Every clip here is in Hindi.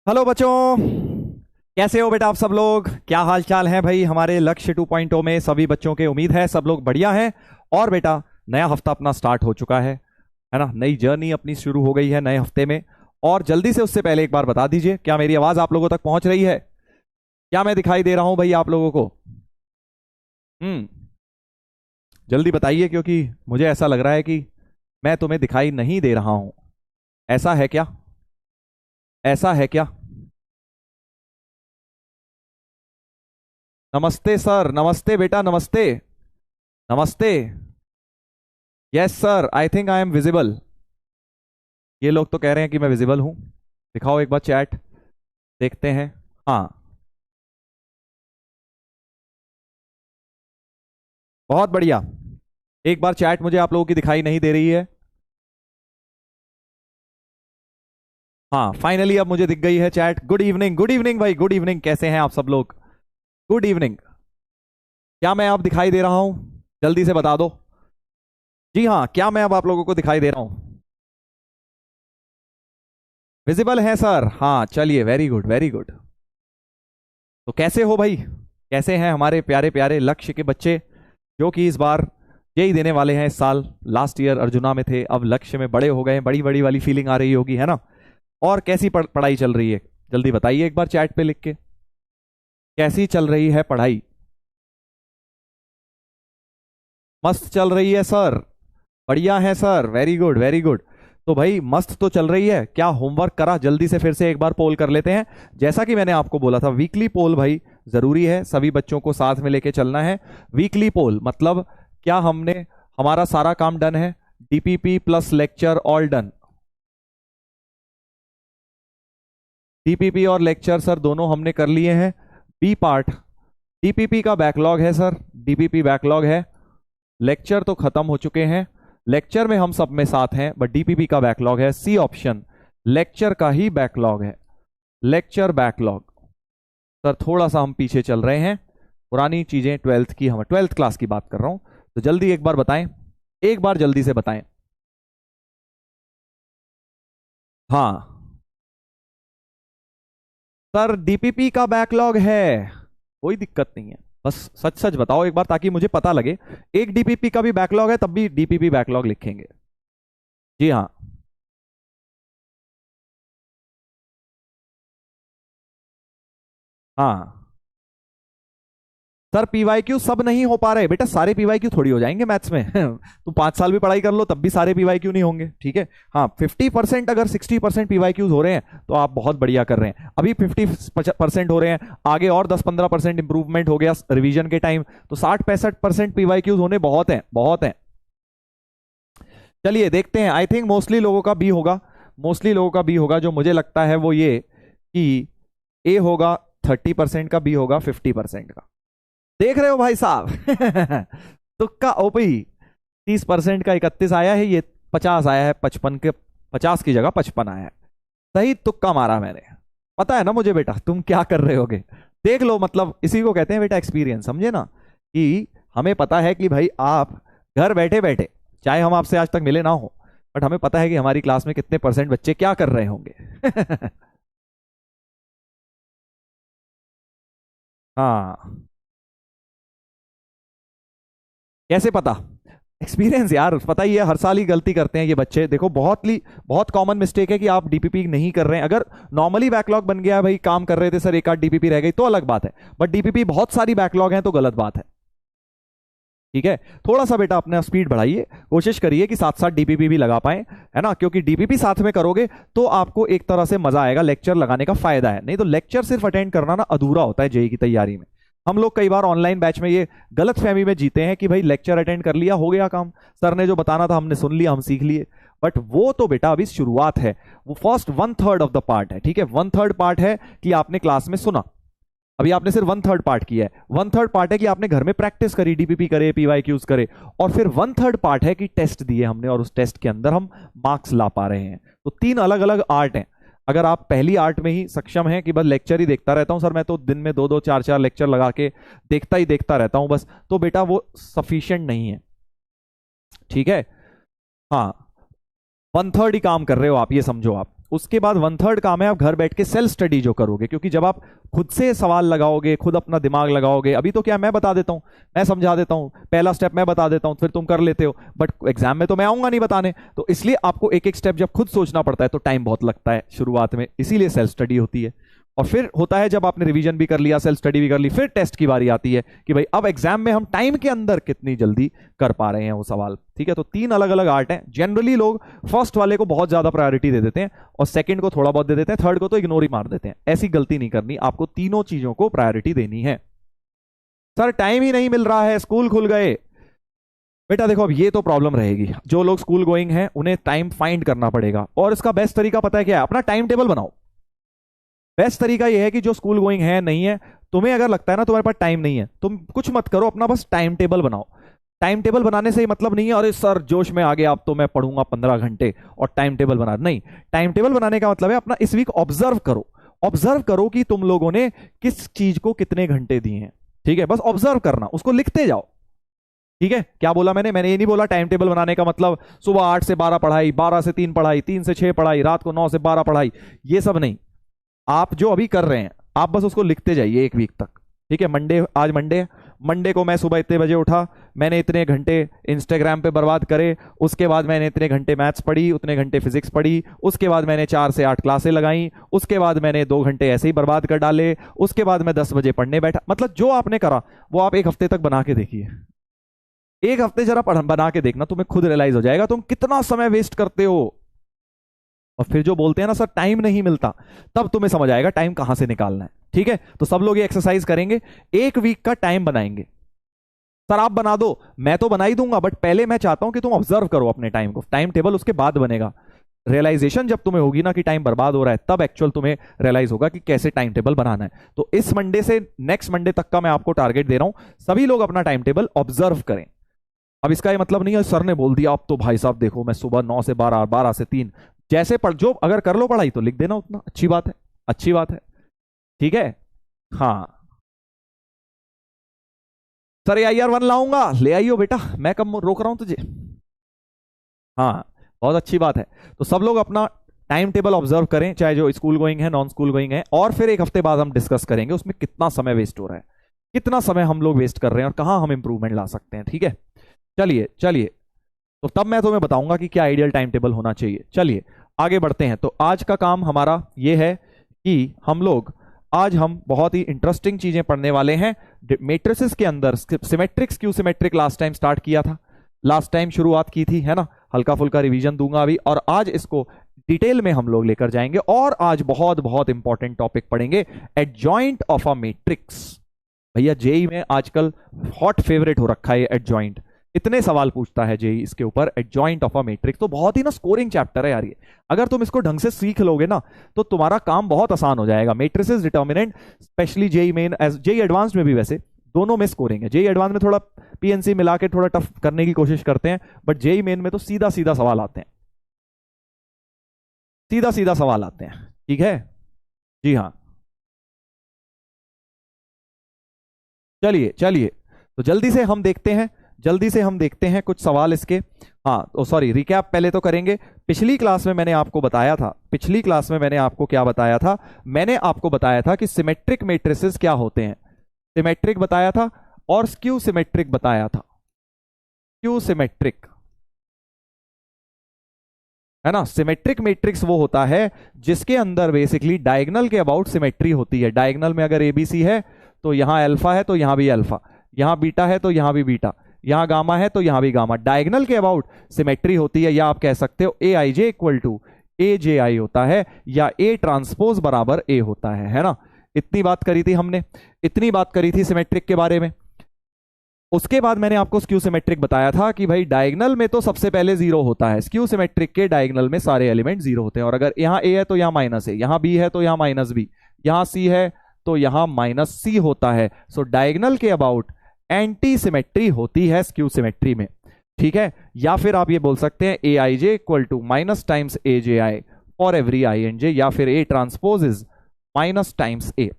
हेलो बच्चों। कैसे हो बेटा आप सब लोग? क्या हाल चाल है भाई? हमारे लक्ष्य 2.0 में सभी बच्चों के उम्मीद है सब लोग बढ़िया हैं। और बेटा नया हफ्ता अपना स्टार्ट हो चुका है ना। नई जर्नी अपनी शुरू हो गई है नए हफ्ते में। और जल्दी से उससे पहले एक बार बता दीजिए, क्या मेरी आवाज आप लोगों तक पहुंच रही है? क्या मैं दिखाई दे रहा हूं भाई आप लोगों को? हम्म। जल्दी बताइए, क्योंकि मुझे ऐसा लग रहा है कि मैं तुम्हें दिखाई नहीं दे रहा हूं। ऐसा है क्या? ऐसा है क्या? नमस्ते सर, नमस्ते बेटा, नमस्ते। नमस्ते। Yes sir, I think I am visible. ये लोग तो कह रहे हैं कि मैं विजिबल हूं। दिखाओ एक बार चैट, देखते हैं। हाँ, बहुत बढ़िया। एक बार चैट मुझे आप लोगों की दिखाई नहीं दे रही है। हाँ, फाइनली अब मुझे दिख गई है chat. Good evening, good evening भाई, गुड इवनिंग। कैसे हैं आप सब लोग? Good evening. क्या मैं आप दिखाई दे रहा हूं? जल्दी से बता दो। जी हाँ, क्या मैं अब आप लोगों को दिखाई दे रहा हूं? विजिबल है सर? हाँ चलिए, वेरी गुड वेरी गुड। तो कैसे हो भाई? कैसे हैं हमारे प्यारे प्यारे लक्ष्य के बच्चे, जो कि इस बार यही देने वाले हैं? इस साल लास्ट ईयर अर्जुना में थे, अब लक्ष्य में बड़े हो गए हैं। बड़ी बड़ी वाली फीलिंग आ रही होगी, है ना? और कैसी पढ़ाई चल रही है? जल्दी बताइए एक बार चैट पे लिख के। कैसी चल रही है पढ़ाई? मस्त चल रही है सर। बढ़िया है sir, very good very good. तो भाई मस्त तो चल रही है। क्या होमवर्क करा? जल्दी से फिर से एक बार पोल कर लेते हैं। जैसा कि मैंने आपको बोला था, वीकली पोल भाई जरूरी है, सभी बच्चों को साथ में लेके चलना है। वीकली पोल मतलब क्या हमने हमारा सारा काम डन है? DPP plus lecture all done. DPP और लेक्चर सर दोनों हमने कर लिए हैं। बी पार्ट डीपीपी का बैकलॉग है सर, डीपीपी बैकलॉग है। लेक्चर तो खत्म हो चुके हैं, लेक्चर में हम सब में साथ हैं, बट डीपीपी का बैकलॉग है। सी ऑप्शन लेक्चर का ही बैकलॉग है, लेक्चर बैकलॉग। सर थोड़ा सा हम पीछे चल रहे हैं, पुरानी चीजें ट्वेल्थ की, हम ट्वेल्थ क्लास की बात कर रहा हूं। तो जल्दी एक बार बताएं, एक बार जल्दी से बताएं। हाँ सर, डीपीपी का बैकलॉग है, कोई दिक्कत नहीं है। बस सच सच बताओ एक बार, ताकि मुझे पता लगे। एक डीपीपी का भी बैकलॉग है, तब भी डीपीपी बैकलॉग लिखेंगे। जी हाँ। हाँ सर, पीवाईक्यू सब नहीं हो पा रहे बेटा, सारे पीवाईक्यू थोड़ी हो जाएंगे मैथ्स में। तुम 5 साल भी पढ़ाई कर लो तब भी सारे पीवाईक्यू नहीं होंगे, ठीक है। हाँ 50%, अगर 60% पीवाईक्यूज हो रहे हैं तो आप बहुत बढ़िया कर रहे हैं। अभी 50% हो रहे हैं, आगे और 10-15% इंप्रूवमेंट हो गया रिवीजन के टाइम, तो 60-65% पीवाईक्यूज होने बहुत है, बहुत है। चलिए देखते हैं। आई थिंक मोस्टली लोगों का बी होगा, मोस्टली लोगों का बी होगा। जो मुझे लगता है वो ये कि ए होगा 30% का, बी होगा 50% का। देख रहे हो भाई साहब? तुक्का ओपी। 30% का 31 आया है, ये 50 आया है, 55 के 50 की जगह 55 आया है। सही तुक्का मारा मैंने। पता है ना मुझे बेटा तुम क्या कर रहे होगे। देख लो, मतलब इसी को कहते हैं बेटा एक्सपीरियंस, समझे ना? कि हमें पता है कि भाई आप घर बैठे बैठे, चाहे हम आपसे आज तक मिले ना हो, बट हमें पता है कि हमारी क्लास में कितने परसेंट बच्चे क्या कर रहे होंगे। हाँ। कैसे पता? एक्सपीरियंस यार, पता ही है, हर साल ही गलती करते हैं ये बच्चे। देखो बहुत कॉमन मिस्टेक है कि आप डीपीपी नहीं कर रहे हैं। अगर नॉर्मली बैकलॉग बन गया है भाई, काम कर रहे थे सर, एक आध डीपीपी रह गई तो अलग बात है, बट डीपीपी बहुत सारी बैकलॉग हैं तो गलत बात है, ठीक है। थोड़ा सा बेटा अपना स्पीड बढ़ाइए, कोशिश करिए कि साथ साथ डीपीपी भी लगा पाए, है ना? क्योंकि डीपीपी साथ में करोगे तो आपको एक तरह से मजा आएगा, लेक्चर लगाने का फायदा है। नहीं तो लेक्चर सिर्फ अटेंड करना ना अधूरा होता है जेई की तैयारी में। हम लोग कई बार ऑनलाइन बैच में ये गलत फहमी में जीते हैं कि भाई लेक्चर अटेंड कर लिया, हो गया काम, सर ने जो बताना था हमने सुन लिया, हम सीख लिए। बट वो तो बेटा अभी शुरुआत है, वो फर्स्ट 1/3 ऑफ द पार्ट है, ठीक है। 1/3 पार्ट है कि आपने क्लास में सुना, अभी आपने सिर्फ 1/3 पार्ट किया है। 1/3 पार्ट है कि आपने घर में प्रैक्टिस करी, डीपीपी करे, पीवाईक्यूज करे। और फिर 1/3 पार्ट है कि टेस्ट दिए हमने और उस टेस्ट के अंदर हम मार्क्स ला पा रहे हैं। तो 3 अलग अलग आर्ट हैं। अगर आप पहली आर्ट में ही सक्षम हैं कि बस लेक्चर ही देखता रहता हूं सर, मैं तो दिन में 2-2 4-4 लेक्चर लगा के देखता ही देखता रहता हूं बस, तो बेटा वो सफिशिएंट नहीं है, ठीक है। हाँ 1/3 ही काम कर रहे हो आप, ये समझो आप। उसके बाद 1/3 काम है आप घर बैठ के सेल्फ स्टडी जो करोगे, क्योंकि जब आप खुद से सवाल लगाओगे, खुद अपना दिमाग लगाओगे, अभी तो क्या मैं बता देता हूं, मैं समझा देता हूं, पहला स्टेप मैं बता देता हूं, फिर तुम कर लेते हो, बट एग्जाम में तो मैं आऊंगा नहीं बताने, तो इसलिए आपको एक एक स्टेप जब खुद सोचना पड़ता है तो टाइम बहुत लगता है शुरुआत में, इसीलिए सेल्फ स्टडी होती है। और फिर होता है जब आपने रिवीजन भी कर लिया, सेल्फ स्टडी भी कर ली, फिर टेस्ट की बारी आती है कि भाई अब एग्जाम में हम टाइम के अंदर कितनी जल्दी कर पा रहे हैं वो सवाल। ठीक है, तो 3 अलग अलग आर्ट हैं। जनरली लोग फर्स्ट वाले को बहुत ज्यादा प्रायोरिटी दे देते हैं और सेकंड को थोड़ा बहुत दे देते हैं, थर्ड को तो इग्नोर ही मार देते हैं। ऐसी गलती नहीं करनी, आपको तीनों चीजों को प्रायोरिटी देनी है। सर टाइम ही नहीं मिल रहा है, स्कूल खुल गए। बेटा देखो, अब ये तो प्रॉब्लम रहेगी, जो लोग स्कूल गोइंग हैं उन्हें टाइम फाइंड करना पड़ेगा, और इसका बेस्ट तरीका पता है क्या है? अपना टाइम टेबल बनाओ। बेस्ट तरीका यह है कि जो स्कूल गोइंग है नहीं है, तुम्हें अगर लगता है ना तुम्हारे पास टाइम नहीं है, तुम कुछ मत करो, अपना बस टाइम टेबल बनाओ। टाइम टेबल बनाने से ही मतलब नहीं है अरे सर जोश में आ गया अब तो मैं पढ़ूंगा 15 घंटे और टाइम टेबल बना, नहीं। टाइम टेबल बनाने का मतलब है अपना इस वीक ऑब्जर्व करो, ऑब्जर्व करो कि तुम लोगों ने किस चीज को कितने घंटे दिए हैं। ठीक है, बस ऑब्जर्व करना, उसको लिखते जाओ। ठीक है, क्या बोला मैंने ये नहीं बोला टाइम टेबल बनाने का मतलब सुबह 8 से 12 पढ़ाई, 12 से 3 पढ़ाई, 3 से 6 पढ़ाई, रात को 9 से 12 पढ़ाई, ये सब नहीं। आप जो अभी कर रहे हैं आप बस उसको लिखते जाइए एक वीक तक। ठीक है, आज मंडे को मैं सुबह इतने बजे उठा, मैंने इतने घंटे इंस्टाग्राम पे बर्बाद करे, उसके बाद मैंने इतने घंटे मैथ्स पढ़ी, उतने घंटे फिजिक्स पढ़ी, उसके बाद मैंने 4 से 8 क्लासें लगाई, उसके बाद मैंने 2 घंटे ऐसे ही बर्बाद कर डाले, उसके बाद मैं 10 बजे पढ़ने बैठा। मतलब जो आपने करा वो आप एक हफ्ते तक बना के देखिए, एक हफ्ते जरा बना के देखना, तुम्हें खुद रियलाइज हो जाएगा तुम कितना समय वेस्ट करते हो। और फिर जो बोलते हैं ना सर टाइम नहीं मिलता, तब तुम्हें समझ आएगा टाइम कहां से निकालना है। ठीक है, तो सब लोग ये एक्सरसाइज करेंगे, एक वीक का टाइम बनाएंगे। सर आप बना दो, मैं तो बना ही दूंगा, बट पहले मैं चाहता हूं कि तुम ऑब्जर्व करो अपने टाइम को, टाइम टेबल उसके बाद बनेगा। रियलाइजेशन जब तुम्हें होगी ना कि टाइम बर्बाद हो रहा है, तब एक्चुअल तुम्हें रियलाइज होगा कि कैसे टाइम टेबल बनाना है। तो इस मंडे से नेक्स्ट मंडे तक का मैं आपको टारगेट दे रहा हूं, सभी लोग अपना टाइम टेबल ऑब्जर्व करें। अब इसका ये मतलब नहीं है सर ने बोल दिया अब तो भाई साहब देखो मैं सुबह 9 से 12, 12 से 3, जैसे पढ़ जो अगर कर लो पढ़ाई तो लिख देना उतना, अच्छी बात है, अच्छी बात है। ठीक है, हाँ सर IR1 लाऊंगा, ले आइयो बेटा, मैं कब रोक रहा हूं तुझे। हाँ, बहुत अच्छी बात है। तो सब लोग अपना टाइम टेबल ऑब्जर्व करें, चाहे जो स्कूल गोइंग है नॉन स्कूल गोइंग है, और फिर एक हफ्ते बाद हम डिस्कस करेंगे उसमें कितना समय वेस्ट हो रहा है, कितना समय हम लोग वेस्ट कर रहे हैं और कहां हम इंप्रूवमेंट ला सकते हैं। ठीक है, चलिए चलिए, तो तब मैं तुम्हें बताऊंगा कि क्या आइडियल टाइम टेबल होना चाहिए। चलिए आगे बढ़ते हैं। तो आज का काम हमारा ये है कि हम बहुत ही इंटरेस्टिंग चीजें पढ़ने वाले हैं। मैट्रिसेस के अंदर symmetric skew symmetric last time start किया था, लास्ट टाइम शुरुआत की थी, है ना। हल्का फुल्का रिवीजन दूंगा अभी, और आज इसको डिटेल में हम लोग लेकर जाएंगे। और आज बहुत बहुत इंपॉर्टेंट टॉपिक पढ़ेंगे, एडजॉइंट ऑफ अ मैट्रिक्स। भैया जेई में आजकल हॉट फेवरेट हो रखा है एडजॉइंट, इतने सवाल पूछता है जेई इसके ऊपर, एडजॉइंट ऑफ अ मैट्रिक्स। तो बहुत ही ना स्कोरिंग चैप्टर है यार ये, अगर तुम इसको ढंग से सीख लोगे ना तो तुम्हारा काम बहुत आसान हो जाएगा। Matrices determinant, specially JEE Main, JEE advance में भी वैसे दोनों में स्कोरिंग है। जेई एडवांस में थोड़ा पीएनसी मिला के थोड़ा टफ करने की कोशिश करते हैं, बट जेई मेन में तो सीधा सीधा सवाल आते हैं, सीधा सीधा सवाल आते हैं। ठीक है, जी हाँ, चलिए चलिए, तो जल्दी से हम देखते हैं कुछ सवाल इसके। हाँ तो सॉरी, रिकैप पहले तो करेंगे। पिछली क्लास में मैंने आपको बताया था, पिछली क्लास में मैंने आपको क्या बताया था, मैंने आपको बताया था कि सिमेट्रिक मैट्रिसेस क्या होते हैं। सिमेट्रिक बताया था और स्क्यू सिमेट्रिक बताया था। स्क्यू सिमेट्रिक है ना, सिमेट्रिक मैट्रिक्स वो होता है जिसके अंदर बेसिकली डायगोनल के अबाउट सिमेट्री होती है। डायगोनल में अगर एबीसी है तो यहां अल्फा है तो यहां भी अल्फा, यहां बीटा है तो यहां भी बीटा, यहां गामा है तो यहां भी गामा, डायगोनल के अबाउट सिमेट्री होती है। या आप कह सकते हो ए I J equal to A J आई होता है, या ए ट्रांसपोज बराबर ए होता है ना। इतनी बात करी थी हमने, इतनी बात करी थी सिमेट्रिक के बारे में। उसके बाद मैंने आपको स्क्यू सिमेट्रिक बताया था कि भाई डायगोनल में तो सबसे पहले जीरो होता है, स्क्यू सिमेट्रिक के डायगोनल में सारे एलिमेंट जीरो होते हैं। और अगर यहाँ ए है तो यहाँ माइनस है, यहाँ बी है तो यहाँ माइनस बी, यहाँ सी है तो यहाँ माइनस सी होता है। सो डायगोनल के अबाउट एंटी सिमेट्री होती है स्क्यू सिमेट्री में। ठीक है, या फिर आप ये बोल सकते हैं A I J equal to minus times A J I for every I and J, या फिर A transpose is minus times A.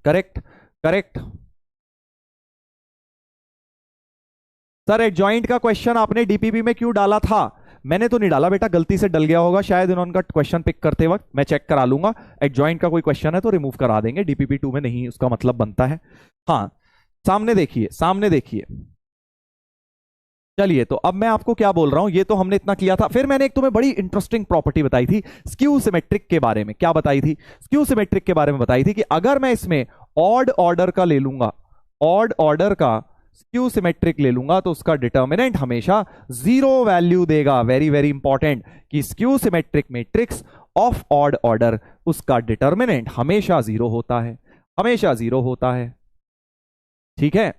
Correct correct. Sir adjoint का क्वेश्चन आपने डीपीपी में क्यों डाला था? मैंने तो नहीं डाला बेटा, गलती से डल गया होगा शायद इन्होंने क्वेश्चन पिक करते वक्त, मैं चेक करा लूंगा। एडजॉइंट का कोई क्वेश्चन है तो रिमूव करा देंगे, डीपीपी 2 में नहीं उसका मतलब बनता है। हाँ, सामने देखिए, सामने देखिए। चलिए, तो अब मैं आपको क्या बोल रहा हूं, ये तो हमने इतना किया था। फिर मैंने एक तुम्हें बड़ी इंटरेस्टिंग प्रॉपर्टी बताई थी स्क्यू सिमेट्रिक के बारे में। क्या बताई थी? स्क्यू सिमेट्रिक के बारे में बताई थी कि अगर मैं इसमें ऑड ऑर्डर का ले लूंगा, ऑड ऑर्डर का स्क्यू सिमेट्रिक ले लूंगा, तो उसका डिटर्मिनेंट हमेशा जीरो वैल्यू देगा। वेरी वेरी इंपॉर्टेंट कि skew symmetric matrix of odd order, उसका डिटर्मिनेंट हमेशा जीरो होता है, हमेशा जीरो होता है। ठीक है,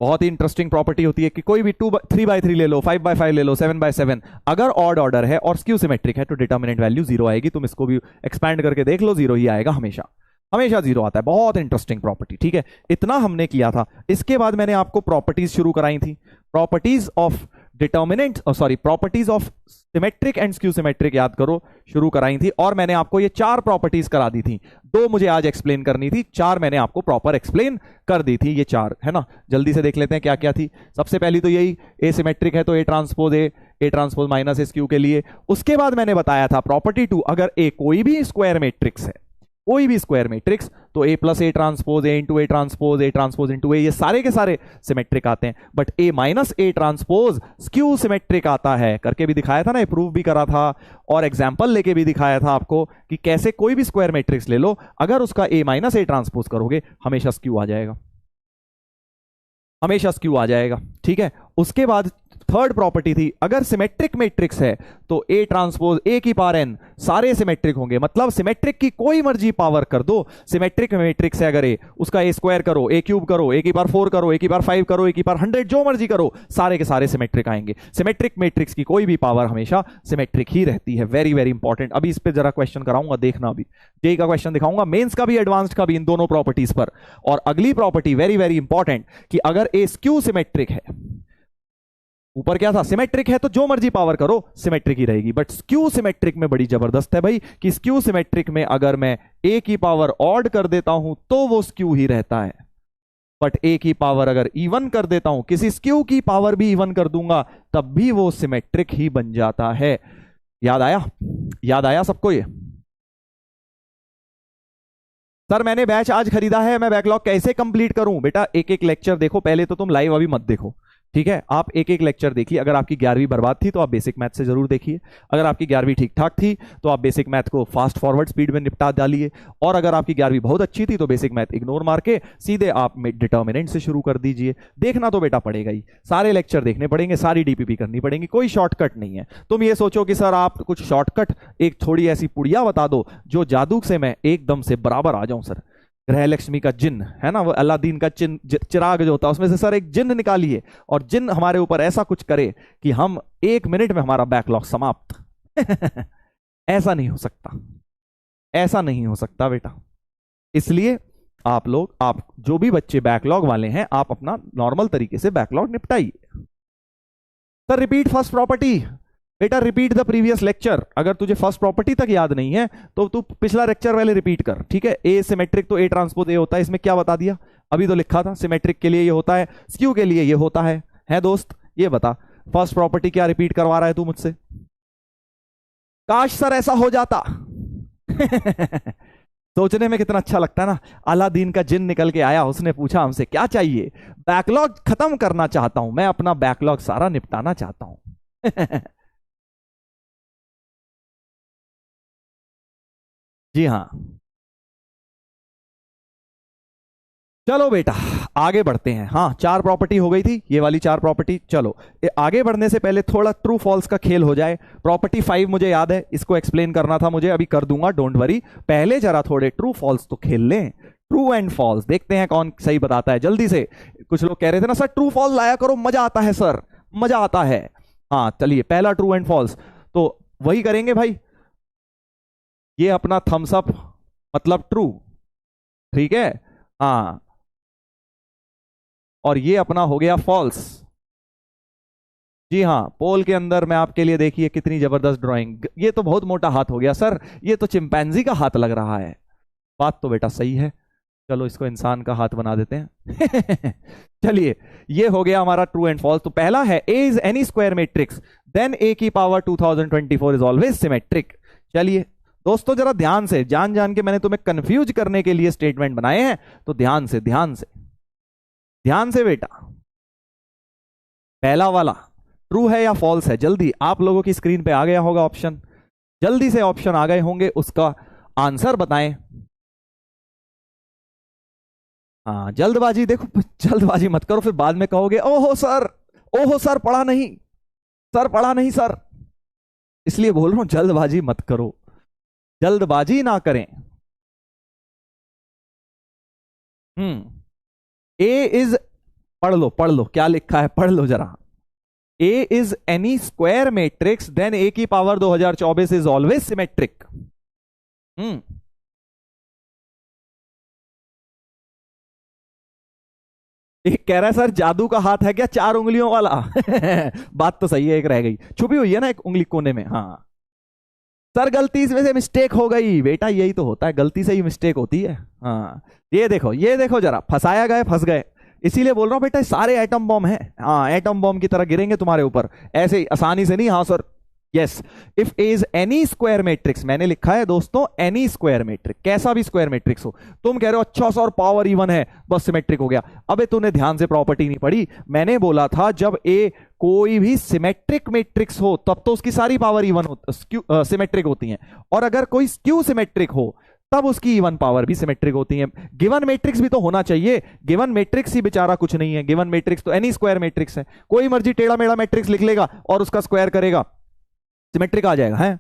बहुत ही इंटरेस्टिंग प्रॉपर्टी होती है कि कोई भी 3x3 ले लो, 5x5 ले लो, 7x7, अगर ऑड ऑर्डर है और स्क्यू सिमेट्रिक है तो डिटर्मिनेंट वैल्यू जीरो आएगी। तुम इसको भी एक्सपैंड करके देख लो, जीरो ही आएगा हमेशा, हमेशा जीरो आता है। बहुत इंटरेस्टिंग प्रॉपर्टी। ठीक है, इतना हमने किया था। इसके बाद मैंने आपको प्रॉपर्टीज शुरू कराई थी, properties of determinant, sorry, properties of symmetric and skew symmetric, याद करो, शुरू कराई थी। और मैंने आपको ये 4 प्रॉपर्टीज करा दी थी। 2 मुझे आज एक्सप्लेन करनी थी, 4 मैंने आपको प्रॉपर एक्सप्लेन कर दी थी। ये 4 है ना, जल्दी से देख लेते हैं क्या क्या थी। सबसे पहली तो यही, ए सिमेट्रिक है तो ए transpose A transpose minus A skew के लिए। उसके बाद मैंने बताया था प्रॉपर्टी 2, अगर ए कोई भी स्क्वायर मैट्रिक्स है, कोई भी स्क्वायर मैट्रिक्स, तो A plus A transpose, A into A transpose into A, ये सारे के सारे सिमेट्रिक आते हैं। But A minus A transpose skew symmetric आता है, करके भी दिखाया था ना, प्रूव भी करा था और एग्जाम्पल लेके भी दिखाया था आपको कि कैसे कोई भी स्क्वायर मैट्रिक्स ले लो, अगर उसका ए माइनस ए ट्रांसपोज करोगे हमेशा स्क्यू आ जाएगा, हमेशा स्क्यू आ जाएगा। ठीक है, उसके बाद थर्ड प्रॉपर्टी थी, अगर सिमेट्रिक मैट्रिक्स है तो ए ट्रांसपोज ए की पावर एन सारे सिमेट्रिक होंगे। मतलब सिमेट्रिक की कोई मर्जी पावर कर दो, सिमेट्रिक मैट्रिक्स है अगर ए, उसका ए स्क्वायर करो, ए क्यूब करो, ए की पावर 4 करो, ए की पावर 5 करो, ए की पावर 100, जो मर्जी करो, सारे के सारे सिमेट्रिक आएंगे। सिमेट्रिक मैट्रिक्स की कोई भी पावर हमेशा सिमेट्रिक ही रहती है। Very very important. अभी इस पे जरा क्वेश्चन कराऊंगा, देखना, अभी जेई का क्वेश्चन दिखाऊंगा, मेंस का भी एडवांस्ड का भी, इन दोनों प्रॉपर्टीज पर। और अगली प्रॉपर्टी वेरी वेरी इंपॉर्टेंट कि अगर ए स्क्यू सिमेट्रिक है, ऊपर क्या था, सिमेट्रिक है तो जो मर्जी पावर करो सिमेट्रिक ही रहेगी। बट स्क्यू सिमेट्रिक में बड़ी जबरदस्त है भाई कि स्क्यू सिमेट्रिक में अगर मैं ए की पावर ऑड कर देता हूं तो वो स्क्यू ही रहता है। बट ए की पावर अगर इवन कर देता हूं, किसी स्क्यू की पावर भी इवन कर दूंगा, तब भी वो सिमेट्रिक ही बन जाता है। याद आया? याद आया सबको? ये सर मैंने बैच आज खरीदा है, मैं बैकलॉग कैसे कंप्लीट करूं? बेटा एक एक लेक्चर देखो पहले, तो तुम लाइव अभी मत देखो, ठीक है? आप एक एक लेक्चर देखिए। अगर आपकी 11वीं बर्बाद थी तो आप बेसिक मैथ से जरूर देखिए, अगर आपकी 11वीं ठीक ठाक थी तो आप बेसिक मैथ को फास्ट फॉरवर्ड स्पीड में निपटा डालिए, और अगर आपकी 11वीं बहुत अच्छी थी तो बेसिक मैथ इग्नोर मार के सीधे आप डिटर्मिनेंट से शुरू कर दीजिए। देखना तो बेटा पड़ेगा ही, सारे लेक्चर देखने पड़ेंगे, सारी डीपीपी करनी पड़ेगी, कोई शॉर्टकट नहीं है। तुम ये सोचो कि सर आप कुछ शॉर्टकट, एक थोड़ी ऐसी पुड़िया बता दो जो जादू से मैं एकदम से बराबर आ जाऊं। सर ग्रह लक्ष्मी का जिन है ना, वो अलादीन का चिराग जो होता है, उसमें से सर एक जिन निकालिए और जिन हमारे ऊपर ऐसा कुछ करे कि हम 1 मिनट में हमारा बैकलॉग समाप्त। ऐसा नहीं हो सकता, ऐसा नहीं हो सकता बेटा। इसलिए आप लोग, आप जो भी बच्चे बैकलॉग वाले हैं, आप अपना नॉर्मल तरीके से बैकलॉग निपटाइए। सर रिपीट फर्स्ट प्रॉपर्टी, बेटा रिपीट द प्रीवियस लेक्चर। अगर तुझे फर्स्ट प्रॉपर्टी तक याद नहीं है तो तू पिछला लेक्चर पहले रिपीट कर, ठीक है? ए सिमेट्रिक तो ए ट्रांसपोज ए होता है, इसमें क्या बता दिया? अभी तो लिखा था सिमेट्रिक के लिए ये होता है, स्क्यू के लिए ये होता है दोस्त? ये बता फर्स्ट प्रॉपर्टी क्या रिपीट करवा रहा है तू मुझसे? काश सर ऐसा हो जाता। सोचने में कितना अच्छा लगता है ना, अलादीन का जिन निकल के आया, उसने पूछा हमसे क्या चाहिए? बैकलॉग खत्म करना चाहता हूं मैं, अपना बैकलॉग सारा निपटाना चाहता हूं। जी हाँ, चलो बेटा आगे बढ़ते हैं। हाँ 4 प्रॉपर्टी हो गई थी, ये वाली 4 प्रॉपर्टी। चलो आगे बढ़ने से पहले थोड़ा ट्रू फॉल्स का खेल हो जाए। प्रॉपर्टी 5 मुझे याद है, इसको एक्सप्लेन करना था मुझे, अभी कर दूंगा, डोंट वरी। पहले जरा थोड़े ट्रू फॉल्स तो खेल लें, ट्रू एंड फॉल्स, देखते हैं कौन सही बताता है जल्दी से। कुछ लोग कह रहे थे ना सर ट्रू फॉल्स लाया करो, मजा आता है सर, मजा आता है। हाँ चलिए पहला ट्रू एंड फॉल्स तो वही करेंगे भाई। ये अपना थम्स अप मतलब ट्रू, ठीक है? हाँ, और ये अपना हो गया फॉल्स। जी हाँ, पोल के अंदर मैं आपके लिए, देखिए कितनी जबरदस्त ड्राइंग। ये तो बहुत मोटा हाथ हो गया सर, ये तो चिंपैंजी का हाथ लग रहा है। बात तो बेटा सही है, चलो इसको इंसान का हाथ बना देते हैं। चलिए ये हो गया हमारा ट्रू एंड फॉल्स। तो पहला है A is any square matrix then A की पावर 2024 इज ऑलवेज सिमेट्रिक। चलिए दोस्तों जरा ध्यान से, जान जान के मैंने तुम्हें कंफ्यूज करने के लिए स्टेटमेंट बनाए हैं, तो ध्यान से ध्यान से ध्यान से बेटा, पहला वाला ट्रू है या फॉल्स है? जल्दी, आप लोगों की स्क्रीन पे आ गया होगा ऑप्शन, जल्दी से ऑप्शन आ गए होंगे, उसका आंसर बताएं। हाँ जल्दबाजी, देखो जल्दबाजी मत करो, फिर बाद में कहोगे ओहो सर पढ़ा नहीं, सर पढ़ा नहीं सर, इसलिए बोल रहा हूं जल्दबाजी मत करो, जल्दबाजी ना करें। ए इज, पढ़ लो क्या लिखा है, पढ़ लो जरा। A is any square matrix then A की पावर 2024 इज ऑलवेज सिमेट्रिक। एक कह रहा है सर जादू का हाथ है क्या 4 उंगलियों वाला? बात तो सही है, एक रह गई, छुपी हुई है ना एक उंगली कोने में। हाँ सर गलती से मिस्टेक हो गई, बेटा यही तो होता है, गलती से ही मिस्टेक होती है। हाँ ये देखो जरा, फंसाया गए, फंस गए, इसीलिए बोल रहा हूं बेटा सारे एटम बॉम्ब हैं। हाँ एटम बॉम्ब की तरह गिरेंगे तुम्हारे ऊपर, ऐसे आसानी से नहीं। हाँ sir yes, if A is any square matrix, मैंने लिखा है दोस्तों एनी स्क्वायर मैट्रिक्स, कैसा भी स्क्वायर मैट्रिक्स हो। तुम कह रहे हो अच्छा सर पावर इवन है बस सिमेट्रिक हो गया, अबे तूने ध्यान से प्रॉपर्टी नहीं पढ़ी। मैंने बोला था जब ए कोई भी सिमेट्रिक मैट्रिक्स हो तब तो उसकी सारी पावर इवन सिमेट्रिक होती हैं, और अगर कोई स्क्यू सिमेट्रिक हो तब उसकी इवन पावर भी सिमेट्रिक होती है। गिवन मैट्रिक्स भी तो होना चाहिए, गिवन मैट्रिक्स ही बेचारा कुछ नहीं है, गिवन मैट्रिक्स तो एनी स्क्वायर मैट्रिक्स है, कोई मर्जी टेढ़ा मेढ़ा मैट्रिक्स लिख लेगा और उसका स्क्वायर करेगा, सिमेट्रिक आ जाएगा है।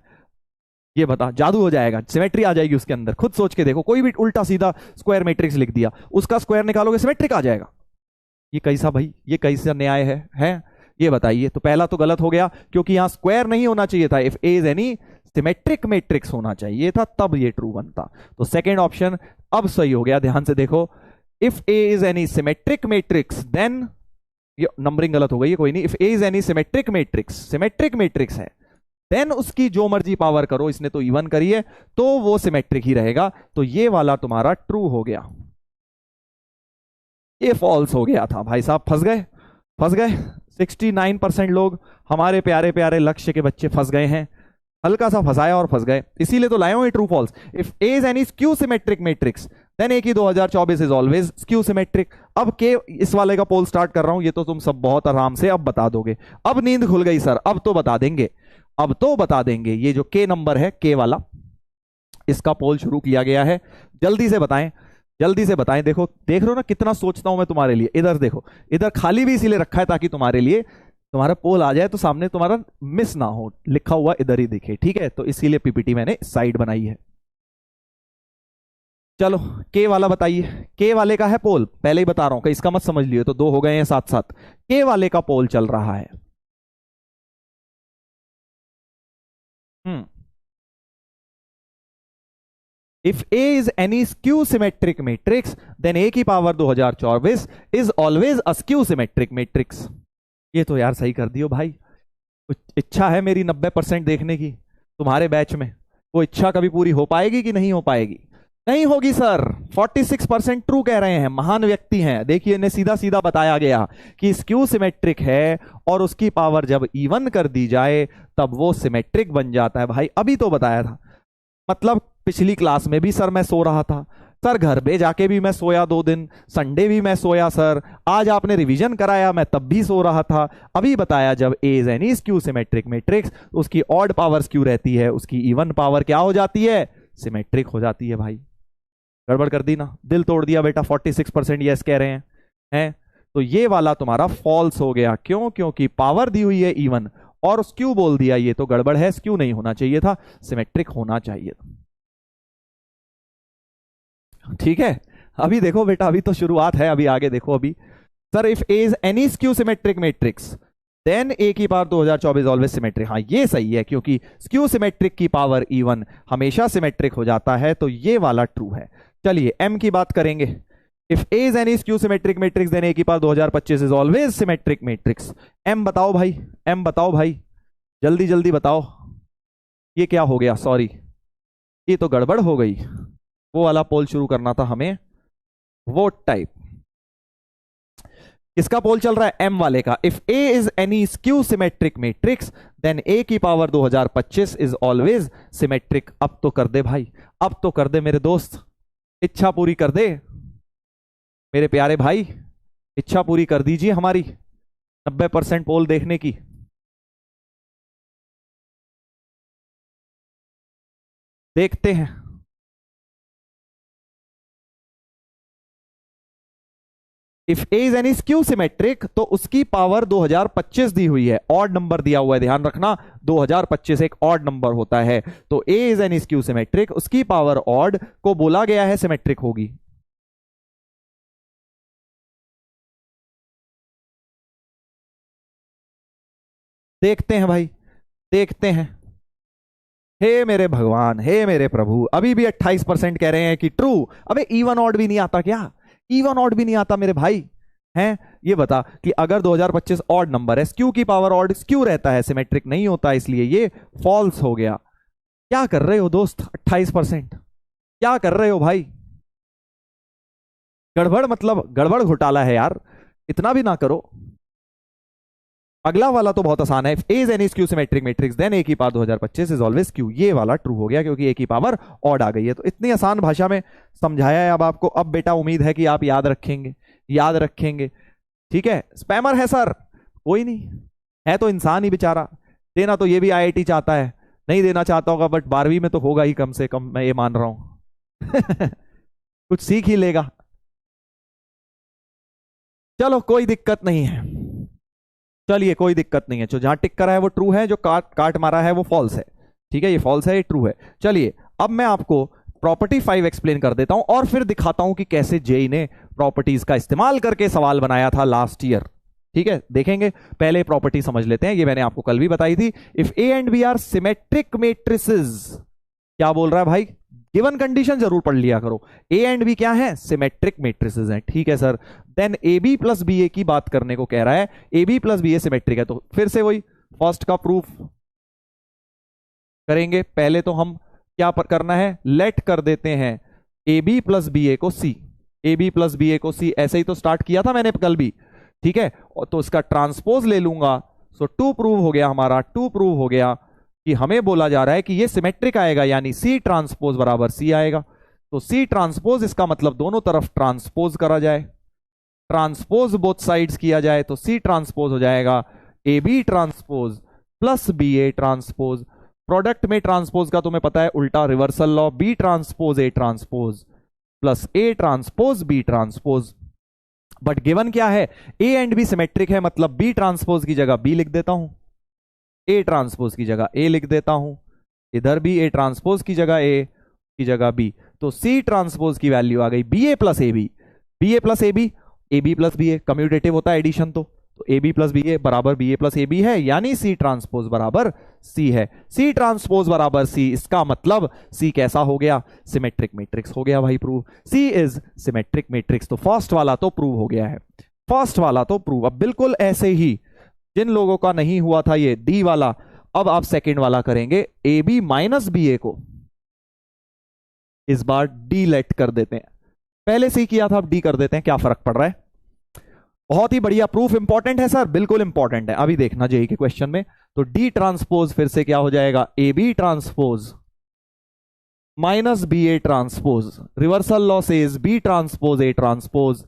ये बता, जादू हो जाएगा, सिमेट्री आ जाएगी उसके अंदर। खुद सोच के देखो, कोई भी उल्टा सीधा स्क्वायर मैट्रिक्स लिख दिया, उसका स्क्वायर निकालोगे सिमेट्रिक आ जाएगा। ये कैसा भाई, ये कैसा न्याय है? ये बताइए। तो पहला तो गलत हो गया क्योंकि यहां स्क्वायर नहीं होना चाहिए था, if A is any symmetric matrix होना चाहिए था, तब ये ट्रू बनता। तो सेकेंड ऑप्शन अब सही हो गया, ध्यान से देखो, if A is any symmetric matrix then, ये नंबरिंग गलत हो गई है, कोई नहीं, if A is any symmetric matrix है देन उसकी जो मर्जी पावर करो, इसने तो इवन करी है तो वो सिमेट्रिक ही रहेगा। तो ये वाला तुम्हारा ट्रू हो गया, ये फॉल्स हो गया था। भाई साहब फंस गए 69% लोग, हमारे प्यारे प्यारे लक्ष्य के बच्चे फंस गए हैं, हल्का सा फंसाया और फंस गए, इसीलिए तो लाया हूं true false. If A is any skew symmetric matrix then A की 2024 इज ऑलवेज स्क्यू सिमेट्रिक। अब के इस वाले का पोल स्टार्ट कर रहा हूं, ये तो तुम सब बहुत आराम से अब बता दोगे। अब नींद खुल गई सर, अब तो बता देंगे। ये जो के नंबर है, के वाला, इसका पोल शुरू किया गया है, जल्दी से बताएं। देखो देख रहे हो ना कितना सोचता हूं मैं तुम्हारे लिए। इधर देखो, इधर खाली भी इसीलिए रखा है ताकि तुम्हारे लिए तुम्हारा पोल आ जाए तो सामने तुम्हारा मिस ना हो, लिखा हुआ इधर ही दिखे, ठीक है? तो इसीलिए पीपीटी मैंने साइड बनाई है। चलो के वाला बताइए, के वाले का है पोल, पहले ही बता रहा हूं कि इसका मत समझ लियो, तो 2 हो गए हैं साथ साथ। के वाले का पोल चल रहा है। If A is any skew symmetric matrix then A की power 2024 is always a skew symmetric matrix. ये तो यार सही कर दियो भाई। इच्छा है मेरी 90% देखने की तुम्हारे बैच में, वो इच्छा कभी पूरी हो पाएगी कि नहीं हो पाएगी? नहीं होगी सर। 46% ट्रू कह रहे हैं, महान व्यक्ति हैं। देखिए इन्हें सीधा सीधा बताया गया कि स्क्यू सिमेट्रिक है और उसकी पावर जब इवन कर दी जाए तब वो सिमेट्रिक बन जाता है। भाई अभी तो बताया था, मतलब पिछली क्लास में भी सर मैं सो रहा था सर, घर पे जाके भी मैं सोया 2 दिन, संडे भी मैं सोया सर, आज आपने रिवीजन कराया मैं तब भी सो रहा था। अभी बताया जब A is any skew symmetric matrix, उसकी ऑड पावर स्क्यू रहती है, उसकी इवन पावर क्या हो जाती है? सिमेट्रिक हो जाती है। भाई गड़बड़ कर दी ना, दिल तोड़ दिया बेटा। 46% यस कह रहे हैं। तो ये वाला तुम्हारा फॉल्स हो गया। क्यों? क्योंकि पावर दी हुई है इवन और स्क्यू बोल दिया, ये तो गड़बड़ है, स्क्यू नहीं होना चाहिए था, सिमेट्रिक होना चाहिए था। ठीक है, अभी देखो बेटा, अभी तो शुरुआत है, अभी आगे देखो। अभी sir if A is any skew symmetric matrix then A की पावर 2024 ऑलवेज सिमेट्रिक। हाँ ये सही है, क्योंकि स्क्यू सिमेट्रिक की पावर इवन हमेशा सिमेट्रिक हो जाता है, तो ये वाला ट्रू है। चलिए एम की बात करेंगे। If A is any skew symmetric matrix then A की power 2025 is always symmetric matrix. M बताओ भाई, जल्दी जल्दी बताओ। ये क्या हो गया? सॉरी, ये तो गड़बड़ हो गई। वो वाला पोल शुरू करना था हमें, वोट टाइप। किसका पोल चल रहा है? एम वाले का। If A is any skew symmetric matrix then A की पावर 2025 इज ऑलवेज सिमेट्रिक। अब तो कर दे भाई, अब तो कर दे मेरे दोस्त, इच्छा पूरी कर दे मेरे प्यारे भाई, इच्छा पूरी कर दीजिए हमारी 90% पोल देखने की। देखते हैं। If A is any skew symmetric तो उसकी पावर 2025 दी हुई है, ऑड नंबर दिया हुआ है, ध्यान रखना 2025 एक ऑड नंबर होता है। तो A is any skew symmetric, उसकी पावर ऑड को बोला गया है सिमेट्रिक होगी। देखते हैं भाई, देखते हैं। हे मेरे भगवान, हे मेरे प्रभु, अभी भी 28% कह रहे हैं कि ट्रू। अबे इवन ऑड भी नहीं आता क्या? इवन ऑड भी नहीं आता मेरे भाई हैं? ये बता कि अगर 2025 ऑड नंबर है, स्क्यू की पावर ऑड स्क्यू रहता है, सिमेट्रिक नहीं होता, इसलिए ये फॉल्स हो गया। क्या कर रहे हो दोस्त? 28% क्या कर रहे हो भाई? गड़बड़, मतलब गड़बड़ घोटाला है यार, इतना भी ना करो। अगला वाला तो बहुत आसान है। A is any skew symmetric matrix then A की पावर 2025 इज ऑलवेज क्यू। ये वाला ट्रू हो गया क्योंकि ए की पावर ऑड आ गई है। तो इतनी आसान भाषा में समझाया है अब आपको। अब बेटा उम्मीद है कि आप याद रखेंगे, याद रखेंगे। ठीक है, स्पैमर है सर, कोई नहीं, है तो इंसान ही बेचारा। देना तो ये भी आईआईटी चाहता है, नहीं देना चाहता होगा, बट 12वीं में तो होगा ही कम से कम, मैं ये मान रहा हूं। कुछ सीख ही लेगा। चलो कोई दिक्कत नहीं है, चलिए कोई दिक्कत नहीं है। जो जहां टिक करा है वो ट्रू है, जो काट काट मारा है वो फॉल्स है। ठीक है, ये फॉल्स है, ये ट्रू है। चलिए अब मैं आपको प्रॉपर्टी 5 एक्सप्लेन कर देता हूं और फिर दिखाता हूं कि कैसे जेई ने प्रॉपर्टीज का इस्तेमाल करके सवाल बनाया था लास्ट ईयर। ठीक है, देखेंगे। पहले प्रॉपर्टी समझ लेते हैं, ये मैंने आपको कल भी बताई थी। If A and B are symmetric matrices, क्या बोल रहा है भाई? गिवन कंडीशन जरूर पढ़ लिया करो। ए एंड बी क्या है? सिमेट्रिक मैट्रिसेस हैं। ठीक है sir. Then A B plus B A की बात करने को कह रहा है, A B plus B A symmetric है। तो फिर से वही फर्स्ट का प्रूफ करेंगे। पहले तो हम क्या करना है, लेट कर देते हैं ए बी प्लस बी ए को सी, ए बी प्लस बी ए को सी, ऐसे ही तो स्टार्ट किया था मैंने कल भी। ठीक है, तो इसका ट्रांसपोज ले लूंगा। सो टू प्रूव हो गया हमारा, टू प्रूव हो गया कि हमें बोला जा रहा है कि ये सिमेट्रिक आएगा, यानी सी ट्रांसपोज बराबर सी आएगा। तो सी ट्रांसपोज, इसका मतलब दोनों तरफ ट्रांसपोज करा जाए, ट्रांसपोज बोथ साइड्स किया जाए, तो सी ट्रांसपोज हो जाएगा A B transpose plus B A transpose. Product में ट्रांसपोज का तुम्हें पता है उल्टा reversal law, B transpose A transpose plus A transpose B transpose. But given क्या है? ए एंड बी सिमेट्रिक है, मतलब बी ट्रांसपोज की जगह बी लिख देता हूं, ए ट्रांसपोज की जगह ए लिख देता हूं, इधर भी ए ट्रांसपोज की जगह ए की जगह बी। तो सी ट्रांसपोज की वैल्यू आ गई B A plus A B, B A plus A B, A B plus B A, commutative होता है एडिशन। तो A B plus B A बराबर B A plus A B है, यानी सी ट्रांसपोज बराबर सी है। सी ट्रांसपोज बराबर सी, इसका मतलब सी कैसा हो गया? सिमेट्रिक मैट्रिक्स हो गया भाई prove. C is symmetric matrix. तो फर्स्ट वाला तो प्रूव हो गया है, फर्स्ट वाला तो प्रूव। अब बिल्कुल ऐसे ही जिन लोगों का नहीं हुआ था ये डी वाला, अब आप सेकंड वाला करेंगे। ए बी माइनस बी ए को इस बार डी लेट कर देते हैं, पहले से ही किया था अब डी कर देते हैं, क्या फर्क पड़ रहा है? बहुत ही बढ़िया प्रूफ। इंपॉर्टेंट है सर, बिल्कुल इंपॉर्टेंट है, अभी देखना जेई के क्वेश्चन में। तो डी ट्रांसपोज फिर से क्या हो जाएगा? A B transpose minus B A transpose. Reversal law says B transpose A transpose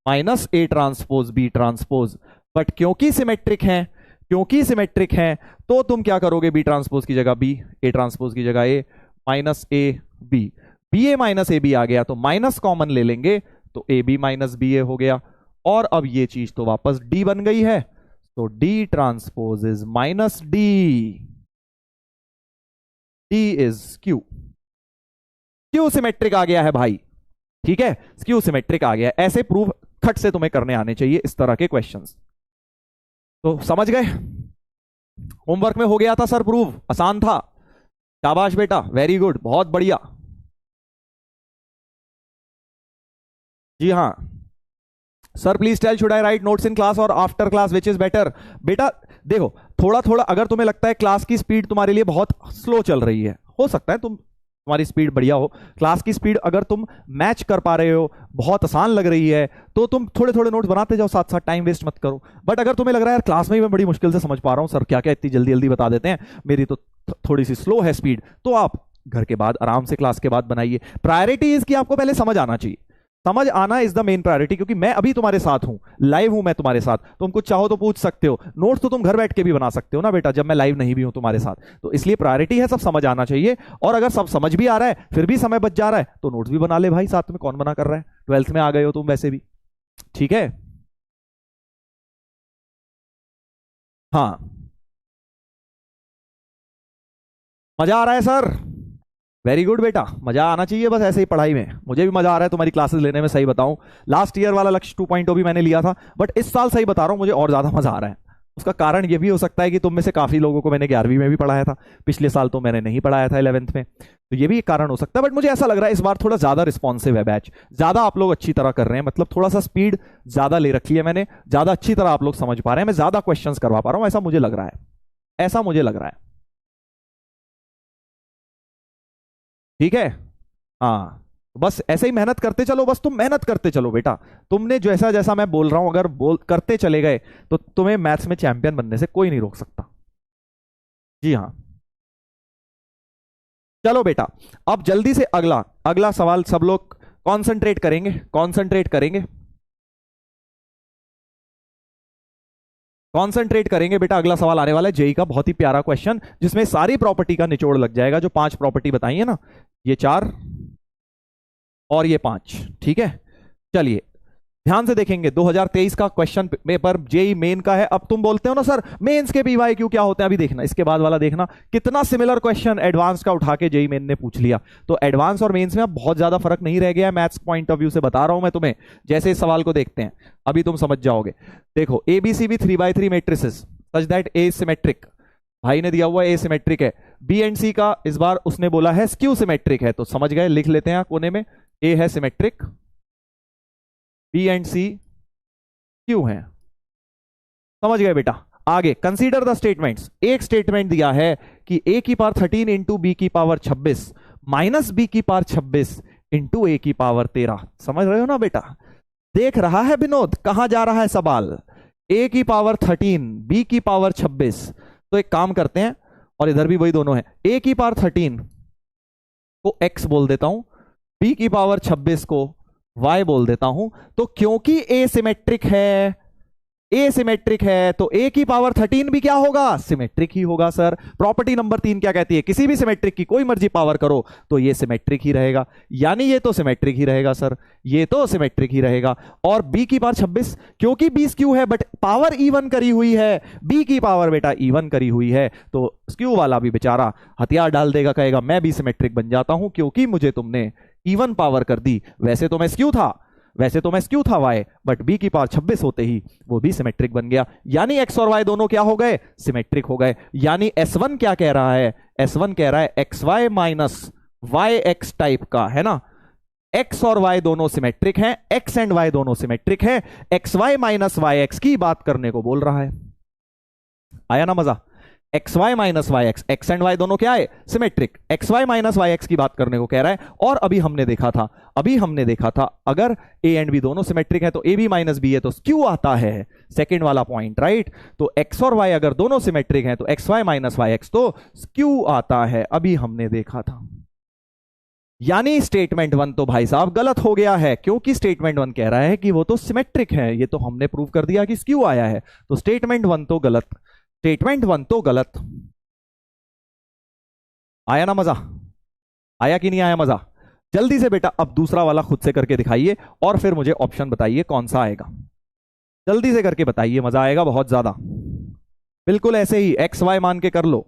minus A transpose B transpose. But क्योंकि सिमेट्रिक हैं, क्योंकि सिमेट्रिक हैं, तो तुम क्या करोगे? बी ट्रांसपोज की जगह बी, ए ट्रांसपोज की जगह A, minus A B, B A minus A B आ गया, तो माइनस कॉमन ले लेंगे, तो A B minus B A हो गया। और अब ये चीज तो वापस डी बन गई है, तो D transpose is minus D, D is skew. Skew symmetric आ गया है भाई। ठीक है, क्यू सिमेट्रिक आ गया। ऐसे प्रूफ खट से तुम्हें करने आने चाहिए इस तरह के क्वेश्चंस। तो समझ गए? होमवर्क में हो गया था सर प्रूव, आसान था। शाबाश बेटा, वेरी गुड, बहुत बढ़िया। जी हाँ sir, please tell should I write notes in class और after class which is better? बेटा देखो, थोड़ा थोड़ा अगर तुम्हें लगता है क्लास की स्पीड तुम्हारे लिए बहुत स्लो चल रही है, हो सकता है तुम तुम्हारी स्पीड बढ़िया हो, क्लास की स्पीड अगर तुम मैच कर पा रहे हो, बहुत आसान लग रही है, तो तुम थोड़े थोड़े नोट्स बनाते जाओ साथ साथ, टाइम वेस्ट मत करो। बट अगर तुम्हें लग रहा है यार क्लास में ही मैं बड़ी मुश्किल से समझ पा रहा हूँ, सर क्या क्या इतनी जल्दी जल्दी बता देते हैं, मेरी तो थोड़ी सी स्लो है स्पीड, तो आप घर के बाद आराम से क्लास के बाद बनाइए। प्रायोरिटी इसकी आपको पहले समझ आना चाहिए, समझ आना इज द मेन प्रायोरिटी, क्योंकि मैं अभी तुम्हारे साथ हूं, लाइव हूं मैं तुम्हारे साथ, तुम कुछ चाहो तो पूछ सकते हो, नोट्स तो तुम घर बैठ के भी बना सकते हो ना बेटा, जब मैं लाइव नहीं भी हूं तुम्हारे साथ। तो इसलिए प्रायोरिटी है सब समझ आना चाहिए, और अगर सब समझ भी आ रहा है फिर भी समय बच जा रहा है तो नोट्स भी बना ले भाई साथ में, कौन मना कर रहा है, 12th में आ गए हो तुम वैसे भी, ठीक है। हाँ, मजा आ रहा है सर, वेरी गुड बेटा, मजा आना चाहिए बस ऐसे ही पढ़ाई में, मुझे भी मजा आ रहा है तुम्हारी क्लासेस लेने में, सही बताऊं लास्ट ईयर वाला लक्ष्य 2.0 भी मैंने लिया था, बट इस साल सही बता रहा हूं मुझे और ज्यादा मजा आ रहा है। उसका कारण ये भी हो सकता है कि तुम में से काफी लोगों को मैंने 11वीं में भी पढ़ाया था, पिछले साल तो मैंने नहीं पढ़ाया था 11th में, तो ये भी एक कारण हो सकता है। बट मुझे ऐसा लग रहा है इस बार थोड़ा ज्यादा रिस्पॉन्सिव है बैच, ज्यादा आप लोग अच्छी तरह कर रहे हैं, मतलब थोड़ा सा स्पीड ज्यादा ले रखी है मैंने, ज्यादा अच्छी तरह आप लोग समझ पा रहे हैं, मैं ज्यादा क्वेश्चन करवा पा रहा हूं, ऐसा मुझे लग रहा है, ऐसा मुझे लग रहा है, ठीक है। हाँ, बस ऐसे ही मेहनत करते चलो, बस तुम मेहनत करते चलो बेटा, तुमने जैसा जैसा मैं बोल रहा हूं अगर बोल करते चले गए तो तुम्हें मैथ्स में चैंपियन बनने से कोई नहीं रोक सकता। जी हाँ, चलो बेटा, अब जल्दी से अगला अगला सवाल सब लोग कॉन्सेंट्रेट करेंगे, कॉन्सेंट्रेट करेंगे, कॉन्सेंट्रेट करेंगे बेटा। अगला सवाल आने वाला है जेई का, बहुत ही प्यारा क्वेश्चन जिसमें सारी प्रॉपर्टी का निचोड़ लग जाएगा, जो 5 प्रॉपर्टी बताई है ना, ये 4 और ये 5, ठीक है। चलिए ध्यान से देखेंगे, 2023 का क्वेश्चन पेपर जेई मेन का है। अब तुम बोलते हो ना सर मेंस के पीवाई क्यों क्या होते हैं, अभी देखना इसके बाद वाला देखना कितना सिमिलर क्वेश्चन एडवांस का उठा के जेई मेन ने पूछ लिया। तो एडवांस और मेंस में अब बहुत ज्यादा फर्क नहीं रह गया है, मैथ्स पॉइंट ऑफ व्यू से बता रहा हूं मैं तुम्हें, जैसे इस सवाल को देखते हैं अभी तुम समझ जाओगे। देखो एबीसीबी 3x3 matrices such that A symmetric, भाई ने दिया हुआ ए सिमेट्रिक है, बी एंड सी का इस बार उसने बोला है स्क्यू सिमेट्रिक है, तो समझ गए, लिख लेते हैं कोने में, ए है symmetric, B and C skew है, समझ गए बेटा। आगे कंसीडर द स्टेटमेंट्स, एक स्टेटमेंट दिया है कि ए की पावर 13 इंटू बी की पावर 26 माइनस बी की पावर 26 इंटू ए की पावर 13, समझ रहे हो ना बेटा, देख रहा है विनोद कहां जा रहा है सवाल, ए की पावर 13 बी की पावर 26, तो एक काम करते हैं, और इधर भी वही दोनों है, ए की पावर 13 को एक्स बोल देता हूं, बी की पावर 26 को y बोल देता हूं, तो क्योंकि ए सिमेट्रिक है, ए सिमेट्रिक है तो ए की पावर 13 भी क्या होगा, सिमेट्रिक ही होगा सर। प्रॉपर्टी नंबर 3 क्या कहती है, किसी भी सिमेट्रिक की कोई मर्जी पावर करो तो ये सिमेट्रिक ही रहेगा, यानी ये तो सिमेट्रिक ही रहेगा सर, ये तो सिमेट्रिक ही रहेगा। और बी की पावर 26 क्योंकि बी स्क्यू है बट पावर इवन करी हुई है, बी की पावर बेटा इवन करी हुई है, तो स्क्यू वाला भी बेचारा हथियार डाल देगा, कहेगा मैं भी सिमेट्रिक बन जाता हूं क्योंकि मुझे तुमने इवन पावर कर दी, वैसे तो मैं स्क्यू था, वैसे तो मैं स्क्यू था वाई, बट बी की पावर 26 होते ही वो भी सिमेट्रिक बन गया, यानी एक्स और वाई दोनों क्या हो गए, सिमेट्रिक हो गए। यानी S1 क्या कह रहा है, S1 कह रहा है X Y minus Y X type का है ना, एक्स और वाई दोनों सिमेट्रिक हैं, एक्स एंड वाई दोनों सिमेट्रिक हैं, X Y minus Y X की बात करने को बोल रहा है। आया ना मजा, X Y minus Y X, X and Y दोनों क्या है, symmetric, X Y minus Y X की बात करने को कह रहा है। और अभी हमने देखा था अगर ए एंड बी दोनों सिमेट्रिक है तो ए बी माइनस बी है तो स्क्यू आता है, सेकेंड वाला पॉइंट राइट। तो एक्स और वाई अगर दोनों सिमेट्रिक है तो X Y minus Y X तो स्क्यू आता है, अभी हमने देखा था। यानी स्टेटमेंट 1 तो भाई साहब गलत हो गया है, क्योंकि स्टेटमेंट 1 कह रहा है कि वो तो सिमेट्रिक है, ये तो हमने प्रूव कर दिया कि स्क्यू आया है, तो स्टेटमेंट 1 तो गलत, स्टेटमेंट 1 तो गलत। आया ना मजा, आया कि नहीं आया मजा। जल्दी से बेटा अब दूसरा वाला खुद से करके दिखाइए और फिर मुझे ऑप्शन बताइए कौन सा आएगा, जल्दी से करके बताइए, मजा आएगा बहुत ज्यादा। बिल्कुल ऐसे ही एक्स वाई मान के कर लो,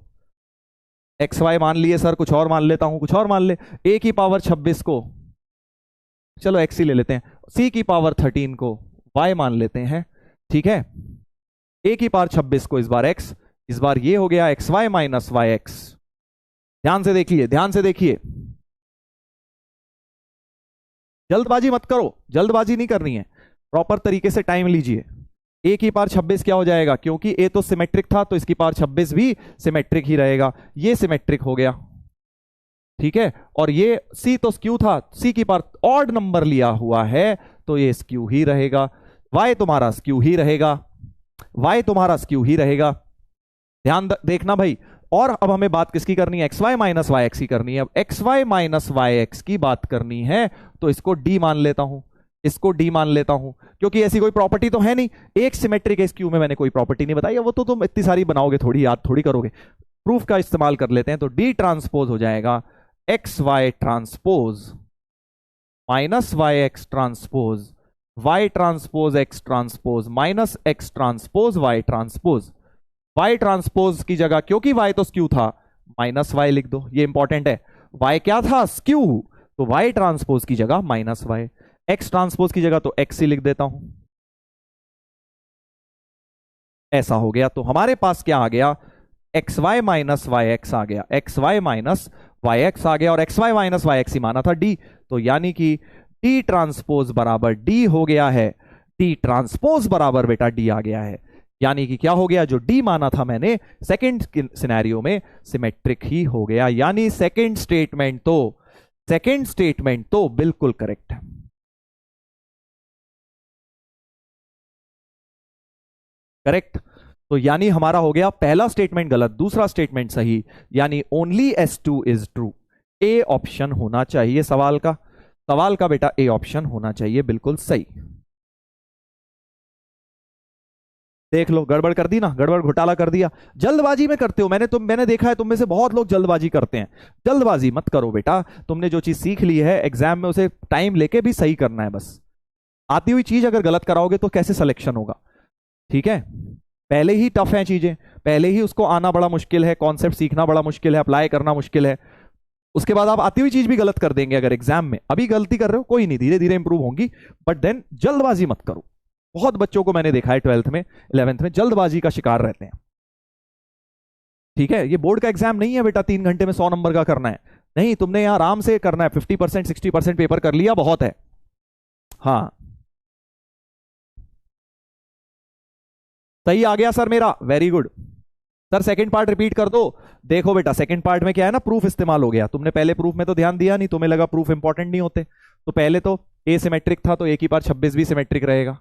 एक्स वाई मान लिए सर, कुछ और मान लेता हूं, कुछ और मान ले, ए की पावर 26 को चलो एक्स ही ले लेते हैं, सी की पावर 13 को वाई मान लेते हैं, ठीक है। ए की पावर 26 को इस बार एक्स, इस बार ये हो गया X Y minus Y X. ध्यान से देखिए, ध्यान से देखिए, जल्दबाजी मत करो, जल्दबाजी नहीं करनी है, प्रॉपर तरीके से टाइम लीजिए। ए की पावर 26 क्या हो जाएगा, क्योंकि ए तो सिमेट्रिक था तो इसकी पावर 26 भी सिमेट्रिक ही रहेगा, ये सिमेट्रिक हो गया, ठीक है, और ये सी तो स्क्यू था, सी की पावर ऑड नंबर लिया हुआ है तो ये स्क्यू ही रहेगा, वाई तुम्हारा स्क्यू ही रहेगा, वाई तुम्हारा स्क्यू ही रहेगा। ध्यान देखना भाई। और अब हमें बात किसकी करनी है, X Y minus Y X की करनी है। अब X Y minus Y X की बात करनी है तो इसको डी मान लेता हूं, इसको डी मान लेता हूं, क्योंकि ऐसी कोई प्रॉपर्टी तो है नहीं, एक सिमेट्रिक स्क्यू में मैंने कोई प्रॉपर्टी नहीं बताई है, वो तो तुम इतनी सारी बनाओगे थोड़ी, याद थोड़ी करोगे। प्रूफ का इस्तेमाल कर लेते हैं, तो डी ट्रांसपोज हो जाएगा X Y transpose minus Y X transpose Y transpose X transpose minus X transpose Y transpose. Y transpose की जगह, क्योंकि वाई तो स्क्यू था, माइनस वाई लिख दो, ये इंपॉर्टेंट है। वाई क्या था, स्क्यू, तो वाई ट्रांसपोज की जगह माइनस वाई, एक्स ट्रांसपोज की जगह तो एक्स ही लिख देता हूं। ऐसा हो गया, तो हमारे पास क्या आ गया, X Y minus Y X आ गया, X Y minus Y X आ गया, और X Y minus Y X ही माना था डी, तो यानी कि डी ट्रांसपोज बराबर डी हो गया है, डी ट्रांसपोज बराबर बेटा डी आ गया है। यानी कि क्या हो गया, जो डी माना था मैंने सेकंड सिनेरियो में सिमेट्रिक ही हो गया, यानी सेकंड स्टेटमेंट तो बिल्कुल करेक्ट है। करेक्ट, तो यानी हमारा हो गया पहला स्टेटमेंट गलत, दूसरा स्टेटमेंट सही, यानी only S2 is true. A option होना चाहिए सवाल का बेटा ए ऑप्शन होना चाहिए, बिल्कुल सही। देख लो, गड़बड़ कर दी ना, गड़बड़ घोटाला कर दिया, जल्दबाजी में करते हो। मैंने देखा है तुम में से बहुत लोग जल्दबाजी करते हैं। जल्दबाजी मत करो बेटा, तुमने जो चीज सीख ली है एग्जाम में उसे टाइम लेके भी सही करना है बस। आती हुई चीज अगर गलत कराओगे तो कैसे सिलेक्शन होगा, ठीक है। पहले ही टफ है चीजें, पहले ही उसको आना बड़ा मुश्किल है, कॉन्सेप्ट सीखना बड़ा मुश्किल है, अप्लाई करना मुश्किल है, उसके बाद आप आती हुई चीज भी गलत कर देंगे अगर एग्जाम में। अभी गलती कर रहे हो कोई नहीं, धीरे धीरे इंप्रूव होंगी, बट देन जल्दबाजी मत करो। बहुत बच्चों को मैंने देखा है 12th में 11th में जल्दबाजी का शिकार रहते हैं, ठीक है। ये बोर्ड का एग्जाम नहीं है बेटा 3 घंटे में 100 नंबर का करना है, नहीं, तुमने यहां आराम से करना है, 50% 60% पेपर कर लिया बहुत है। हाँ, सही आ गया सर मेरा, very good sir. Second part repeat कर दो। देखो बेटा सेकंड पार्ट में क्या है ना, प्रूफ इस्तेमाल हो गया, तुमने पहले प्रूफ में तो ध्यान दिया नहीं, तुम्हें लगा प्रूफ इंपॉर्टेंट नहीं होते, तो पहले तो ए सिमेट्रिक था तो ए की पावर 26 भी सिमेट्रिक रहेगा,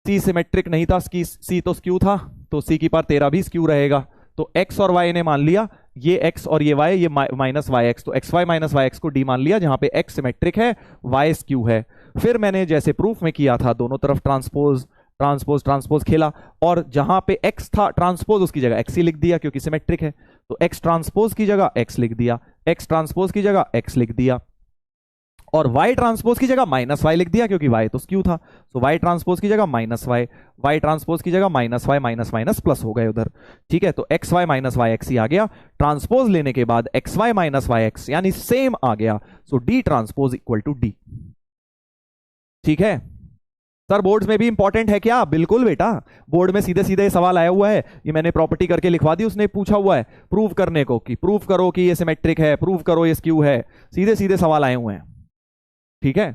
सी सिमेट्रिक नहीं था, सी तो स्क्यू था तो सी की पावर 13 भी स्क्यू रहेगा। तो एक्स और वाई ने मान लिया, ये एक्स और ये वाई, ये माइनस वाई एक्स, तो X Y minus Y X को डी मान लिया, जहां पे एक्स सिमेट्रिक है वाई स्क्यू है। फिर मैंने जैसे प्रूफ में किया था दोनों तरफ ट्रांसपोज ट्रांसपोज ट्रांसपोज खेला, और जहां पे एक्स था ट्रांसपोज उसकी जगह एक्स ही लिख दिया क्योंकि सिमेट्रिक है, तो एक्स ट्रांसपोज की जगह एक्स लिख दिया, एक्स ट्रांसपोज की जगह एक्स लिख दिया, और y ट्रांसपोज की जगह माइनस वाई लिख दिया क्योंकि y तो स्क्यू था, तो y ट्रांसपोज की जगह माइनस वाई, y ट्रांसपोज की जगह minus Y minus minus plus हो गए उधर, ठीक है। तो X Y minus Y X ही आ गया, ट्रांसपोज लेने के बाद X Y minus Y X यानी सेम आ गया, so D transpose equal to D, ठीक है। सर बोर्ड्स में भी इंपॉर्टेंट है क्या, बिल्कुल बेटा, बोर्ड में सीधे सीधे सवाल आया हुआ है, ये मैंने प्रॉपर्टी करके लिखवा दी, उसने पूछा हुआ है प्रूव करने को कि प्रूव करो कि ये सिमेट्रिक है, प्रूव करो ये स्क्यू है, सीधे सीधे सवाल आए हुए हैं, ठीक है।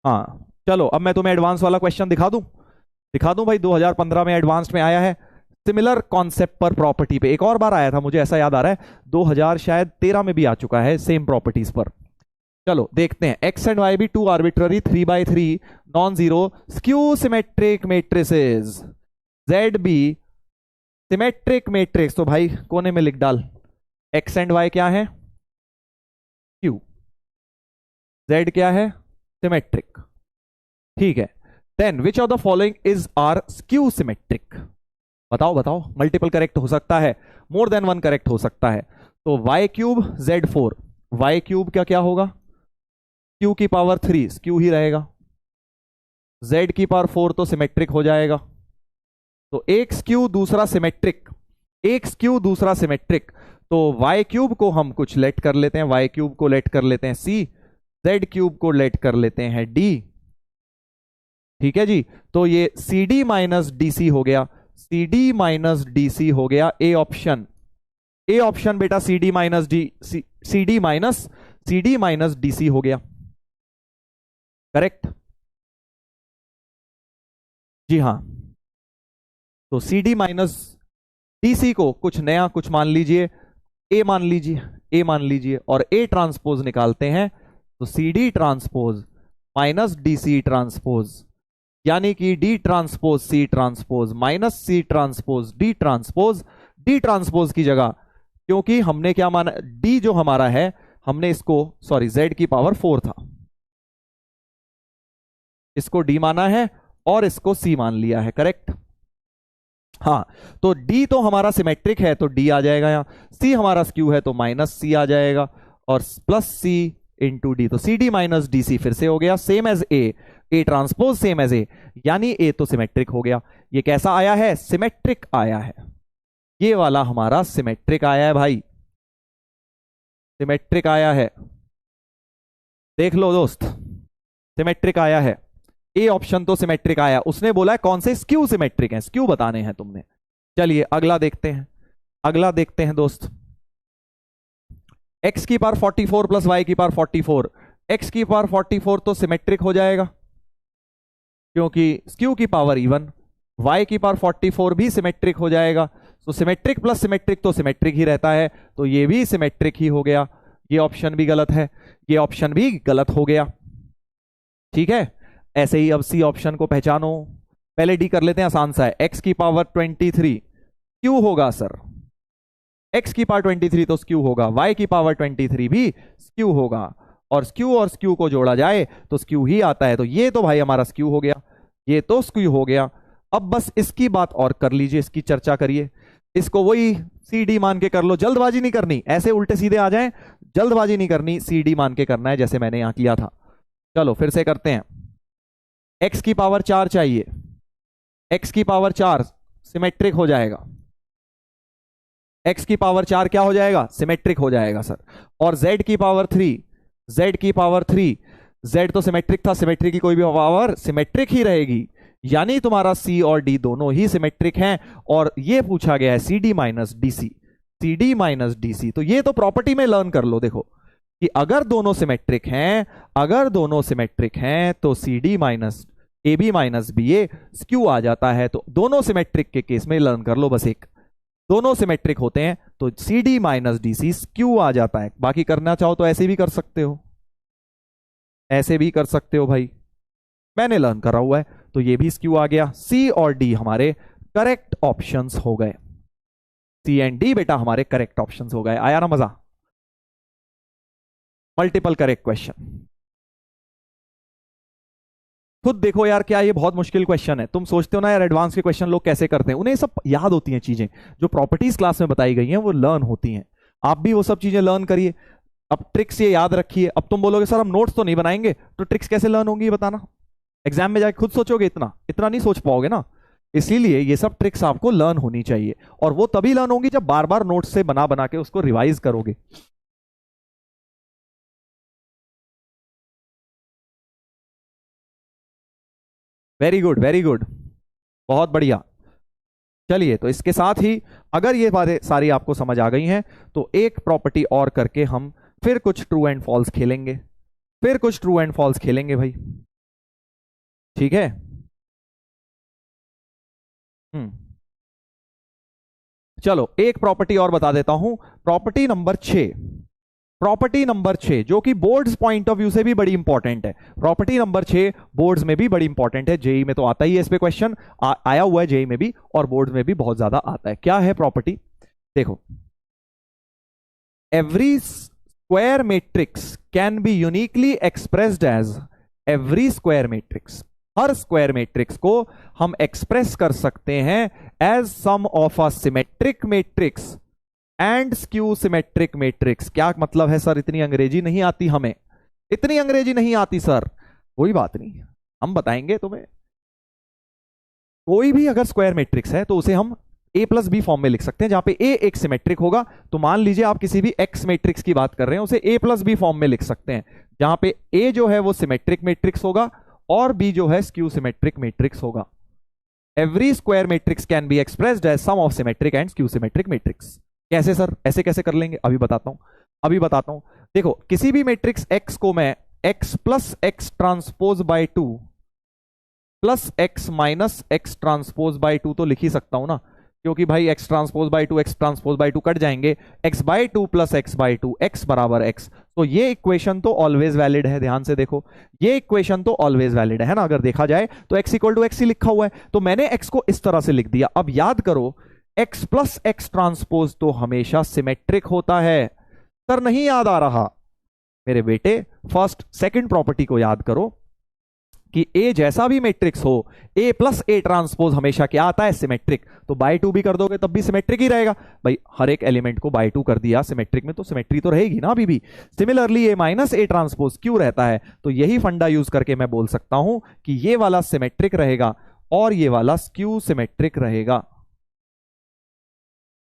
हाँ चलो, अब मैं तुम्हें एडवांस वाला क्वेश्चन दिखा दूं भाई, 2015 में एडवांस्ड में आया है, सिमिलर कॉन्सेप्ट पर प्रॉपर्टी पे, एक और बार आया था मुझे ऐसा याद आ रहा है, 2013 में भी आ चुका है सेम प्रॉपर्टीज पर। चलो देखते हैं, X and Y be two arbitrary 3x3 non zero skew symmetric matrices, Z be symmetric matrix, तो भाई कोने में लिख डाल, एक्स एंड वाई क्या है क्यू, जेड क्या है सिमेट्रिक, ठीक है। Then which of the following is are skew symmetric, बताओ, मल्टीपल करेक्ट हो सकता है, मोर देन वन करेक्ट हो सकता है, तो Y cube Z 4, Y cube क्या होगा, क्यू की पावर 3 स्क्यू ही रहेगा, जेड की पावर 4 तो सिमेट्रिक हो जाएगा, तो एक स्क्यू दूसरा सिमेट्रिक, तो वाई क्यूब को हम कुछ लेट कर लेते हैं, वाई क्यूब को लेट कर लेते हैं सी, जेड क्यूब को लेट कर लेते हैं डी, ठीक है जी। तो ये C D minus D C हो गया, C D minus D C हो गया ए ऑप्शन, बेटा C D minus D C हो गया, करेक्ट जी हाँ। तो C D minus D C को कुछ नया कुछ मान लीजिए, ए मान लीजिए, ए मान लीजिए, और ए ट्रांसपोज निकालते हैं तो C D transpose minus D C transpose, यानी कि D transpose C transpose minus C transpose D transpose, D transpose की जगह, क्योंकि हमने क्या माना, डी जो हमारा है हमने इसको सॉरी जेड की पावर 4 था, इसको डी माना है और इसको सी मान लिया है, करेक्ट। हाँ, तो डी तो हमारा सिमेट्रिक है तो डी आ जाएगा यहां, सी हमारा स्क्यू है तो माइनस सी आ जाएगा, और प्लस सी इंटू डी, तो C D minus D C फिर से हो गया same as A, A transpose same as A, यानी ए तो सिमेट्रिक हो गया। ये कैसा आया है, सिमेट्रिक आया है, ये वाला हमारा सिमेट्रिक आया है भाई, सिमेट्रिक आया है, देख लो दोस्त, सिमेट्रिक आया है, ए ऑप्शन तो सिमेट्रिक आया। उसने बोला है कौन से स्क्यू सिमेट्रिक हैं, स्क्यू बताने हैं तुमने। चलिए अगला देखते हैं, अगला देखते हैं दोस्त, x की पावर 44 प्लस y की पावर 44, x की पावर 44 तो सिमेट्रिक हो जाएगा क्योंकि स्क्यू की पावर इवन, y की पावर 44 भी सिमेट्रिक हो जाएगा, तो सिमेट्रिक प्लस सिमेट्रिक तो सिमेट्रिक ही रहता है, तो ये भी सिमेट्रिक ही हो गया। ये ऑप्शन भी गलत है, ये ऑप्शन भी गलत हो गया, ठीक है। ऐसे ही अब सी ऑप्शन को पहचानो, पहले डी कर लेते हैं, आसान सा है, x की पावर 23 क्यू होगा सर, x की पावर 23 तो स्क्यू होगा, y की पावर 23 भी स्क्यू होगा, और स्क्यू को जोड़ा जाए तो स्क्यू ही आता है, तो ये तो भाई हमारा स्क्यू हो गया, ये तो स्क्यू हो गया। अब बस इसकी बात और कर लीजिए, इसकी चर्चा करिए, इसको वही सी डी मान के कर लो, जल्दबाजी नहीं करनी, ऐसे उल्टे सीधे आ जाएं, जल्दबाजी नहीं करनी, सी डी मान के करना है जैसे मैंने यहां किया था। चलो फिर से करते हैं, x की पावर 4 चाहिए, x की पावर 4 सिमेट्रिक हो जाएगा, x की पावर 4 क्या हो जाएगा, सिमेट्रिक हो जाएगा सर, और z की पावर 3, z की पावर 3, z तो सिमेट्रिक था, सिमेट्रिक की कोई भी पावर सिमेट्रिक ही रहेगी, यानी तुम्हारा c और d दोनों ही सिमेट्रिक हैं, और ये पूछा गया है C D minus D C, C D minus D C, तो ये तो प्रॉपर्टी में लर्न कर लो, देखो कि अगर दोनों सिमेट्रिक हैं, अगर दोनों सिमेट्रिक हैं तो C D minus A B minus B A skew आ जाता है, तो दोनों सिमेट्रिक के केस में लर्न कर लो बस एक, दोनों सिमेट्रिक होते हैं तो C D minus D C skew आ जाता है। बाकी करना चाहो तो ऐसे भी कर सकते हो, ऐसे भी कर सकते हो भाई, मैंने लर्न करा हुआ है, तो ये भी स्क्यू आ गया। सी और डी हमारे करेक्ट ऑप्शंस हो गए, सी एंड डी बेटा हमारे करेक्ट ऑप्शंस हो गए। आया ना मजा, मल्टीपल करेक्ट क्वेश्चन। खुद देखो यार, क्या ये बहुत मुश्किल क्वेश्चन है, तुम सोचते हो ना यार एडवांस के क्वेश्चन लोग कैसे करते हैं, उन्हें सब याद होती हैं चीजें, जो प्रॉपर्टीज क्लास में बताई गई हैं वो लर्न होती हैं, आप भी वो सब चीजें लर्न करिए, अब ट्रिक्स ये याद रखिए। अब तुम बोलोगे सर हम नोट्स तो नहीं बनाएंगे, तो ट्रिक्स कैसे लर्न होंगी ये बताना, एग्जाम में जाके खुद सोचोगे, इतना इतना नहीं सोच पाओगे ना, इसीलिए ये सब ट्रिक्स आपको लर्न होनी चाहिए, और वो तभी लर्न होंगी जब बार बार नोट्स से बना बना के उसको रिवाइज करोगे। वेरी गुड वेरी गुड, बहुत बढ़िया। चलिए तो इसके साथ ही अगर ये बातें सारी आपको समझ आ गई हैं तो एक प्रॉपर्टी और करके हम फिर कुछ ट्रू एंड फॉल्स खेलेंगे, फिर कुछ ट्रू एंड फॉल्स खेलेंगे भाई, ठीक है। चलो एक प्रॉपर्टी और बता देता हूं, प्रॉपर्टी नंबर 6, प्रॉपर्टी नंबर 6 जो कि बोर्ड्स पॉइंट ऑफ व्यू से भी बड़ी इंपॉर्टेंट है, प्रॉपर्टी नंबर 6 बोर्ड्स में भी बड़ी इंपॉर्टेंट है, जेई में तो आता ही है, इस पे क्वेश्चन आया हुआ है जेई में भी, और बोर्ड्स में भी बहुत ज्यादा आता है। क्या है प्रॉपर्टी, देखो, every square matrix can be uniquely expressed as, every square matrix, हर स्क्वायर मैट्रिक्स को हम एक्सप्रेस कर सकते हैं as sum of a symmetric matrix and skew symmetric matrix. क्या मतलब है सर, इतनी अंग्रेजी नहीं आती हमें, इतनी अंग्रेजी नहीं आती सर, कोई बात नहीं, हम बताएंगे तुम्हें। कोई भी अगर स्क्वायर मैट्रिक्स है तो उसे हम a प्लस बी फॉर्म में लिख सकते हैं, जहां पे a एक सिमेट्रिक होगा, तो मान लीजिए आप किसी भी x मैट्रिक्स की बात कर रहे हैं, उसे a प्लस बी फॉर्म में लिख सकते हैं, जहां पे a जो है वो सिमेट्रिक मैट्रिक्स होगा और b जो है स्क्यू सिमेट्रिक मैट्रिक्स होगा। Every square matrix can be expressed as sum of symmetric and skew symmetric matrix. कैसे सर, ऐसे कैसे कर लेंगे, अभी बताता हूं, अभी बताता हूं। देखो किसी भी मैट्रिक्स x को मैं x plus X transpose by 2 plus x minus X transpose by 2 तो लिख ही सकता हूं ना, क्योंकि भाई X transpose by two X transpose by two cut जाएंगे, X by two plus X by two, X बराबर एक्स। तो ये इक्वेशन तो ऑलवेज वैलिड है, ध्यान से देखो, ये इक्वेशन तो ऑलवेज वैलिड है ना, अगर देखा जाए तो एक्स इक्वल टू एक्स ही लिखा हुआ है, तो मैंने एक्स को इस तरह से लिख दिया। अब याद करो, एक्स प्लस एक्स ट्रांसपोज तो हमेशा सिमेट्रिक होता है। सर नहीं याद आ रहा मेरे बेटे, फर्स्ट सेकंड प्रॉपर्टी को याद करो कि ए जैसा भी मैट्रिक्स हो, ए प्लस ए ट्रांसपोज हमेशा क्या आता है, सिमेट्रिक। तो बाय टू भी कर दोगे तब भी सिमेट्रिक ही रहेगा भाई, हर एक एलिमेंट को बाय टू कर दिया सिमेट्रिक में, तो सिमेट्री तो रहेगी ना अभी भी। Similarly A minus A transpose क्यों रहता है, तो यही फंडा यूज करके मैं बोल सकता हूं कि ये वाला सिमेट्रिक रहेगा और ये वाला स्क्यू सिमेट्रिक रहेगा,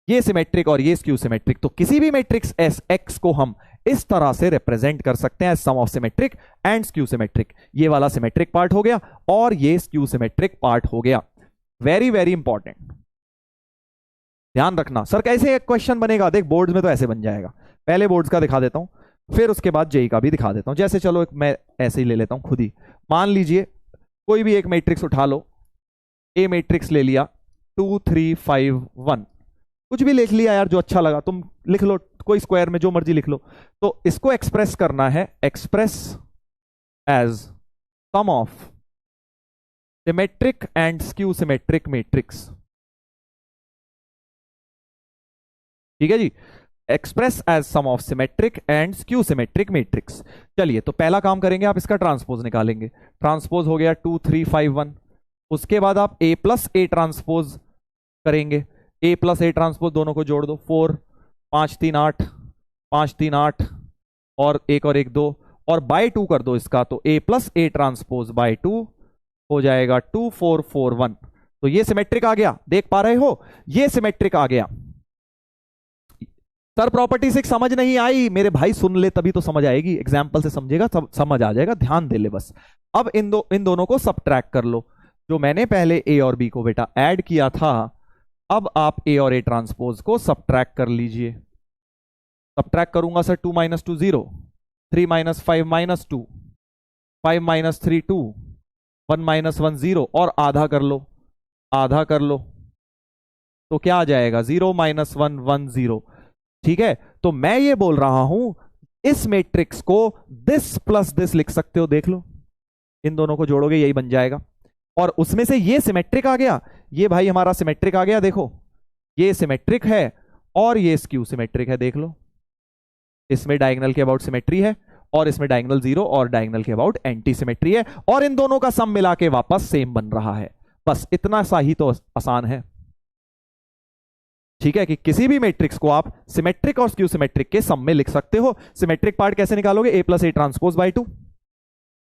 ये सिमेट्रिक और ये स्क्यू सिमेट्रिक। तो किसी भी मैट्रिक्स एस एक्स को हम इस तरह से रिप्रेजेंट कर सकते हैं, sum of symmetric and skew symmetric. ये वाला सिमेट्रिक पार्ट हो गया और ये स्क्यू सिमेट्रिक पार्ट हो गया। वेरी वेरी इंपॉर्टेंट, ध्यान रखना। सर कैसे एक क्वेश्चन बनेगा, देख बोर्ड्स में तो ऐसे बन जाएगा, पहले बोर्ड्स का दिखा देता हूं, फिर उसके बाद जेई का भी दिखा देता हूं। जैसे चलो मैं ऐसे ही ले लेता हूं खुद ही, मान लीजिए कोई भी एक मैट्रिक्स उठा लो, ए मैट्रिक्स ले लिया 2 3 5 1, कुछ भी लिख लिया यार जो अच्छा लगा, तुम लिख लो, कोई स्क्वायर में जो मर्जी लिख लो। तो इसको एक्सप्रेस करना है, express as sum of symmetric and skew symmetric matrix. ठीक है जी, express as sum of symmetric and skew symmetric matrix. चलिए तो पहला काम करेंगे, आप इसका ट्रांसपोज निकालेंगे। ट्रांसपोज हो गया 2 3 5 1, उसके बाद आप ए प्लस ए ट्रांसपोज करेंगे, ए प्लस ए ट्रांसपोज दोनों को जोड़ दो, 4 5 3 8 5 3 8 और एक 2 और बाय 2 कर दो इसका, तो A plus A transpose by 2 हो जाएगा 2 4 4 1। तो ये सिमेट्रिक आ गया, देख पा रहे हो, ये सिमेट्रिक आ गया। सर प्रॉपर्टी 6 समझ नहीं आई, मेरे भाई सुन ले तभी तो समझ आएगी, एग्जाम्पल से समझेगा समझ आ जाएगा, ध्यान दे ले बस। अब इन दोनों को सबट्रैक्ट कर लो, जो मैंने पहले ए और बी को बेटा ऐड किया था, अब आप ए और ए ट्रांसपोज को सबट्रैक्ट कर लीजिए। सबट्रैक्ट करूंगा सर, 2 - 2 0, 3 - 5 - 2, 5 - 3 2, 1 - 1 0 और आधा कर लो, आधा कर लो, तो क्या आ जाएगा 0 - 1 1 0। ठीक है, तो मैं ये बोल रहा हूं इस मैट्रिक्स को दिस प्लस दिस लिख सकते हो, देख लो इन दोनों को जोड़ोगे यही बन जाएगा, और उसमें से ये सिमेट्रिक आ गया, ये भाई हमारा सिमेट्रिक आ गया, देखो ये सिमेट्रिक है और ये स्क्यू सिमेट्रिक है, देख लो इसमें डायगोनल के अबाउट सिमेट्री है और इसमें डायगोनल 0 और डायगोनल के अबाउट एंटी सिमेट्री है, और इन दोनों का सम मिला के वापस सेम बन रहा है। बस इतना सा ही तो आसान है। ठीक है, कि किसी भी मैट्रिक्स को आप सिमेट्रिक और स्क्यू सिमेट्रिक के सम में लिख सकते हो। सिमेट्रिक पार्ट कैसे निकालोगे, ए प्लस ए ट्रांसपोज बाय 2,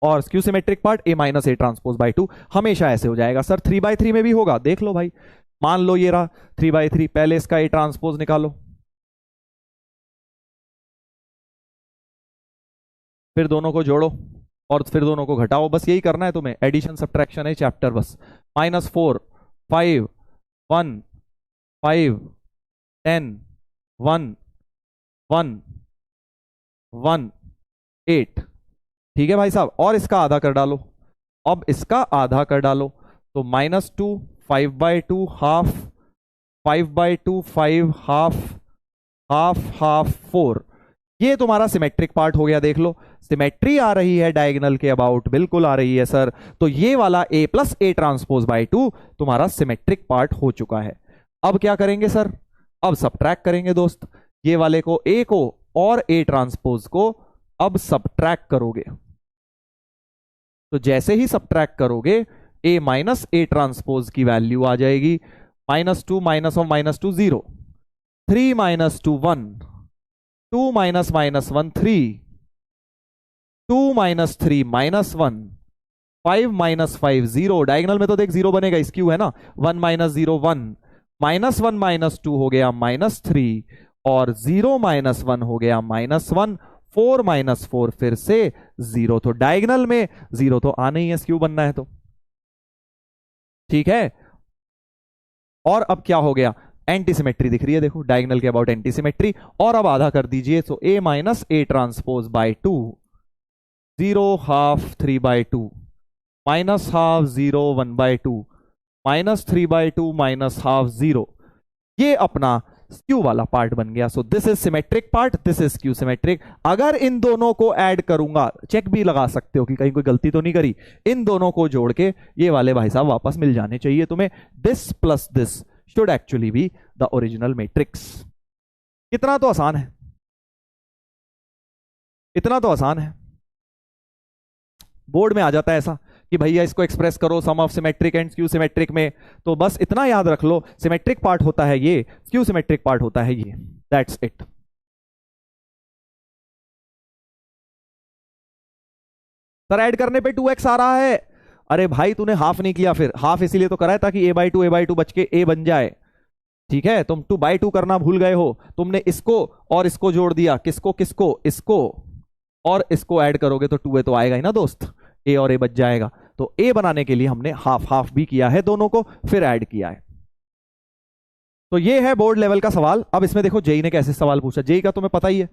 और skew symmetric part A minus A transpose by 2, हमेशा ऐसे हो जाएगा। सर 3/3 में भी होगा, देख लो भाई, मान लो ये रहा 3/3, पहले इसका ए ट्रांसपोज निकालो, फिर दोनों को जोड़ो और फिर दोनों को घटाओ, बस यही करना है तुम्हें, एडिशन सब्ट्रैक्शन है चैप्टर बस। -4 5 1 5 10 1 1 1 8। ठीक है भाई साहब, और इसका आधा कर डालो, अब इसका आधा कर डालो, तो -2 5/2 हाफ, 5/2 5 हाफ, हाफ हाफ 4, ये तुम्हारा सिमेट्रिक पार्ट हो गया। देख लो सिमेट्री आ रही है डायगोनल के अबाउट, बिल्कुल आ रही है सर, तो ये वाला ए प्लस ए ट्रांसपोज बाय 2 तुम्हारा सिमेट्रिक पार्ट हो चुका है। अब क्या करेंगे सर, अब सबट्रैक्ट करेंगे दोस्त, ये वाले को ए को और ए ट्रांसपोज को अब सबट्रैक्ट करोगे, तो जैसे ही सबट्रैक्ट करोगे ए माइनस ए ट्रांसपोज की वैल्यू आ जाएगी, -2 -2 0, 3 - 2 1, 2 - -1 3, 2 - 3 -1, 5 - 5 0, डायगोनल में तो देख 0 बनेगा, स्क्यू है ना, 1 - 0 1, -1 - 2 हो गया -3, और 0 - 1 हो गया -1, 4 - 4 फिर से 0, तो डायगोनल में 0 तो आना ही है, स्क्यू बनना है तो। ठीक है, और अब क्या हो गया, एंटी सिमेट्री दिख रही है, देखो डायगोनल के अबाउट एंटी सिमेट्री, और अब आधा कर दीजिए, तो A minus A transpose by 2, 0 half 3/2, -1/2 0 1/2, -3/2 -1/2 0, ये अपना स्क्यू वाला पार्ट बन गया। So this is symmetric part, this is skew symmetric. अगर इन दोनों को ऐड करूंगा, चेक भी लगा सकते हो कि कहीं कोई गलती तो नहीं करी, इन दोनों को जोड़ के ये वाले भाई साहब वापस मिल जाने चाहिए तुम्हें। This plus this should actually be the original matrix. कितना तो आसान है, इतना तो आसान है। बोर्ड में आ जाता है ऐसा कि भैया इसको एक्सप्रेस करो sum of symmetric and skew symmetric में, तो बस इतना याद रख लो, सिमेट्रिक पार्ट होता है ये, स्क्यू सिमेट्रिक पार्ट होता है ये, दैट्स इट। सर ऐड करने पे 2x आ रहा है। अरे भाई तूने हाफ नहीं किया, फिर हाफ इसीलिए तो करा है ताकि a/2 बच के a बन जाए। ठीक है, तुम 2/2 करना भूल गए हो, तुमने इसको और इसको जोड़ दिया, किसको किसको, इसको और इसको ऐड करोगे तो 2a तो आएगा ही ना दोस्त, a और a बच जाएगा। तो a बनाने के लिए हमने हाफ हाफ भी किया है दोनों को, फिर ऐड किया है। तो ये है बोर्ड लेवल का सवाल। अब इसमें देखो जेई ने कैसे सवाल पूछा, जेई का तुम्हें पता ही है,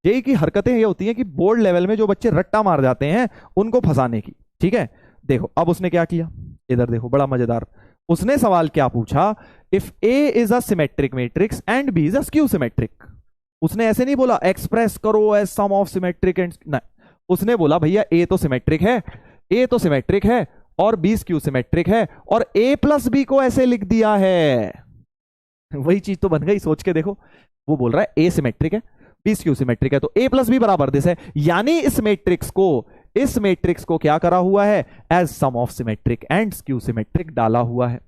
जेई की हरकतें ये होती हैं कि बोर्ड लेवल में जो बच्चे रट्टा मार जाते हैं उनको फंसाने की। ठीक है, देखो अब उसने क्या किया, इधर देखो बड़ा मजेदार, उसने सवाल क्या पूछा, if A is a symmetric matrix and B is a skew symmetric. उसने ऐसे नहीं बोला एक्सप्रेस करो as sum of symmetric and, नहीं, उसने बोला भैया ए तो सिमेट्रिक है, ए तो सिमेट्रिक है और बी स्क्यू सिमेट्रिक है, और ए प्लस बी को ऐसे लिख दिया है। वही चीज तो बन गई, सोच के देखो, वो बोल रहा है ए सिमेट्रिक है, बी स्क्यू सिमेट्रिक है, तो ए प्लस बी बराबर दिस है, यानी इस मैट्रिक्स को क्या करा हुआ है, as sum of symmetric and skew symmetric डाला हुआ है।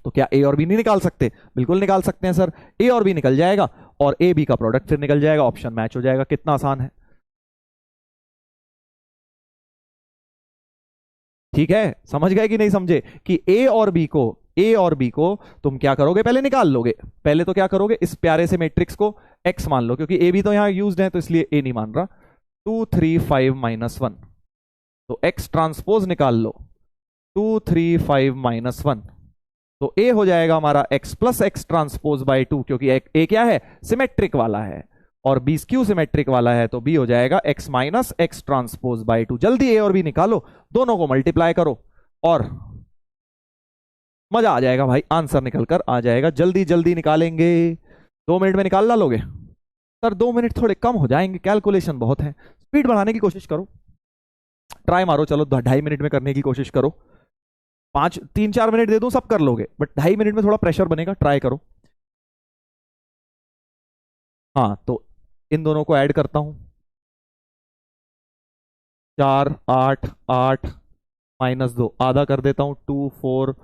तो क्या ए और बी नहीं निकाल सकते, बिल्कुल निकाल सकते हैं सर, ए और बी निकल जाएगा और ए बी का प्रोडक्ट फिर निकल जाएगा, ऑप्शन मैच हो जाएगा। कितना आसान है, ठीक है, समझ गए कि नहीं समझे कि ए और बी को तुम क्या करोगे, पहले निकाल लोगे, पहले तो क्या करोगे, इस प्यारे से मैट्रिक्स को एक्स मान लो, क्योंकि ए बी तो यहां यूज्ड है तो इसलिए ए नहीं मान रहा, 2 3 5 -1, तो एक्स ट्रांसपोज निकाल लो, 2 3 5 -1, तो ए हो जाएगा हमारा x plus X transpose by 2, क्योंकि ए क्या है, सिमेट्रिक वाला है, और बी स्क्यू सिमेट्रिक वाला है, तो बी हो जाएगा x minus X transpose by 2। जल्दी ए और बी निकालो, दोनों को मल्टीप्लाई करो और मजा आ जाएगा भाई, आंसर निकल कर आ जाएगा। जल्दी जल्दी निकालेंगे, 2 मिनट में निकाल लोगे सर, 2 मिनट थोड़े कम हो जाएंगे, कैलकुलेशन बहुत है, स्पीड बढ़ाने की कोशिश करो, ट्राई मारो, चलो 2.5 मिनट में करने की कोशिश करो, 3 4 मिनट दे दूं सब कर लोगे, बट 2.5 मिनट में थोड़ा प्रेशर बनेगा, ट्राई करो। हाँ तो इन दोनों को ऐड करता हूं, 4 8 8 -2, आधा कर देता हूं, 2 4,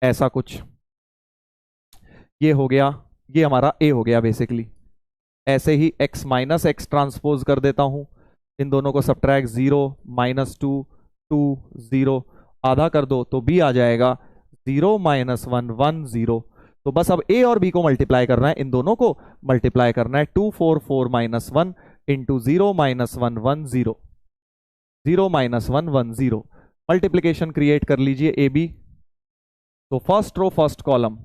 ऐसा कुछ, ये हो गया, ये हमारा ए हो गया बेसिकली। ऐसे ही x माइनस एक्स ट्रांसपोज कर देता हूं, इन दोनों को सब्ट्रैक्ट, 0 -2 2 0, आधा कर दो तो b आ जाएगा, 0 -1 1 0। तो बस अब a और b को मल्टीप्लाई करना है, इन दोनों को मल्टीप्लाई करना है, 2 4 4 -1 इंटू 0 -1 1 0, 0 -1 1 0, मल्टीप्लीकेशन क्रिएट कर लीजिए ए बी। तो first row first column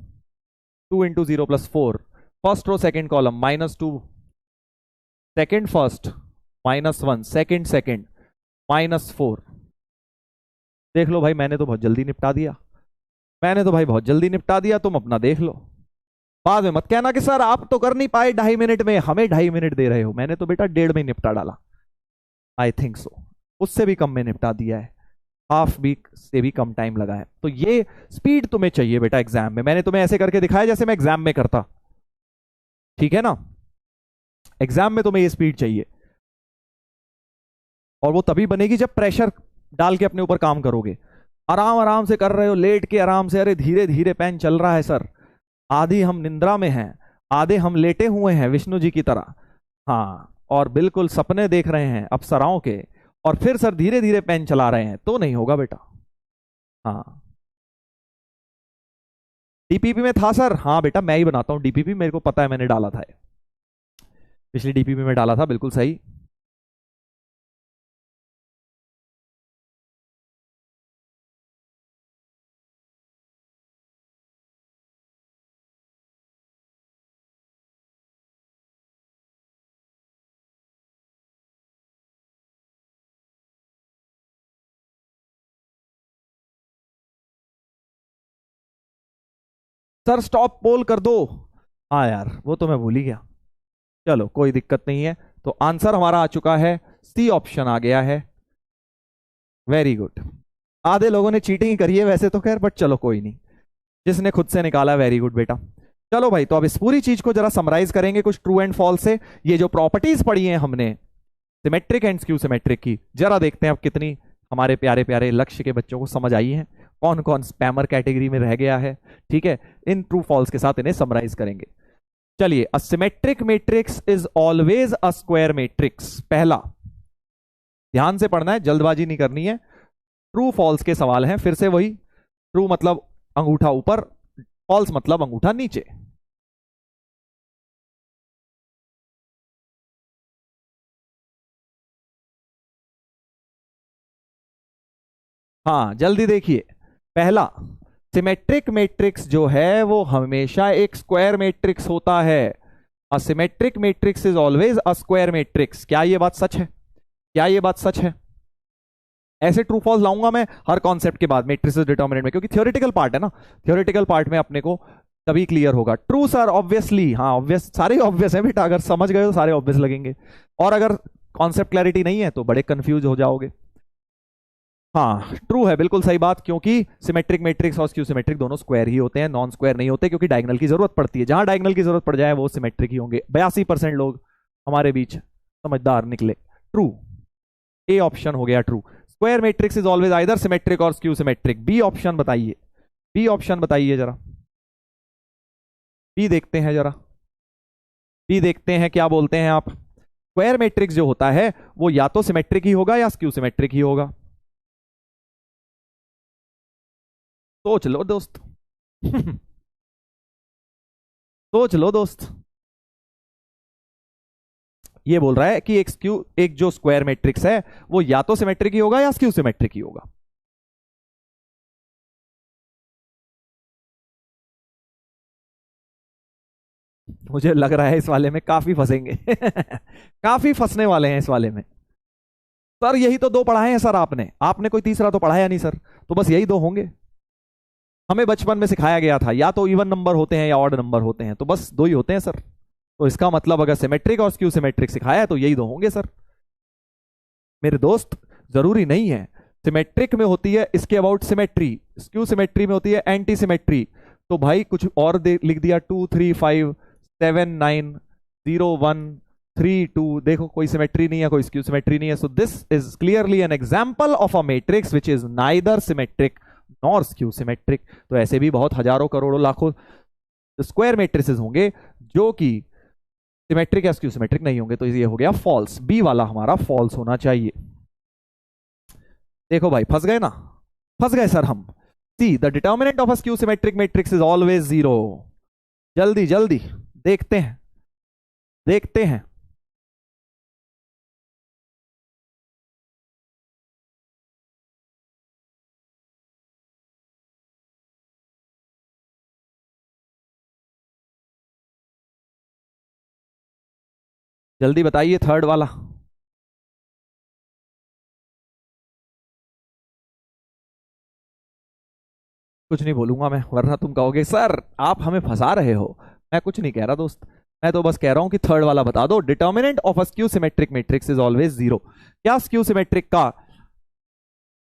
2 into 0 + 4, first row second column -2, second first -1, second second -4। देख लो भाई, मैंने तो बहुत जल्दी निपटा दिया, मैंने तो भाई बहुत जल्दी निपटा दिया, तुम अपना देख लो, बाद में मत कहना कि सर आप तो कर नहीं पाए 2.5 मिनट में, हमें 2.5 मिनट दे रहे हो, मैंने तो बेटा 1.5 में निपटा डाला, आई थिंक सो, उससे भी कम में निपटा दिया है, हाफ वीक से भी कम टाइम लगा है। तो ये स्पीड तुम्हें चाहिए बेटा एग्जाम में, मैंने तुम्हें ऐसे करके दिखाया जैसे मैं एग्जाम में करता, ठीक है ना, एग्जाम में तुम्हें ये स्पीड चाहिए, और वो तभी बनेगी जब प्रेशर डाल के अपने ऊपर काम करोगे। आराम आराम से कर रहे हो, लेट के आराम से, अरे धीरे धीरे पेन चल रहा है सर, आधी हम निंद्रा में हैं, आधे हम लेटे हुए हैं विष्णु जी की तरह, हाँ, और बिल्कुल सपने देख रहे हैं अप्सराओं के, और फिर सर धीरे धीरे पेन चला रहे हैं, तो नहीं होगा बेटा। हाँ डीपीपी में था सर, हाँ बेटा मैं ही बनाता हूँ डीपीपी, मेरे को पता है, मैंने डाला था, पिछली डीपीपी में डाला था, बिल्कुल सही। सर स्टॉप पोल कर दो। हाँ यार, वो तो मैं भूल ही गया। चलो कोई दिक्कत नहीं है। तो आंसर हमारा आ चुका है, सी ऑप्शन आ गया है। Very good. आधे लोगों ने चीटिंग करी है वैसे तो, खैर, बट चलो कोई नहीं। जिसने खुद से निकाला, वेरी गुड बेटा। चलो भाई, तो अब इस पूरी चीज को जरा समराइज करेंगे कुछ ट्रू एंड फॉल्स से। ये जो प्रॉपर्टीज पढ़ी हैं हमने सिमेट्रिक एंड स्क्यू सिमेट्रिक की, जरा देखते हैं अब कितनी हमारे प्यारे प्यारे लक्ष्य के बच्चों को समझ आई है, कौन कौन स्पैमर कैटेगरी में रह गया है। ठीक है, इन ट्रू फॉल्स के साथ इन्हें समराइज करेंगे। चलिए, अ symmetric matrix is always a square matrix. पहला, ध्यान से पढ़ना है, जल्दबाजी नहीं करनी है। ट्रू फॉल्स के सवाल हैं, फिर से वही। ट्रू मतलब अंगूठा ऊपर, फॉल्स मतलब अंगूठा नीचे। हाँ, जल्दी देखिए। पहला, सिमेट्रिक मैट्रिक्स जो है वो हमेशा एक स्क्वायर मैट्रिक्स होता है। अ symmetric matrix is always a square matrix. क्या ये बात सच है? क्या ये बात सच है? ऐसे ट्रू फॉल्स लाऊंगा मैं हर कॉन्सेप्ट के बाद मैट्रिसेस डिटर्मिनेंट में, क्योंकि थियोरेटिकल पार्ट है ना। थियोरेटिकल पार्ट में अपने को तभी क्लियर होगा। True sir, obviously. हाँ, ऑब्वियस, सारे ऑब्वियस है बेटा, अगर समझ गए तो सारे ऑब्वियस लगेंगे। और अगर कॉन्सेप्ट क्लैरिटी नहीं है तो बड़े कंफ्यूज हो जाओगे। हाँ, ट्रू है, बिल्कुल सही बात, क्योंकि सिमेट्रिक मैट्रिक्स और स्क्यू सिमेट्रिक दोनों स्क्वायर ही होते हैं, नॉन स्क्वायर नहीं होते, क्योंकि डायगोनल की जरूरत पड़ती है। जहां डायगोनल की जरूरत पड़ जाए वो सिमेट्रिक ही होंगे। 82% लोग हमारे बीच समझदार निकले। ट्रू, ए ऑप्शन हो गया true. Square matrix is always either symmetric और स्क्यू सिमेट्रिक। बी ऑप्शन बताइए, बी ऑप्शन बताइए जरा। बी देखते हैं जरा, बी देखते हैं क्या बोलते हैं आप। स्क्वायर मैट्रिक्स जो होता है वो या तो सिमेट्रिक ही होगा या स्क्यू सिमेट्रिक ही होगा। सोच लो दोस्त। सोच लो दोस्त। ये बोल रहा है कि एक जो स्क्वायर मैट्रिक्स है वो या तो सिमेट्रिक ही होगा या स्क्यू सिमेट्रिक ही होगा। मुझे लग रहा है इस वाले में काफी फंसेंगे। काफी फंसने वाले हैं इस वाले में। सर यही तो दो पढ़ाए हैं सर आपने, आपने कोई तीसरा तो पढ़ाया नहीं सर, तो बस यही दो होंगे। हमें बचपन में सिखाया गया था या तो इवन नंबर होते हैं या ऑड नंबर होते हैं, तो बस दो ही होते हैं सर। तो इसका मतलब अगर सिमेट्रिक और स्क्यू सिमेट्रिक सिखाया है तो यही दो होंगे सर। मेरे दोस्त, जरूरी नहीं है। सिमेट्रिक में होती है इसके अबाउट सिमेट्री, स्क्यू सिमेट्री में होती है एंटी सिमेट्री। तो भाई कुछ और लिख दिया, 2 3 5 7 9 0 1 3 2, देखो कोई सिमेट्री नहीं है, कोई स्क्यू सिमेट्री नहीं है। So this is clearly an example of a matrix which is neither symmetric nor skew symmetric. तो ऐसे भी बहुत हजारों करोड़ों लाखों स्क्वायर मैट्रिसेस होंगे जो कि सिमेट्रिक या स्क्यू सिमेट्रिक नहीं होंगे। तो ये हो गया फॉल्स, बी वाला हमारा फॉल्स होना चाहिए। देखो भाई, फंस गए ना, फंस गए सर हम। See, the determinant of a skew symmetric matrix is always zero. जल्दी जल्दी देखते हैं, देखते हैं। जल्दी बताइए, थर्ड वाला। कुछ नहीं बोलूंगा मैं, वरना तुम कहोगे सर आप हमें फंसा रहे हो। मैं कुछ नहीं कह रहा दोस्त, मैं तो बस कह रहा हूं कि थर्ड वाला बता दो। Determinant of a skew symmetric matrix is always zero. क्या स्क्यू सिमेट्रिक का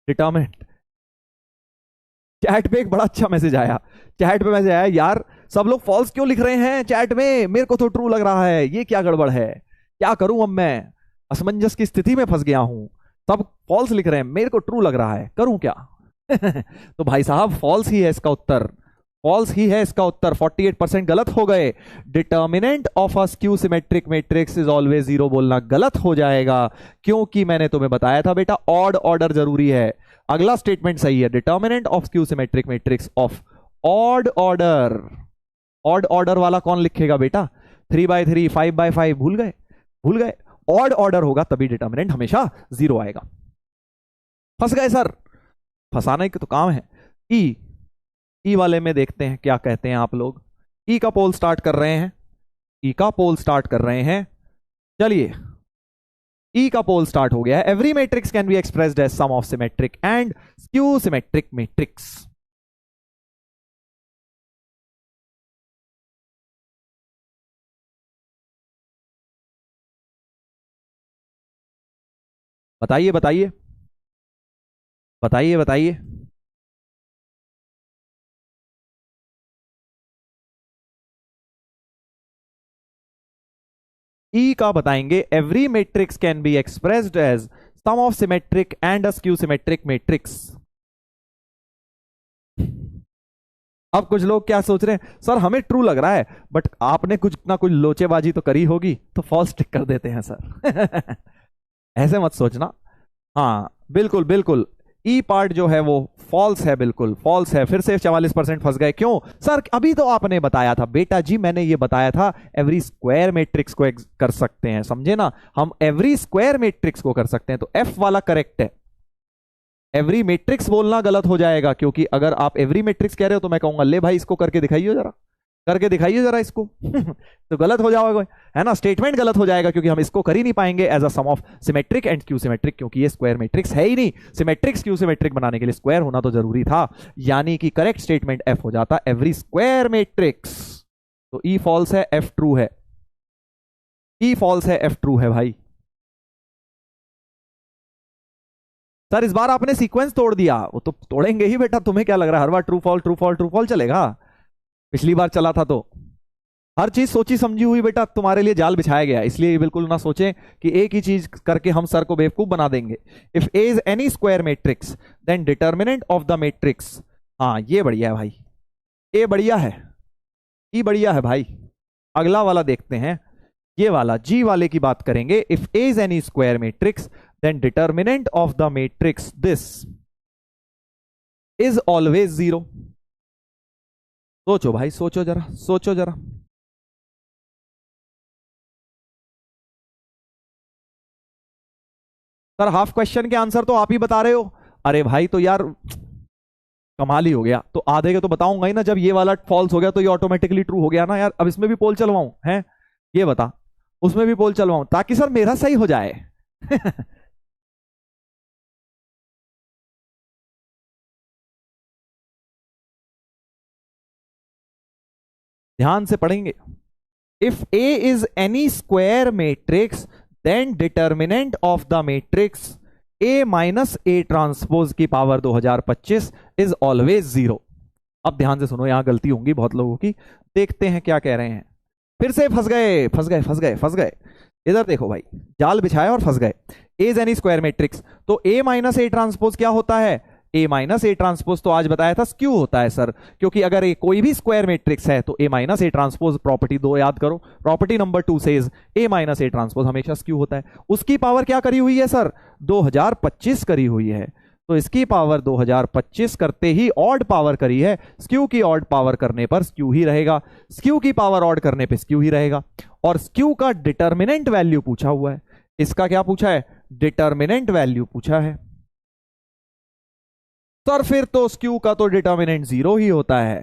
डिटर्मिनेंट? चैट पे एक बड़ा अच्छा मैसेज आया, चैट पे मैसेज आया, यार सब लोग फॉल्स क्यों लिख रहे हैं चैट में, मेरे को तो ट्रू लग रहा है, ये क्या गड़बड़ है, क्या करूं अब मैं, असमंजस की स्थिति में फंस गया हूं। सब फॉल्स लिख रहे हैं, मेरे को ट्रू लग रहा है, करूं क्या? तो भाई साहब, फॉल्स ही है इसका उत्तर, फॉल्स ही है इसका उत्तर। 48% गलत हो गए। Determinant of a skew symmetric matrix is always zero बोलना गलत हो जाएगा, क्योंकि मैंने तुम्हें बताया था बेटा ऑड ऑर्डर जरूरी है। अगला स्टेटमेंट सही है, determinant of skew symmetric matrix of odd order. Odd order वाला कौन लिखेगा बेटा? 3 by 3, 5 by 5, भूल गए, भूल गए। ऑड ऑर्डर होगा तभी डिटर्मिनेंट हमेशा जीरो आएगा। फंस गए सर, फंसाने के तो काम है। ई, ई वाले में देखते हैं क्या कहते हैं आप लोग। ई का पोल स्टार्ट कर रहे हैं, ई का पोल स्टार्ट कर रहे हैं। चलिए, ई का पोल स्टार्ट हो गया है। Every matrix can be expressed as sum of symmetric and skew symmetric matrix. बताइए बताइए बताइए बताइए। ई का बताएंगे, every matrix can be expressed as sum of symmetric and a skew symmetric matrix. अब कुछ लोग क्या सोच रहे हैं, सर हमें ट्रू लग रहा है, बट आपने कुछ ना कुछ लोचेबाजी तो करी होगी तो फॉल्स टिक कर देते हैं सर। ऐसे मत सोचना। हाँ बिल्कुल बिल्कुल, ई पार्ट जो है वो फॉल्स है, बिल्कुल फॉल्स है। फिर से 44% फंस गए, क्यों सर? अभी तो आपने बताया था बेटा जी, मैंने ये बताया था एवरी स्क्वायर मैट्रिक्स को कर सकते हैं, समझे ना? हम एवरी स्क्वायर मैट्रिक्स को कर सकते हैं, तो एफ वाला करेक्ट है। एवरी मैट्रिक्स बोलना गलत हो जाएगा, क्योंकि अगर आप एवरी मैट्रिक्स कह रहे हो तो मैं कहूंगा ले भाई इसको करके दिखाइए जरा, करके दिखाइए जरा इसको। तो गलत हो जाएगा, है ना? स्टेटमेंट गलत हो जाएगा, क्योंकि हम इसको कर ही नहीं पाएंगे as a sum of symmetric and skew symmetric, क्योंकि ये स्क्वायर मैट्रिक्स है ही नहीं। सिमेट्रिक्स क्यू सिमेट्रिक बनाने के लिए स्क्वायर होना तो जरूरी था, यानी कि करेक्ट स्टेटमेंट एफ हो जाता, एवरी स्क्वायर मैट्रिक्स। तो ई फॉल्स है, एफ ट्रू है। ई फॉल्स है, एफ ट्रू है भाई। सर इस बार आपने सीक्वेंस तोड़ दिया, वो तो तोड़ेंगे ही बेटा, तुम्हें क्या लग रहा है हर बार true false true false true false चलेगा? पिछली बार चला था तो हर चीज सोची समझी हुई बेटा, तुम्हारे लिए जाल बिछाया गया, इसलिए बिल्कुल ना सोचें कि एक ही चीज करके हम सर को बेवकूफ बना देंगे। If A is any square matrix then determinant of the matrix. हाँ ये बढ़िया है भाई, ए बढ़िया है, ई बढ़िया है भाई। अगला वाला देखते हैं, ये वाला जी वाले की बात करेंगे। If A is any square matrix then determinant of the matrix this is always zero. सोचो भाई, सोचो जरा, सोचो जरा। सर हाफ क्वेश्चन के आंसर तो आप ही बता रहे हो। अरे भाई तो यार कमाल ही हो गया, तो आधे के तो बताऊंगा ही ना, जब ये वाला फॉल्स हो गया तो ये ऑटोमेटिकली ट्रू हो गया ना यार। अब इसमें भी पोल चलवाऊं है, ये बता, उसमें भी पोल चलवाऊं ताकि सर मेरा सही हो जाए। ध्यान से पढ़ेंगे। If A is any square matrix then determinant of the matrix A minus A transpose की पावर 2025 इज ऑलवेज जीरो। अब ध्यान से सुनो, यहां गलती होंगी बहुत लोगों की, देखते हैं क्या कह रहे हैं। फिर से फंस गए फंस गए फंस गए फंस गए। इधर देखो भाई, जाल बिछाया और फंस गए। ए इज एनी स्क्वायर मैट्रिक्स, तो ए माइनस ए ट्रांसपोज क्या होता है? ए माइनस ए ट्रांसपोज तो आज बताया था स्क्यू होता है सर, क्योंकि अगर ए कोई भी स्क्वायर मैट्रिक्स है तो A minus A transpose property 2 याद करो। Property number 2 says A minus A transpose हमेशा स्क्यू होता है। उसकी पावर क्या करी हुई है सर? 2025 करी हुई है, तो इसकी पावर 2025 करते ही ऑड पावर करी है। स्क्यू की ऑड पावर करने पर स्क्यू ही रहेगा, स्क्यू की पावर ऑड करने पे स्क्यू ही रहेगा। और स्क्यू का डिटर्मिनेंट वैल्यू पूछा हुआ है। इसका क्या पूछा है? डिटर्मिनेंट वैल्यू पूछा है। सर फिर तो स्क्यू का तो डिटर्मिनेंट जीरो ही होता है।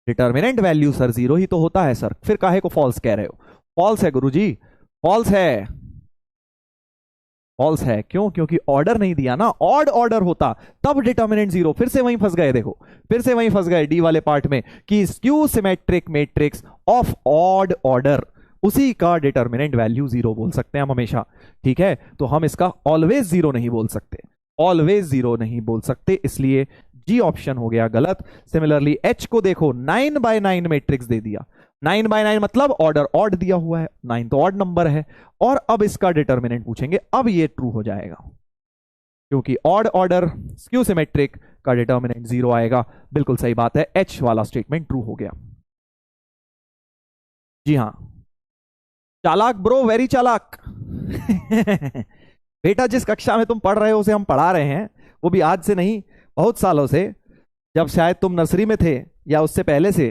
डिटर्मिनेंट वैल्यू सर जीरो ही तो होता है सर, फिर काहे को फॉल्स कह रहे हो? फॉल्स है गुरुजी, फॉल्स है, फॉल्स है। क्यों? क्योंकि ऑर्डर नहीं दिया ना, ऑड ऑर्डर होता तब डिटर्मिनेंट जीरो। फिर से वहीं फंस गए, देखो फिर से वहीं फंस गए डी वाले पार्ट में, कि skew symmetric matrix of odd order, उसी का डिटर्मिनेंट वैल्यू जीरो बोल सकते हैं हम हमेशा। ठीक है, तो हम इसका ऑलवेज जीरो नहीं बोल सकते, ऑलवेज जीरो नहीं बोल सकते, इसलिए जी ऑप्शन हो गया गलत। सिमिलरली एच को देखो, 9x9 मैट्रिक्स दे दिया, 9x9 मतलब ऑर्डर ऑड दिया हुआ है, 9 तो ऑड नंबर है। और अब इसका डिटर्मिनेंट पूछेंगे, अब ये ट्रू हो जाएगा, क्योंकि ऑड ऑर्डर स्क्यू सिमेट्रिक का डिटर्मिनेंट जीरो आएगा। बिल्कुल सही बात है, एच वाला स्टेटमेंट ट्रू हो गया। जी हाँ, चालाक ब्रो, वेरी चालाक। बेटा जिस कक्षा में तुम पढ़ रहे हो उसे हम पढ़ा रहे हैं, वो भी आज से नहीं, बहुत सालों से, जब शायद तुम नर्सरी में थे या उससे पहले से,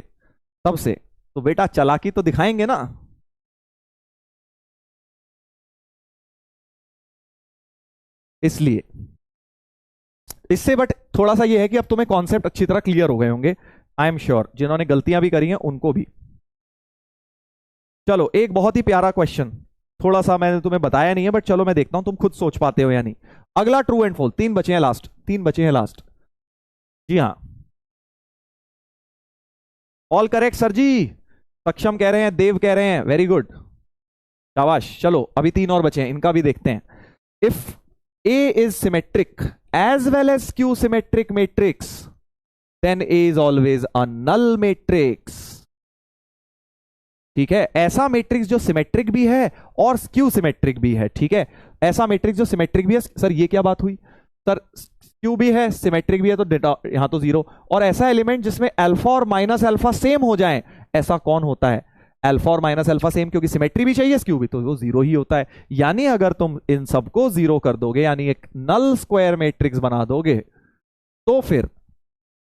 तब से। तो बेटा चालाकी तो दिखाएंगे ना। इसलिए इससे बट थोड़ा सा ये है कि अब तुम्हें कॉन्सेप्ट अच्छी तरह क्लियर हो गए होंगे, आई एम श्योर। जिन्होंने गलतियां भी करी हैं उनको भी। चलो एक बहुत ही प्यारा क्वेश्चन, थोड़ा सा मैंने तुम्हें बताया नहीं है, बट चलो मैं देखता हूं तुम खुद सोच पाते हो या नहीं। अगला ट्रू एंड फॉल्स, 3 बचे हैं लास्ट, 3 बचे हैं लास्ट। जी हाँ, ऑल करेक्ट सर जी, सक्षम कह रहे हैं, देव कह रहे हैं, वेरी गुड, शाबाश। चलो अभी 3 और बचे हैं, इनका भी देखते हैं। If A is symmetric as well as Q symmetric matrix, then A is always a null matrix. ठीक है, ऐसा मैट्रिक्स जो सिमेट्रिक भी है और क्यू सिमेट्रिक भी है, ठीक है, ऐसा मैट्रिक्स जो सिमेट्रिक भी है, सर ये क्या बात हुई सर, क्यू भी है सिमेट्रिक भी है तो डेटा यहां तो जीरो, और ऐसा एलिमेंट जिसमें अल्फा और माइनस अल्फा सेम हो जाए, ऐसा कौन होता है, अल्फा और माइनस अल्फा सेम, क्योंकि सिमेट्री भी चाहिए क्यू भी, तो वो जीरो ही होता है। यानी अगर तुम इन सबको जीरो कर दोगे, यानी एक नल स्क्वायर मैट्रिक्स बना दोगे, तो फिर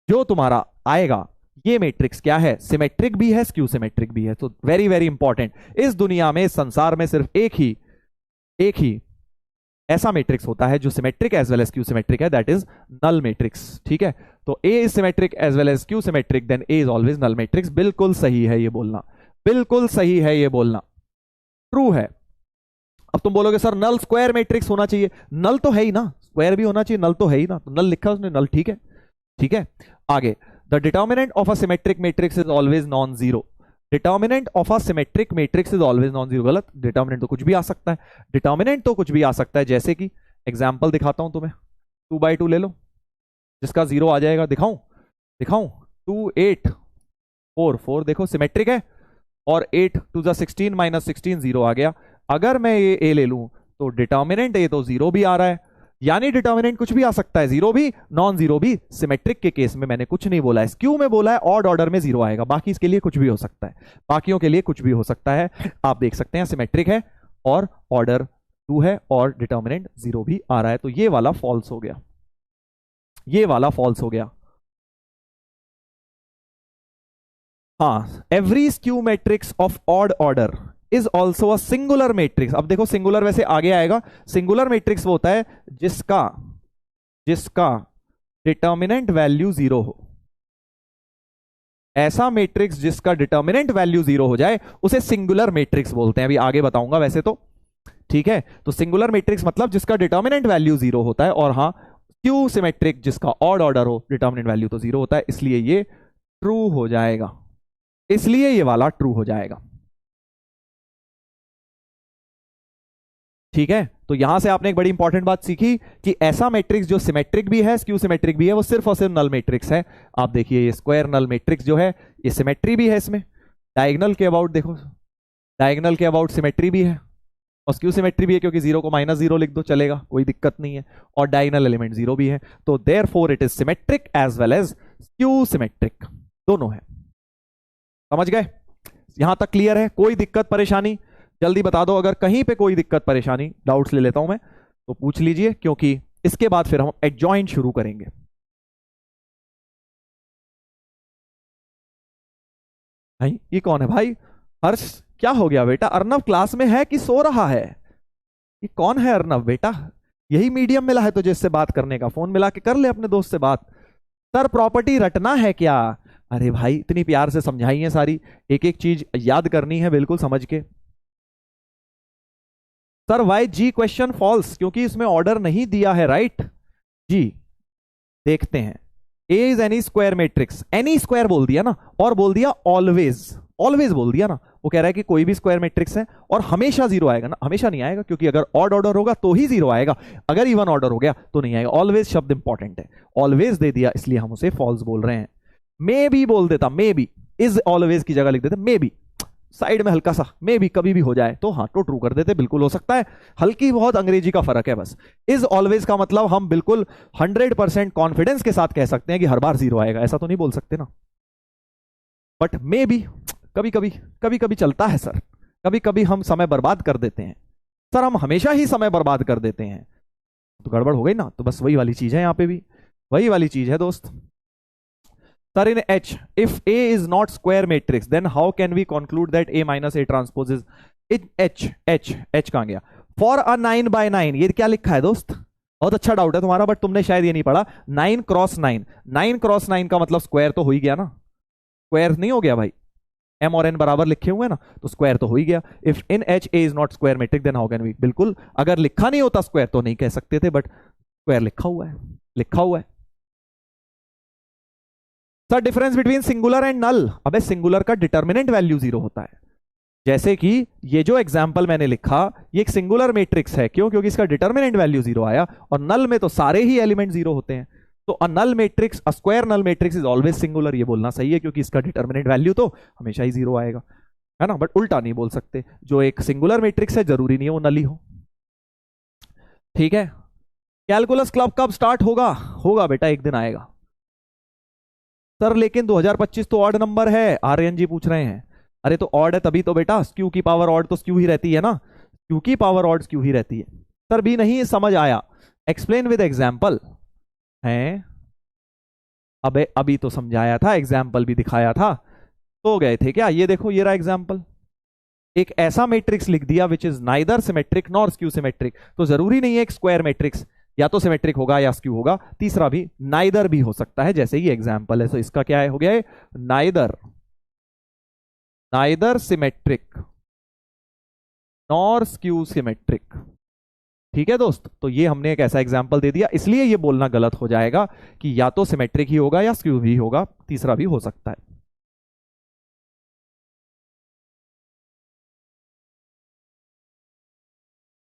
जो तुम्हारा आएगा ये मैट्रिक्स क्या है, सिमेट्रिक भी है स्क्यू सिमेट्रिक भी है। तो वेरी वेरी इंपॉर्टेंट, इस दुनिया में इस संसार में सिर्फ एक ही ऐसा मैट्रिक्स होता है जो symmetric as well as skew symmetric है, दैट इज नल मैट्रिक्स। ठीक है, तो A is symmetric as well as skew symmetric, then A is always null matrix. बिल्कुल सही है ये बोलना, बिल्कुल सही है ये बोलना, ट्रू है। अब तुम बोलोगे सर नल स्क्वायर मैट्रिक्स होना चाहिए, नल तो है ही ना, स्क्वायर भी होना चाहिए, नल तो है ही ना, तो नल लिखा उसने, नल ठीक है। ठीक है, आगे, the determinant of a symmetric matrix is always non zero. Determinant of a symmetric matrix is always non zero, गलत, डिटर्मिनेंट तो कुछ भी आ सकता है, डिटर्मिनेंट तो कुछ भी आ सकता है, जैसे कि एग्जांपल दिखाता हूं तुम्हें, 2/2 ले लो जिसका जीरो आ जाएगा, दिखाऊं 2 8 4 4, देखो सिमेट्रिक है, और 8 टू द 16 माइनस 16 जीरो आ गया। अगर मैं ये ए ले लूं तो डिटर्मिनेंट ए तो जीरो भी आ रहा है, यानी डिटर्मिनेंट कुछ भी आ सकता है, जीरो भी नॉन जीरो भी। सिमेट्रिक के केस में मैंने कुछ नहीं बोला है, क्यू में बोला है ऑड ऑर्डर में जीरो आएगा, बाकी इसके लिए कुछ भी हो सकता है, बाकियों के लिए कुछ भी हो सकता है। आप देख सकते हैं सिमेट्रिक है और ऑर्डर 2 है और डिटर्मिनेंट जीरो भी आ रहा है, तो ये वाला फॉल्स हो गया, ये वाला फॉल्स हो गया। हाँ, every skew matrix of odd order is also a singular matrix. अब देखो सिंगुलर वैसे आगे आएगा, सिंगुलर मैट्रिक्स वो होता है जिसका डिटर्मिनेंट वैल्यू जीरो हो। ऐसा मैट्रिक्स जिसका डिटर्मिनेंट वैल्यू जीरो हो जाए उसे सिंगुलर मैट्रिक्स बोलते हैं, अभी आगे बताऊंगा वैसे तो। ठीक है, तो सिंगुलर मैट्रिक्स मतलब जिसका डिटर्मिनेंट वैल्यू जीरो होता है, और हाँ क्यू सिमेट्रिक जिसका ऑड ऑर्डर हो, डिटर्मिनेंट वैल्यू तो जीरो होता है, इसलिए ये ट्रू हो जाएगा, इसलिए ये वाला ट्रू हो जाएगा। ठीक है, तो यहां से आपने एक बड़ी इंपॉर्टेंट बात सीखी कि ऐसा मैट्रिक्स जो सिमेट्रिक भी है स्क्यू सिमेट्रिक भी है, वो सिर्फ और सिर्फ नल मैट्रिक्स है। आप देखिए ये स्क्वायर नल मैट्रिक्स जो है ये सिमेट्री भी है, इसमें डायगोनल के अबाउट देखो, डायगोनल के अबाउट सिमेट्री भी है और स्क्यू सिमेट्री भी है, क्योंकि जीरो को -0 लिख दो चलेगा, कोई दिक्कत नहीं है, और डायगोनल एलिमेंट जीरो भी है, तो therefore it is symmetric as well as skew symmetric, दोनों है। समझ गए, यहां तक क्लियर है? कोई दिक्कत परेशानी जल्दी बता दो, अगर कहीं पे कोई दिक्कत परेशानी डाउट्स ले लेता हूं मैं तो पूछ लीजिए, क्योंकि इसके बाद फिर हम एडजॉइंट शुरू करेंगे। भाई ये कौन है भाई? हर्ष, क्या हो गया बेटा? अर्नव क्लास में है कि सो रहा है? ये कौन है अर्नव बेटा? यही मीडियम मिला है तुझे इससे बात करने का, फोन मिला के कर ले अपने दोस्त से बात। सर प्रॉपर्टी रटना है क्या? अरे भाई इतनी प्यार से समझाई है, सारी एक एक चीज याद करनी है बिल्कुल समझ के। सर वाई जी क्वेश्चन फॉल्स, क्योंकि इसमें ऑर्डर नहीं दिया है, राइट जी। देखते हैं, A is any square matrix, any square बोल दिया ना, और बोल दिया ऑलवेज, ऑलवेज बोल दिया ना, वो कह रहा है कि कोई भी स्क्वायर मैट्रिक्स है और हमेशा जीरो आएगा ना, हमेशा नहीं आएगा, क्योंकि अगर ऑड ऑर्डर होगा तो ही जीरो आएगा, अगर इवन ऑर्डर हो गया तो नहीं आएगा। ऑलवेज शब्द इंपॉर्टेंट है, ऑलवेज दे दिया इसलिए हम उसे फॉल्स बोल रहे हैं। मे बी बोल देता, मे बी, इज ऑलवेज की जगह लिख देते मे बी, साइड में हल्का सा मे भी कभी भी हो जाए तो हाँ तो ट्रू कर देते, बिल्कुल हो सकता है, हल्की बहुत अंग्रेजी का फर्क है बस। इज ऑलवेज का मतलब हम बिल्कुल 100% कॉन्फिडेंस के साथ कह सकते हैं कि हर बार जीरो आएगा, ऐसा तो नहीं बोल सकते ना। बट मे भी कभी कभी चलता है सर, कभी कभी हम समय बर्बाद कर देते हैं सर, हम हमेशा ही समय बर्बाद कर देते हैं तो गड़बड़ हो गई ना। तो बस वही वाली चीज है, यहां पे भी वही वाली चीज है दोस्त। Sir, in H, if A is not square matrix, then how can we conclude that A minus A transpose is in H कहां गया? For a 9x9, ये क्या लिखा है दोस्त? बहुत अच्छा डाउट है तुम्हारा, बट तुमने शायद ये नहीं पढ़ा। 9 क्रॉस 9, 9 क्रॉस 9 का मतलब स्क्वायर तो हो ही गया ना, स्क्वायर नहीं हो गया भाई? M और N बराबर लिखे हुए ना, तो स्क्वायर तो हो ही गया। If in H A is not square matrix, then how can we? बिल्कुल, अगर लिखा नहीं होता स्क्वायर तो नहीं कह सकते थे, बट स्क्वायर लिखा हुआ है, लिखा हुआ है। Sir difference between singular and null, अबे सिंगुलर का डिटर्मिनेंट वैल्यू जीरो होता है, जैसे कि ये जो एग्जाम्पल मैंने लिखा, ये एक सिंगुलर मैट्रिक्स है। क्यों? क्योंकि इसका डिटर्मिनेंट वैल्यू जीरो आया, और नल में तो सारे ही एलिमेंट जीरो होते हैं। तो a null matrix, a square null matrix is always singular, ये बोलना सही है, क्योंकि इसका डिटर्मिनेंट वैल्यू तो हमेशा ही जीरो आएगा, है ना। बट उल्टा नहीं बोल सकते, जो एक सिंगुलर मैट्रिक्स है जरूरी नहीं है वो नल ही हो। ठीक है। कैलकुलस क्लब कब स्टार्ट होगा? होगा बेटा, एक दिन आएगा सर, लेकिन 2025 तो ऑड नंबर है, आर्यन जी पूछ रहे हैं। अरे तो ऑड है तभी तो बेटा, स्क्यू की पावर ऑड तो स्क्यू ही रहती है ना, स्क्यू की पावर ऑड स्क्यू ही रहती है। सर भी नहीं समझ आया, एक्सप्लेन विद एग्जाम्पल है। अबे अभी तो समझाया था, एग्जाम्पल भी दिखाया था, तो गए थे क्या? ये देखो, ये रहा एग्जाम्पल। एक ऐसा मैट्रिक्स लिख दिया which is neither symmetric nor skew symmetric. तो जरूरी नहीं है एक स्क्वायर मैट्रिक्स या तो सिमेट्रिक होगा या स्क्यू होगा, तीसरा भी नाइदर भी हो सकता है, जैसे ये एग्जाम्पल है। तो इसका क्या है, हो गया है neither, neither symmetric nor skew symmetric. ठीक है दोस्त, तो ये हमने एक ऐसा एग्जाम्पल दे दिया, इसलिए ये बोलना गलत हो जाएगा कि या तो सिमेट्रिक ही होगा या स्क्यू ही होगा, तीसरा भी हो सकता है।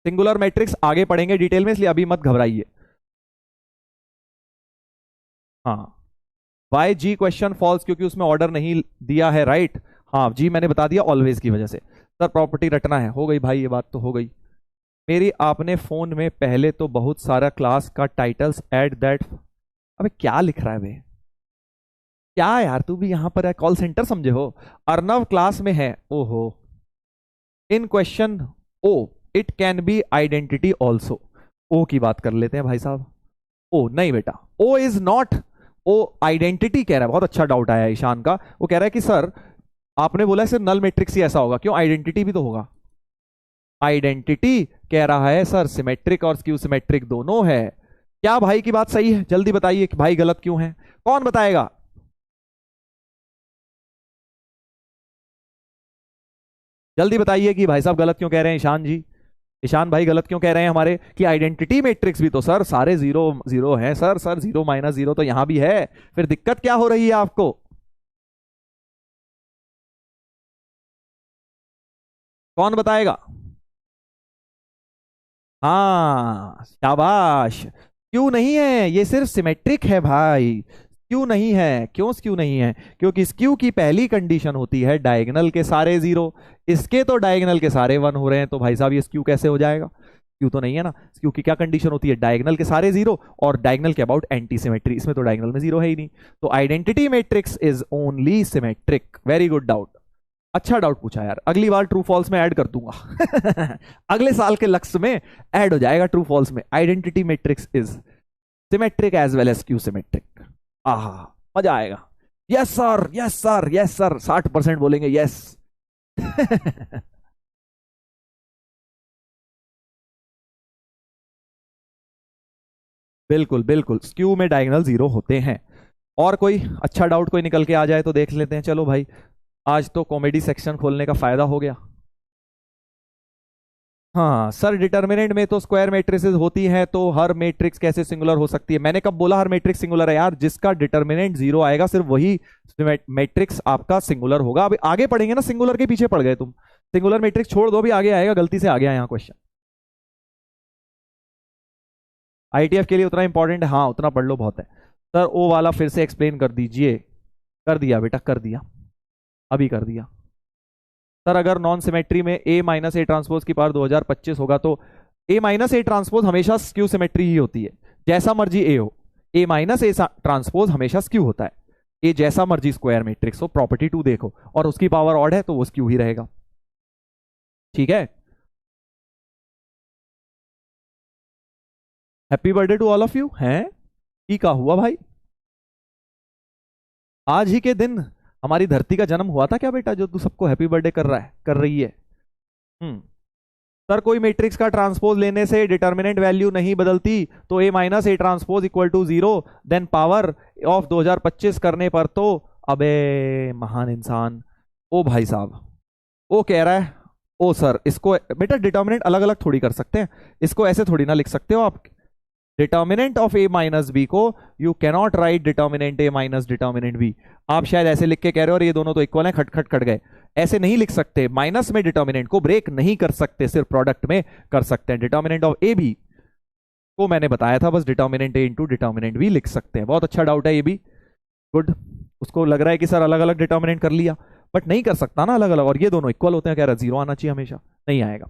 सिंगुलर मैट्रिक्स आगे पढ़ेंगे डिटेल में, इसलिए अभी मत घबराइए। हाँ, वाई जी क्वेश्चन फॉल्स, क्योंकि उसमें ऑर्डर नहीं दिया है, राइट। हाँ जी, मैंने बता दिया ऑलवेज की वजह से। सर प्रॉपर्टी रटना है, हो गई भाई, ये बात तो हो गई मेरी। आपने फोन में पहले तो बहुत सारा क्लास का टाइटल्स एट दैट। अबे क्या लिख रहा है बे? क्या यार, तू भी यहां पर है, कॉल सेंटर समझे हो? अर्नव क्लास में है, ओहो। In question O, it can be identity also. O की बात कर लेते हैं भाई साहब। ओ नहीं बेटा, O is not, O identity कह रहा है। बहुत अच्छा डाउट आया ईशान का, वो कह रहा है कि सर आपने बोला सिर्फ नल मैट्रिक्स ही ऐसा होगा, क्यों आइडेंटिटी भी तो होगा। आइडेंटिटी कह रहा है सर सिमेट्रिक और स्क्यू सिमेट्रिक दोनों है। क्या भाई की बात सही है? जल्दी बताइए कि भाई गलत क्यों है, कौन बताएगा? जल्दी बताइए कि भाई साहब गलत क्यों कह रहे हैं, ईशान जी। ईशान भाई गलत क्यों कह रहे हैं हमारे कि आइडेंटिटी मैट्रिक्स भी तो सर सारे जीरो जीरो हैं sir. Sir zero minus zero तो यहां भी है, फिर दिक्कत क्या हो रही है आपको? कौन बताएगा? हाँ शाबाश। क्यों नहीं है? ये सिर्फ सिमेट्रिक है भाई, क्यों नहीं है? क्यों स्क्यू नहीं है? क्योंकि स्क्यू की पहली कंडीशन होती है डायगोनल के सारे जीरो। इसके तो डायगोनल के सारे वन हो रहे हैं, तो भाई साहब ये स्क्यू कैसे हो जाएगा? स्क्यू तो नहीं है ना। स्क्यू की क्या कंडीशन होती है? डायगोनल के सारे जीरो और डायगोनल के अबाउट एंटी सिमेट्री। इसमें तो डायगोनल में जीरो है ही नहीं, तो identity matrix is only symmetric. Very good doubt, अच्छा डाउट पूछा यार। अगली बार ट्रू फॉल्स में ऐड कर दूंगा अगले साल के लक्ष्य में ऐड हो जाएगा ट्रू फॉल्स में, identity matrix is symmetric as well as skew symmetric. आहा, मजा आएगा। Yes sir, yes sir, yes sir, 60% बोलेंगे यस बिल्कुल बिल्कुल, स्क्यू में डायगोनल जीरो होते हैं। और कोई अच्छा डाउट कोई निकल के आ जाए तो देख लेते हैं। चलो भाई, आज तो कॉमेडी सेक्शन खोलने का फायदा हो गया। हाँ सर, डिटर्मिनेंट में तो स्क्वायर मैट्रिसेस होती हैं, तो हर मैट्रिक्स कैसे सिंगुलर हो सकती है? मैंने कब बोला हर मैट्रिक्स सिंगुलर है यार? जिसका डिटर्मिनेंट जीरो आएगा सिर्फ वही मैट्रिक्स आपका सिंगुलर होगा। अभी आगे पढ़ेंगे ना, सिंगुलर के पीछे पड़ गए तुम। सिंगुलर मैट्रिक्स छोड़ दो, अभी आगे आएगा, गलती से आ गया यहाँ क्वेश्चन। आईटीएफ के लिए उतना इंपॉर्टेंट है? हाँ उतना पढ़ लो, बहुत है। सर ओ वाला फिर से एक्सप्लेन कर दीजिए। कर दिया बेटा, कर दिया, अभी कर दिया। सर अगर नॉन सिमेट्री में ए माइनस ए ट्रांसपोज की पावर 2025 होगा तो ए माइनस ए ट्रांसपोज हमेशा स्क्यू सिमेट्री ही होती है, जैसा मर्जी ए हो। ए माइनस ए ट्रांसपोज हमेशा स्क्यू होता है। ए जैसा मर्जी स्क्वायर मैट्रिक्स हो, प्रॉपर्टी 2 देखो, और उसकी पावर ऑड है तो वो स्क्यू ही रहेगा। ठीक है। Happy birthday to all of you हैं। ई का हुआ भाई? आज ही के दिन हमारी धरती का जन्म हुआ था क्या बेटा, जो तू सबको हैप्पी बर्थडे कर रहा है, कर रही है? हम्म। सर कोई मैट्रिक्स का ट्रांसपोज लेने से डिटर्मिनेंट वैल्यू नहीं बदलती, तो A minus A transpose equal to zero, then power of 2025 करने पर तो। अबे महान इंसान, ओ भाई साहब, वो कह रहा है, ओ सर इसको बेटा डिटर्मिनेंट अलग अलग थोड़ी कर सकते हैं, इसको ऐसे थोड़ी ना लिख सकते हो आप। Determinant of A minus B को you cannot write determinant A minus determinant B. आप शायद ऐसे लिख के कह रहे हो और ये दोनों तो इक्वल हैं, खट खट खट गए। ऐसे नहीं लिख सकते, माइनस में डिटर्मिनेंट को ब्रेक नहीं कर सकते, सिर्फ प्रोडक्ट में कर सकते हैं। डिटर्मिनेंट ऑफ ए बी को मैंने बताया था, बस determinant A into determinant B लिख सकते हैं। बहुत अच्छा डाउट है ये भी, गुड। उसको लग रहा है कि सर अलग अलग डिटर्मिनेंट कर लिया, बट नहीं कर सकता ना अलग अलग, और ये दोनों इक्वल होते हैं, कह रहा जीरो आना चाहिए हमेशा, नहीं आएगा।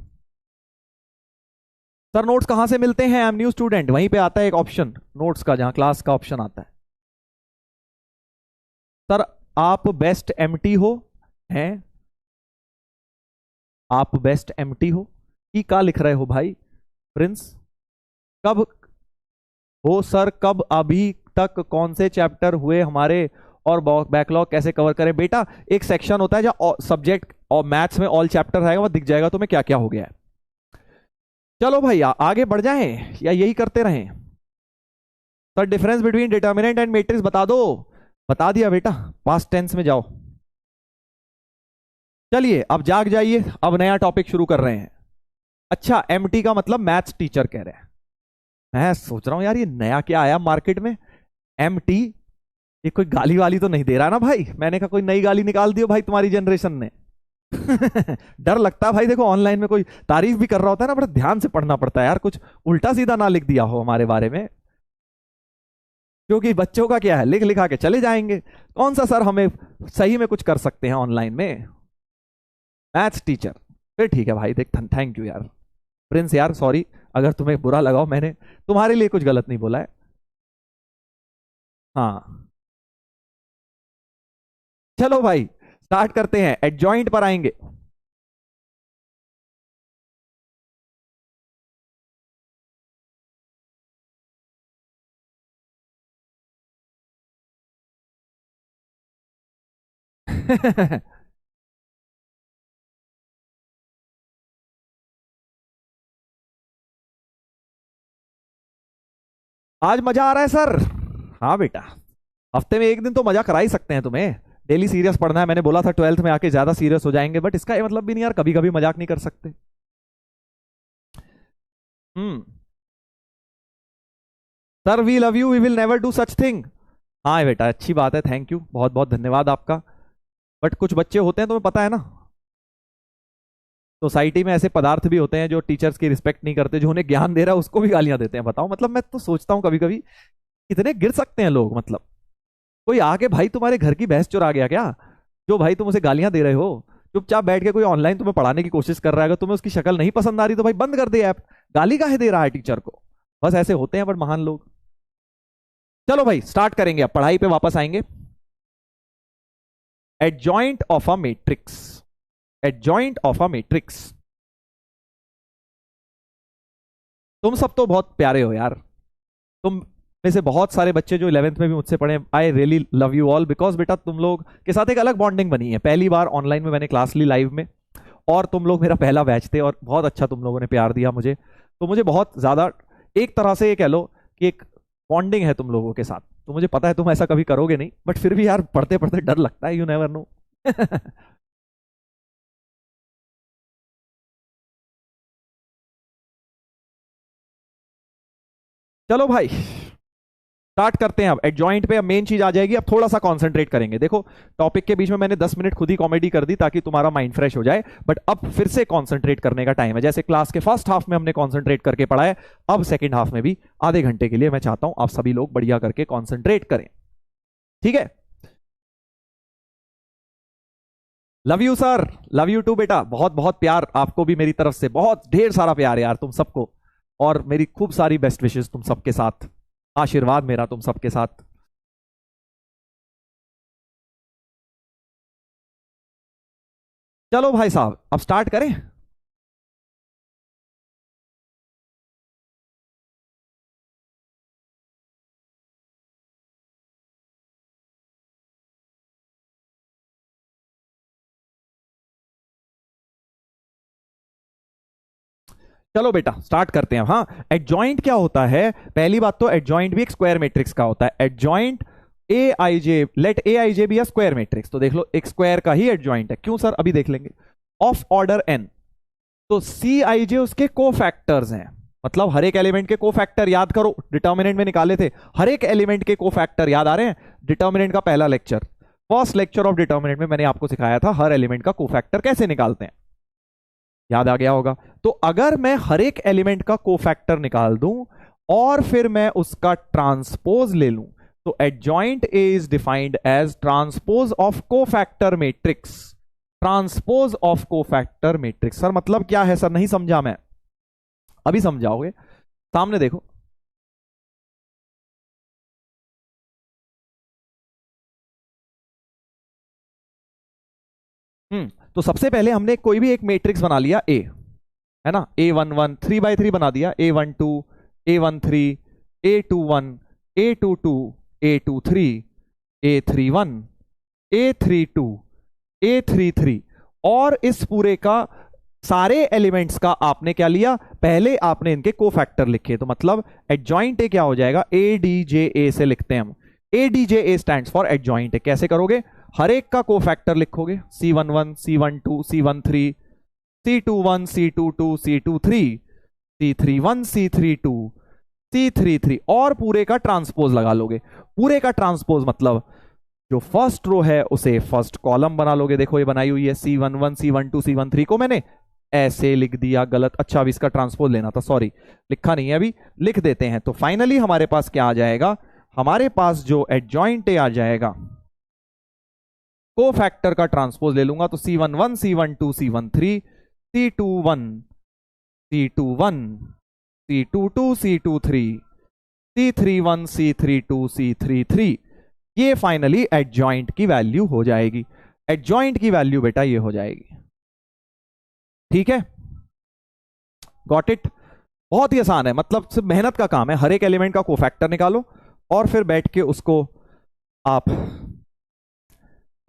सर नोट्स कहां से मिलते हैं? आई एम न्यू स्टूडेंट, वहीं पे आता है एक ऑप्शन नोट्स का, जहां क्लास का ऑप्शन आता है। सर आप बेस्ट एमटी हो हैं? आप बेस्ट एमटी हो ई का लिख रहे हो भाई? प्रिंस कब हो सर? कब? अभी तक कौन से चैप्टर हुए हमारे, और बैकलॉग कैसे कवर करें? बेटा एक सेक्शन होता है जहां सब्जेक्ट और मैथ्स में ऑल चैप्टर आएगा, वह दिख जाएगा तुम्हें क्या क्या हो गया है। चलो भाई आगे बढ़ जाएं या यही करते रहें? Sir difference between determinant and matrix बता दो। बता दिया बेटा, पास्ट टेंस में जाओ। चलिए अब जाग जाइए, अब नया टॉपिक शुरू कर रहे हैं। अच्छा एमटी का मतलब मैथ्स टीचर कह रहे हैं। मैं सोच रहा हूं यार ये नया क्या आया मार्केट में, एमटी। ये कोई गाली वाली तो नहीं दे रहा ना भाई? मैंने कहा कोई नई गाली निकाल दियो भाई तुम्हारी जनरेशन ने। डर लगता है भाई, देखो ऑनलाइन में कोई तारीफ भी कर रहा होता है ना, बड़ा ध्यान से पढ़ना पड़ता है यार, कुछ उल्टा सीधा ना लिख दिया हो हमारे बारे में, क्योंकि बच्चों का क्या है, लिख लिखा के चले जाएंगे। कौन सा सर हमें सही में कुछ कर सकते हैं ऑनलाइन में? मैथ्स टीचर, फिर ठीक है भाई, देख थैंक यू यार प्रिंस यार, सॉरी अगर तुम्हें बुरा लगा, मैंने तुम्हारे लिए कुछ गलत नहीं बोला है। हाँ चलो भाई स्टार्ट करते हैं, एडजॉइंट पर आएंगे। आज मजा आ रहा है सर? हाँ बेटा, हफ्ते में एक दिन तो मजा करा ही सकते हैं तुम्हें। डेली सीरियस पढ़ना है, मैंने बोला था 12th में आके ज्यादा सीरियस हो जाएंगे, बट इसका ये मतलब भी नहीं यार कभी कभी मजाक नहीं कर सकते। हम्म। Sir we love you, we will never do such thing. हाँ बेटा अच्छी बात है, थैंक यू, बहुत बहुत धन्यवाद आपका। बट कुछ बच्चे होते हैं, तुम्हें पता है ना, सोसाइटी में ऐसे पदार्थ भी होते हैं जो टीचर्स की रिस्पेक्ट नहीं करते, जो उन्हें ज्ञान दे रहा है उसको भी गालियां देते हैं। बताओ, मतलब मैं तो सोचता हूँ कभी कभी कितने गिर सकते हैं लोग। मतलब कोई आके भाई तुम्हारे घर की भैंस चुरा गया क्या, जो भाई तुम उसे गालियां दे रहे हो? चुपचाप बैठ के कोई ऑनलाइन तुम्हें पढ़ाने की कोशिश कर रहा है, अगर तुम्हें उसकी शक्ल नहीं पसंद आ रही तो भाई बंद कर दे ऐप, गाली काहे दे रहा है टीचर को? बस ऐसे होते हैं बट महान लोग। चलो भाई स्टार्ट करेंगे, अब पढ़ाई पे वापस आएंगे। Adjoint of a matrix, adjoint of a matrix. तुम सब तो बहुत प्यारे हो यार, तुम में से बहुत सारे बच्चे जो 11th में भी मुझसे पढ़े, I really love you all, because बेटा तुम लोग के साथ एक अलग बॉन्डिंग बनी है। पहली बार ऑनलाइन में मैंने क्लास ली लाइव में, और तुम लोग मेरा पहला बैच थे, और बहुत अच्छा तुम लोगों ने प्यार दिया मुझे, तो मुझे बहुत ज्यादा एक तरह से ये कह लो कि एक बॉन्डिंग है तुम लोगों के साथ। तो मुझे पता है तुम ऐसा कभी करोगे नहीं, बट फिर भी यार पढ़ते पढ़ते डर लगता है, यू नेवर नो। चलो भाई स्टार्ट करते हैं। अब एडजॉइंट पे अब मेन चीज आ जाएगी, अब थोड़ा सा कंसंट्रेट करेंगे। देखो टॉपिक के बीच में मैंने 10 मिनट खुद ही कॉमेडी कर दी ताकि तुम्हारा माइंड फ्रेश हो जाए, बट अब फिर से कंसंट्रेट करने का टाइम है। जैसे क्लास के फर्स्ट हाफ में हमने कंसंट्रेट करके पढ़ा है, अब सेकंड हाफ में भी आधे घंटे के लिए मैं चाहता हूं आप सभी लोग बढ़िया करके कॉन्सेंट्रेट करें, ठीक है? Love you sir, love you too बेटा, बहुत बहुत प्यार आपको भी मेरी तरफ से, बहुत ढेर सारा प्यार यार तुम सबको, और मेरी खूब सारी बेस्ट विशेष तुम सबके साथ, आशीर्वाद मेरा तुम सबके साथ। चलो भाई साहब अब स्टार्ट करें। चलो बेटा स्टार्ट करते हैं। हाँ एडजॉइंट क्या होता है? पहली बात तो एडजॉइंट भी एक स्क्वायर मैट्रिक्स का होता है। Adjoint A I J, let A I J be a square matrix, तो देख लो एक स्क्वायर का ही एडजॉइंट है। क्यों सर? अभी देख लेंगे। ऑफ ऑर्डर एन, तो सी आई जे उसके को फैक्टर्स हैं, मतलब हर एक एलिमेंट के कोफैक्टर याद करो, डिटर्मिनेंट में निकाले थे, हर एक एलिमेंट के कोफैक्टर याद आ रहे हैं। डिटर्मिनेंट का पहला lecture, first lecture of determinant में मैंने आपको सिखाया था हर एलिमेंट का कोफैक्टर कैसे निकालते हैं, याद आ गया होगा। तो अगर मैं हर एक एलिमेंट का कोफैक्टर निकाल दूं और फिर मैं उसका ट्रांसपोज ले लूं, तो adjoint A is defined as transpose of cofactor matrix. Transpose of cofactor matrix sir मतलब क्या है? सर नहीं समझा मैं, अभी समझाओगे, सामने देखो। तो सबसे पहले हमने कोई भी एक मैट्रिक्स बना लिया ए, है ना, A11 3x3 बना दिया, A12 A13 A21 A22 A23 A31 A32 A33, और इस पूरे का सारे एलिमेंट्स का आपने क्या लिया, पहले आपने इनके कोफैक्टर लिखे। तो मतलब एडजॉइंट ए क्या हो जाएगा, ADJA से लिखते हैं हम। ADJA stands for adjoint A. कैसे करोगे, हर एक का कोफैक्टर लिखोगे, C11 C12 C13 C21 C22 C23 C31 C32 C33, और पूरे का ट्रांसपोज लगा लोगे। पूरे का ट्रांसपोज मतलब जो फर्स्ट रो है उसे फर्स्ट कॉलम बना लोगे। देखो ये बनाई हुई है, C11 C12 C13 को मैंने ऐसे लिख दिया, गलत, अच्छा अभी इसका ट्रांसपोज लेना था, सॉरी लिखा नहीं है, अभी लिख देते हैं। तो फाइनली हमारे पास क्या आ जाएगा, हमारे पास जो एडजॉइंट ए आ जाएगा, कोफैक्टर का ट्रांसपोज ले लूंगा तो C11 C12 C13 C21 C21 C22 C23 C31 C32 C33, ये फाइनली एडजॉइंट की वैल्यू हो जाएगी। एडजॉइंट की वैल्यू बेटा ये हो जाएगी, ठीक है, गॉट इट। बहुत ही आसान है, मतलब सिर्फ मेहनत का काम है। हर एक एलिमेंट का कोफैक्टर निकालो और फिर बैठ के उसको आप,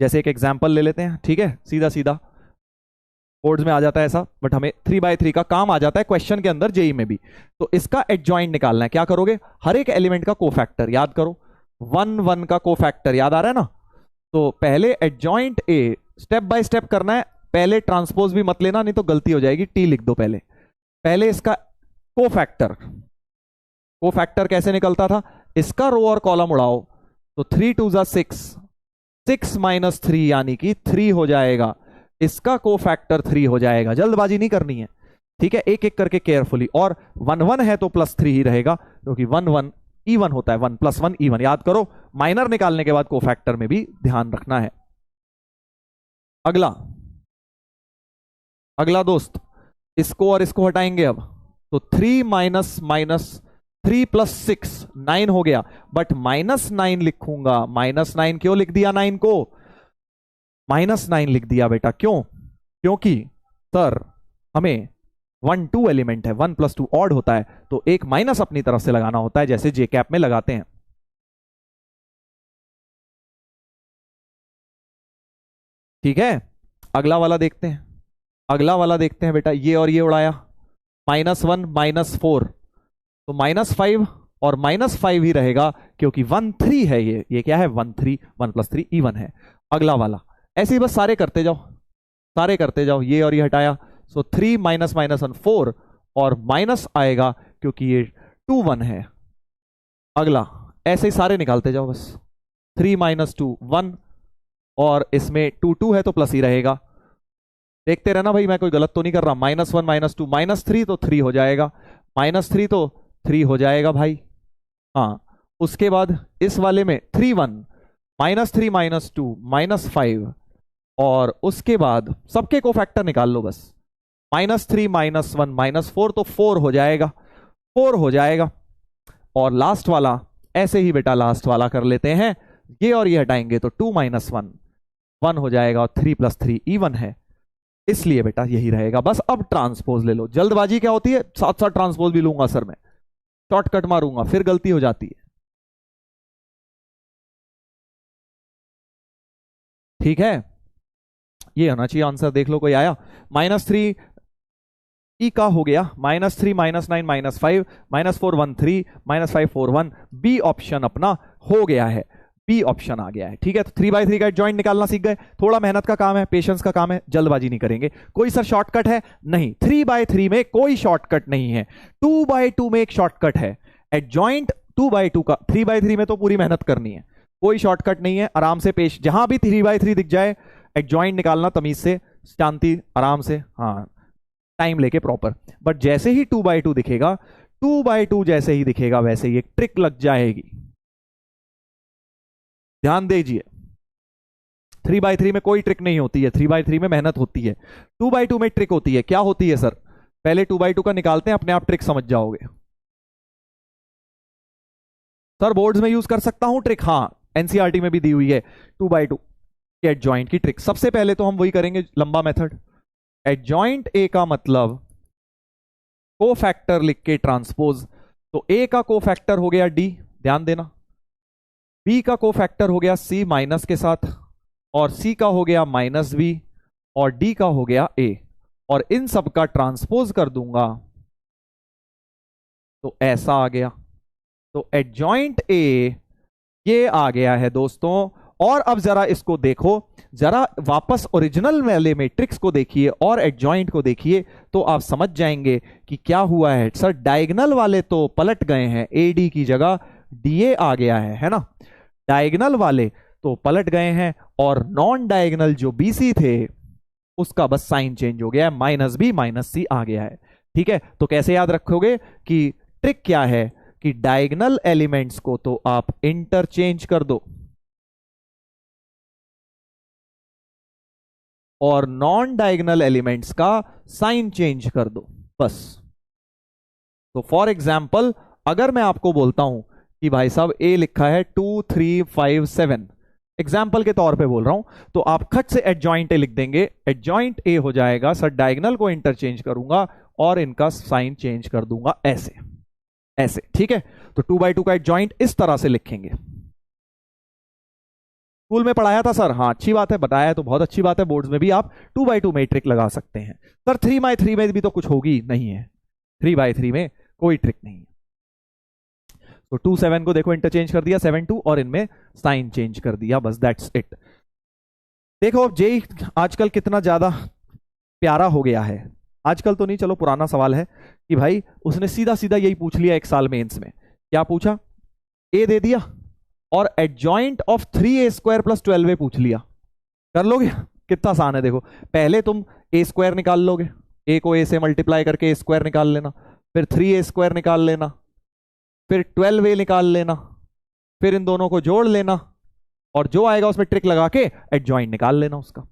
जैसे एक एग्जांपल ले लेते हैं, ठीक है, सीधा सीधा बोर्ड्स में आ जाता है ऐसा, बट हमें 3x3 का काम आ जाता है क्वेश्चन के अंदर, जेई में भी। तो इसका एडजॉइंट निकालना है, क्या करोगे, हर एक एलिमेंट का कोफैक्टर याद करो, 1 1 का कोफैक्टर याद आ रहा है ना। तो पहले adjoint a step by step करना है, पहले ट्रांसपोज भी मत लेना, नहीं तो गलती हो जाएगी, टी लिख दो पहले। पहले इसका कोफैक्टर, कोफैक्टर कैसे निकलता था, इसका रो और कॉलम उड़ाओ, तो 3 2 6 6 माइनस 3 यानी कि 3 हो जाएगा, इसका कोफैक्टर 3 हो जाएगा। जल्दबाजी नहीं करनी है, ठीक है, एक एक करके केयरफुली। और 1 1 है तो +3 ही रहेगा, क्योंकि 1 1 इवन होता है, 1 + 1 इवन, याद करो। माइनर निकालने के बाद कोफैक्टर में भी ध्यान रखना है। अगला अगला दोस्त, इसको और इसको हटाएंगे अब, तो 3 माइनस माइनस 3 + 6 9 हो गया, बट -9 लिखूंगा। -9 क्यों लिख दिया, 9 को -9 लिख दिया बेटा, क्यों, क्योंकि सर हमें 1 2 एलिमेंट है, 1 + 2 ऑड होता है, तो एक माइनस अपनी तरफ से लगाना होता है, जैसे जे कैप में लगाते हैं। ठीक है, अगला वाला देखते हैं, अगला वाला देखते हैं बेटा, ये और ये उड़ाया, -1 -4, तो -5 और -5 ही रहेगा, क्योंकि 1 3 है, ये क्या है, 1 3, 1 + 3 इवन है। अगला वाला ऐसे ही बस सारे करते जाओ, सारे करते जाओ, ये और ये हटाया, सो 3 -1 4, और माइनस आएगा क्योंकि ये 2 1 है। अगला ऐसे ही सारे निकालते जाओ बस, 3 - 2 1, और इसमें 2 2 है तो प्लस ही रहेगा। देखते रहना भाई, मैं कोई गलत तो नहीं कर रहा। -1 -2 -3 तो 3 हो जाएगा, -3 तो 3 हो जाएगा भाई। हाँ, उसके बाद इस वाले में 3 1 -3 -2 -5, और उसके बाद सबके कोफैक्टर निकाल लो बस, -3 -1 -4 तो 4 हो जाएगा, 4 हो जाएगा। और लास्ट वाला ऐसे ही बेटा, लास्ट वाला कर लेते हैं, ये और ये हटाएंगे तो 2 - 1 1 हो जाएगा, और 3 + 3 इवन है, इसलिए बेटा यही रहेगा। बस अब ट्रांसपोज ले लो। जल्दबाजी क्या होती है, साथ साथ ट्रांसपोज भी लूंगा सर मैं, शॉर्टकट मारूंगा, फिर गलती हो जाती है। ठीक है, ये होना चाहिए आंसर, देख लो कोई आया। -3 ई का हो गया, -3 -9 -5 -4 1 3 -5 4 1, बी ऑप्शन अपना हो गया है। बी ऑप्शन आ गया है। ठीक है, तो 3/3 का एडजॉइंट निकालना सीख गए। थोड़ा मेहनत का काम है, पेशेंस का काम है, जल्दबाजी नहीं करेंगे। कोई सर शॉर्टकट है? नहीं, 3/3 में कोई शॉर्टकट नहीं है। 2/2 में एक शॉर्टकट है। एडजॉइंट 2/2 का, 3/3 में तो पूरी मेहनत करनी है, कोई शॉर्टकट नहीं है। आराम से पेश, जहां भी 3/3 दिख जाए एडजॉइंट निकालना तमीज से, शांति, आराम से, हाँ टाइम लेके प्रॉपर। बट जैसे ही 2/2 दिखेगा, 2/2 जैसे ही दिखेगा वैसे ही एक ट्रिक लग जाएगी। ध्यान दीजिए, 3/3 में कोई ट्रिक नहीं होती है, 3/3 में मेहनत होती है। 2/2 में ट्रिक होती है। क्या होती है सर? पहले 2/2 का निकालते हैं, अपने आप ट्रिक समझ जाओगे। सर बोर्ड्स में यूज कर सकता हूं ट्रिक? हाँ, एनसीईआरटी में भी दी हुई है 2/2 के एडजॉइंट की ट्रिक। सबसे पहले तो हम वही करेंगे, लंबा मेथड। एडजॉइंट ए का मतलब कोफैक्टर लिख के ट्रांसपोज। तो ए का कोफैक्टर हो गया डी, ध्यान देना। बी का कोफैक्टर हो गया सी माइनस के साथ, और सी का हो गया माइनस बी, और डी का हो गया ए, और इन सब का ट्रांसपोज कर दूंगा तो ऐसा आ गया। तो एडजॉइंट ए ये आ गया है दोस्तों। और अब जरा इसको देखो, जरा वापस ओरिजिनल वाले मैट्रिक्स को देखिए और एडजॉइंट को देखिए, तो आप समझ जाएंगे कि क्या हुआ है। सर डायगोनल वाले तो पलट गए हैं, ए डी की जगह डीए आ गया है ना। डायगोनल वाले तो पलट गए हैं, और नॉन डायगोनल जो बीसी थे उसका बस साइन चेंज हो गया है, माइनस बी माइनस सी आ गया है। ठीक है, तो कैसे याद रखोगे कि ट्रिक क्या है कि डायगोनल एलिमेंट्स को तो आप इंटरचेंज कर दो, और नॉन डायगोनल एलिमेंट्स का साइन चेंज कर दो, बस। तो फॉर एग्जाम्पल अगर मैं आपको बोलता हूं कि भाई साहब ए लिखा है 2 3 5 7, एग्जाम्पल के तौर पे बोल रहा हूं, तो आप खट से एडजॉइंट ए लिख देंगे। एडजॉइंट ए हो जाएगा, सर डायगोनल को इंटरचेंज करूंगा और इनका साइन चेंज कर दूंगा, ऐसे ऐसे। ठीक है, तो 2/2 का एडजॉइंट इस तरह से लिखेंगे। स्कूल में पढ़ाया था सर? हाँ अच्छी बात है, बताया है तो बहुत अच्छी बात है। बोर्ड्स में भी आप 2/2 में ट्रिक लगा सकते हैं। सर 3/3 में भी तो कुछ होगी नहीं है, 3/3 में कोई ट्रिक नहीं है। तो 2 7 को देखो इंटरचेंज कर दिया, 7 2, और इनमें साइन चेंज कर दिया, बस दैट्स इट। देखो अब जेई आजकल कितना ज्यादा प्यारा हो गया है। आजकल तो नहीं, चलो पुराना सवाल है कि भाई उसने सीधा सीधा यही पूछ लिया एक साल मेंस में। क्या पूछा? ए दे दिया और एडजॉइंट ऑफ 3a² + 12a पूछ लिया। कर लोगे? कितना आसान है देखो। पहले तुम a² निकाल लोगे, a को a से मल्टीप्लाई करके a² निकाल लेना, फिर 3a² निकाल लेना, फिर 12a निकाल लेना, फिर इन दोनों को जोड़ लेना, और जो आएगा उसमें ट्रिक लगा के एडजॉइंट निकाल लेना उसका।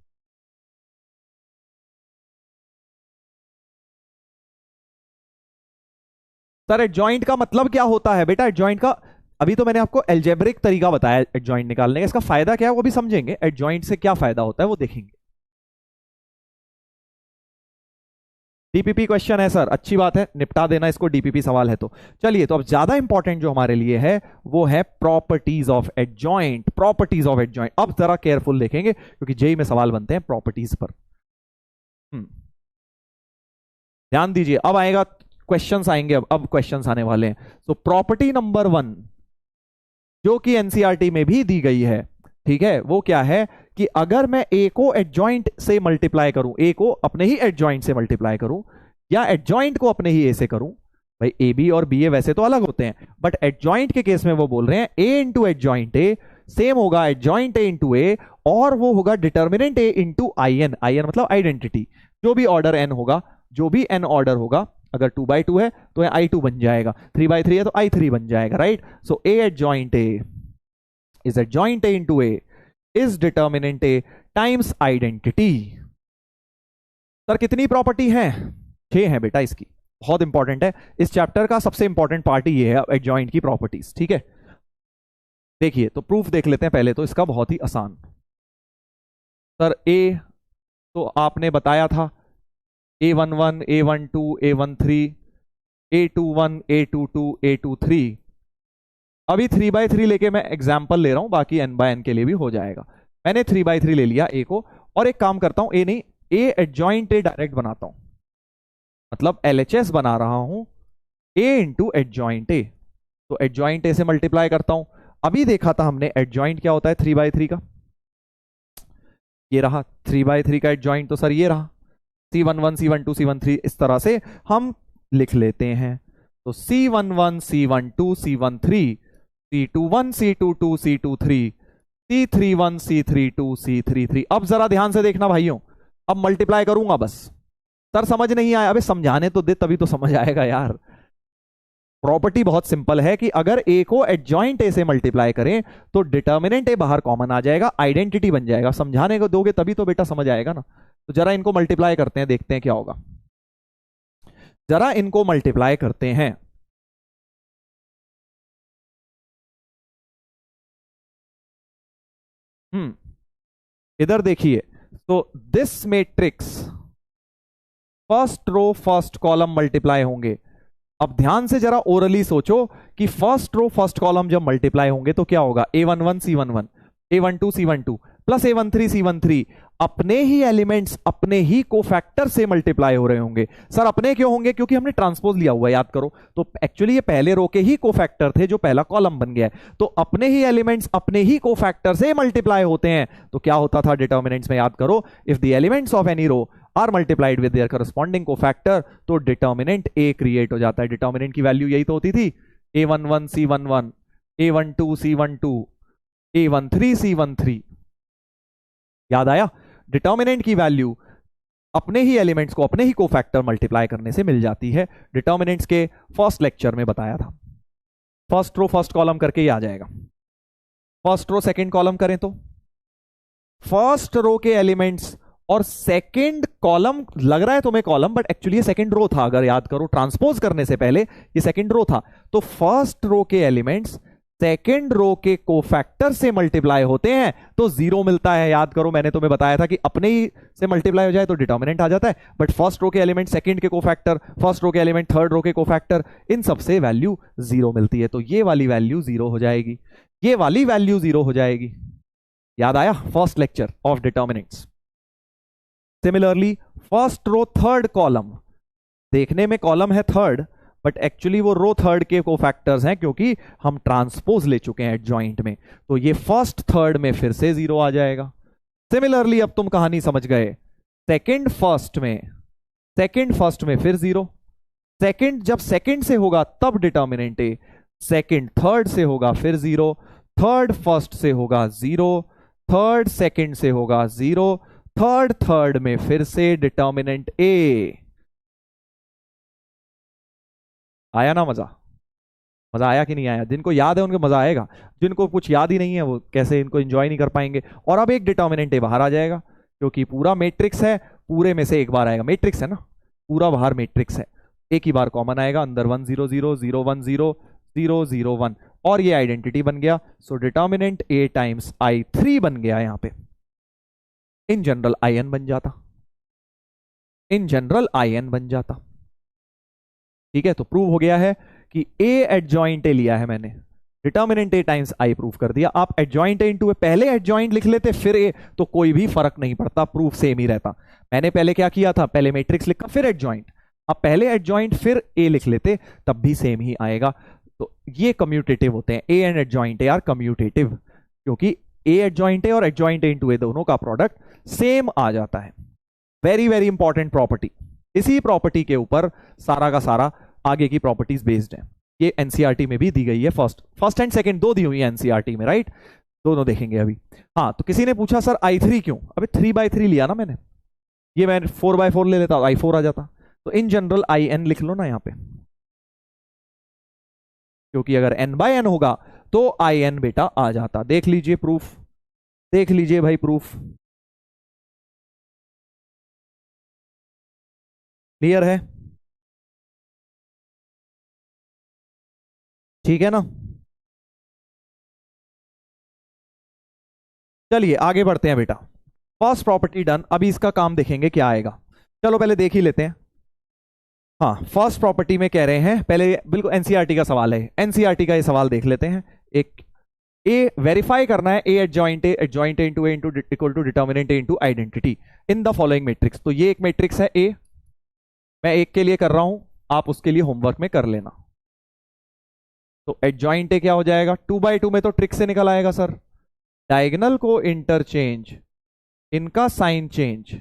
सर एडजॉइंट का मतलब क्या होता है बेटा? एडजॉइंट का अभी तो मैंने आपको एल्जेब्रिक तरीका बताया एडजॉइंट निकालने का, इसका फायदा क्या है वो भी समझेंगे, एडजॉइंट से क्या फायदा होता है वो देखेंगे। डीपीपी क्वेश्चन है सर, अच्छी बात है, निपटा देना इसको, डीपीपी सवाल है तो। चलिए, तो अब ज्यादा इंपॉर्टेंट जो हमारे लिए है वो है properties of adjoint. Properties of adjoint अब जरा केयरफुल देखेंगे, क्योंकि जेई में सवाल बनते हैं प्रॉपर्टीज पर। ध्यान दीजिए, अब आएगा क्वेश्चंस आएंगे, अब क्वेश्चंस आने वाले हैं। तो प्रॉपर्टी नंबर 1 जो कि एनसीईआरटी में भी दी गई है, ठीक है, वो क्या है कि अगर मैं ए को एडजॉइंट से मल्टीप्लाई करूं, ए को अपने ही एडजॉइंट से मल्टीप्लाई करूं, या एडजॉइंट को अपने ही ए से करूं, भाई ए बी और बी ए वैसे तो अलग होते हैं, बट एडजॉइंट के केस में वो बोल रहे हैं A into adjoint A same होगा एडजॉइंट ए इंटू ए, और वो होगा determinant A into I N. I N मतलब आइडेंटिटी, जो भी ऑर्डर एन होगा, जो भी एन ऑर्डर होगा, अगर 2/2 है तो i2 बन जाएगा, 3/3 है तो i3 बन जाएगा, right. So A adjoint A is adjoint A into A is determinant A times identity. Sir कितनी प्रॉपर्टी है? 6 है बेटा इसकी, बहुत इंपॉर्टेंट है। इस चैप्टर का सबसे इंपॉर्टेंट पार्ट ये है एडजॉइंट की प्रॉपर्टीज, ठीक है। देखिए, तो प्रूफ देख लेते हैं पहले तो इसका, बहुत ही आसान। सर ए तो आपने बताया था A11 A12 A13 A21 A22 A23। अभी 3/3 लेके मैं एग्जाम्पल ले रहा हूं, बाकी n/n के लिए भी हो जाएगा। मैंने 3/3 ले लिया ए को, और एक काम करता हूं, ए नहीं, ए एडजॉइंट ए डायरेक्ट बनाता हूं, मतलब LHS बना रहा हूं ए इंटू एडजॉइंट ए। तो एडजॉइंट ए से मल्टीप्लाई करता हूं, अभी देखा था हमने एडजॉइंट क्या होता है 3/3 का, ये रहा 3/3 का एडजॉइंट, तो सर ये रहा C11 C12 C13, इस तरह से हम लिख लेते हैं। तो C11 C12 C13 C21 C22 C23 C31 C32 C33। अब जरा ध्यान से देखना भाइयों, अब मल्टीप्लाई करूंगा बस। सर समझ नहीं आया, अबे समझाने तो दे तभी तो समझ आएगा यार। प्रॉपर्टी बहुत सिंपल है कि अगर ए को एडजॉइंट ए से मल्टीप्लाई करें तो डिटर्मिनेंट ए बाहर कॉमन आ जाएगा, आइडेंटिटी बन जाएगा। समझाने को दोगे तभी तो बेटा समझ आएगा ना। तो जरा इनको मल्टीप्लाई करते हैं, देखते हैं क्या होगा। जरा इनको मल्टीप्लाई करते हैं। इधर देखिए, तो this matrix first row first column multiply होंगे। अब ध्यान से जरा ओरली सोचो कि फर्स्ट रो फर्स्ट कॉलम जब मल्टीप्लाई होंगे तो क्या होगा, A11 C11 A12 C12 plus A13 C13 अपने ही एलिमेंट्स अपने ही कोफैक्टर से मल्टीप्लाई हो रहे होंगे। सर अपने क्यों होंगे, क्योंकि हमने ट्रांसपोज लिया हुआ है, याद करो। तो एक्चुअली ये पहले रो के ही कोफैक्टर थे जो पहला कॉलम बन गया है। तो अपने ही एलिमेंट्स अपने ही कोफैक्टर से मल्टीप्लाई होते हैं। तो क्या होता था डिटर्मिनेंट्स में, याद करो, if the elements of any row are multiplied with their corresponding cofactor, तो डिटर्मिनेंट ए क्रिएट हो जाता है। डिटर्मिनेंट की वैल्यू यही तो होती थी, A11 C11 A12 C12 A13 C13। याद आया, डिटर्मिनेंट की वैल्यू अपने ही एलिमेंट्स को अपने ही कोफैक्टर मल्टीप्लाई करने से मिल जाती है। डिटर्मिनेंट्स के फर्स्ट लेक्चर में बताया था। फर्स्ट रो फर्स्ट कॉलम करके ही आ जाएगा। फर्स्ट रो सेकंड कॉलम करें तो फर्स्ट रो के एलिमेंट्स और सेकंड कॉलम, लग रहा है तुम्हें कॉलम, बट एक्चुअली ये सेकंड रो था। अगर याद करो ट्रांसपोज करने से पहले ये सेकंड रो था। तो फर्स्ट रो के एलिमेंट्स सेकंड रो के कोफैक्टर से मल्टीप्लाई होते हैं तो जीरो मिलता है। याद करो मैंने तुम्हें बताया था कि अपने ही से मल्टीप्लाई हो जाए तो डिटर्मिनेंट आ जाता है, बट फर्स्ट रो के एलिमेंट सेकंड के कोफैक्टर, फर्स्ट रो के एलिमेंट थर्ड रो के कोफैक्टर, इन सबसे वैल्यू जीरो मिलती है। तो ये वाली वैल्यू जीरो हो जाएगी, ये वाली वैल्यू जीरो हो जाएगी। याद आया, first lecture of determinants. Similarly first row third column, देखने में कॉलम है थर्ड, बट एक्चुअली वो रो थर्ड के कोफैक्टर्स हैं क्योंकि हम ट्रांसपोज ले चुके हैं एडजॉइंट में। तो ये फर्स्ट थर्ड में फिर से जीरो आ जाएगा। सिमिलरली अब तुम कहानी समझ गए, सेकंड फर्स्ट में फिर जीरो। सेकंड जब सेकंड से होगा तब डिटर्मिनेंट ए, सेकंड थर्ड से होगा फिर जीरो, थर्ड फर्स्ट से होगा जीरो, थर्ड सेकंड से होगा जीरो, थर्ड थर्ड में फिर से डिटर्मिनेंट ए। आया ना मजा? मजा आया कि नहीं आया? जिनको याद है उनको मजा आएगा, जिनको कुछ याद ही नहीं है वो कैसे इनको एंजॉय नहीं कर पाएंगे। और अब एक डिटर्मिनेंट ए बाहर आ जाएगा क्योंकि पूरा मैट्रिक्स है, पूरे में से एक बार आएगा। मैट्रिक्स है ना, पूरा बाहर मैट्रिक्स है, एक ही बार कॉमन आएगा, अंदर 1 0 0 0 1 0 0 0 1, और ये आइडेंटिटी बन गया। सो डिटर्मिनेंट ए टाइम्स I3 बन गया यहां पे। इन जनरल IN बन जाता, इन जनरल IN बन जाता। ठीक है, तो प्रूव हो गया है कि ए एडजॉइंट ए लिया है मैंने, determinant A times I prove कर दिया। आप एडजॉइंट ए इंटू ए पहले एडजॉइंट लिख लेते फिर ए तो कोई भी फर्क नहीं पड़ता, प्रूफ सेम ही रहता। मैंने पहले क्या किया था, पहले मैट्रिक्स लिखा फिर एडजॉइंट, आप पहले एडजॉइंट फिर ए लिख लेते तब भी सेम ही आएगा। तो ये कम्यूटेटिव होते हैं, A and adjoint A R commutative, क्योंकि ए एडजॉइंट ए और एडजॉइंट ए इंटू ए दोनों का प्रोडक्ट सेम आ जाता है। Very very important property. इसी प्रॉपर्टी के ऊपर सारा का सारा आगे की प्रॉपर्टीज बेस्ड है। ये एनसीईआरटी में भी दी गई है, फर्स्ट एंड सेकंड दो दी हुई है एनसीईआरटी में, राइट? दोनों देखेंगे अभी। हाँ, तो किसी ने पूछा सर I3 क्यों? अबे 3/3 लिया ना मैंने, ये मैं 4/4 ले लेता I4 आ जाता। तो इन जनरल IN लिख लो ना यहां पे, क्योंकि अगर N/N होगा तो IN बेटा आ जाता। देख लीजिए प्रूफ, देख लीजिए भाई प्रूफ, क्लियर है? ठीक है ना? चलिए आगे बढ़ते हैं बेटा। फर्स्ट प्रॉपर्टी डन, अभी इसका काम देखेंगे क्या आएगा। चलो पहले देख ही लेते हैं। हाँ, फर्स्ट प्रॉपर्टी में कह रहे हैं, पहले बिल्कुल एनसीईआरटी का सवाल है, एनसीईआरटी का ये सवाल देख लेते हैं। एक ए वेरीफाई करना है, A adjoint A into A into equal to determinant A into identity in the following matrix. तो ये एक मैट्रिक्स है ए, मैं एक के लिए कर रहा हूं, आप उसके लिए होमवर्क में कर लेना। तो तो एडजॉइंट ए क्या हो जाएगा, 2/2 में तो ट्रिक से निकल आएगा सर, डायगोनल को इंटरचेंज, इनका साइन चेंज,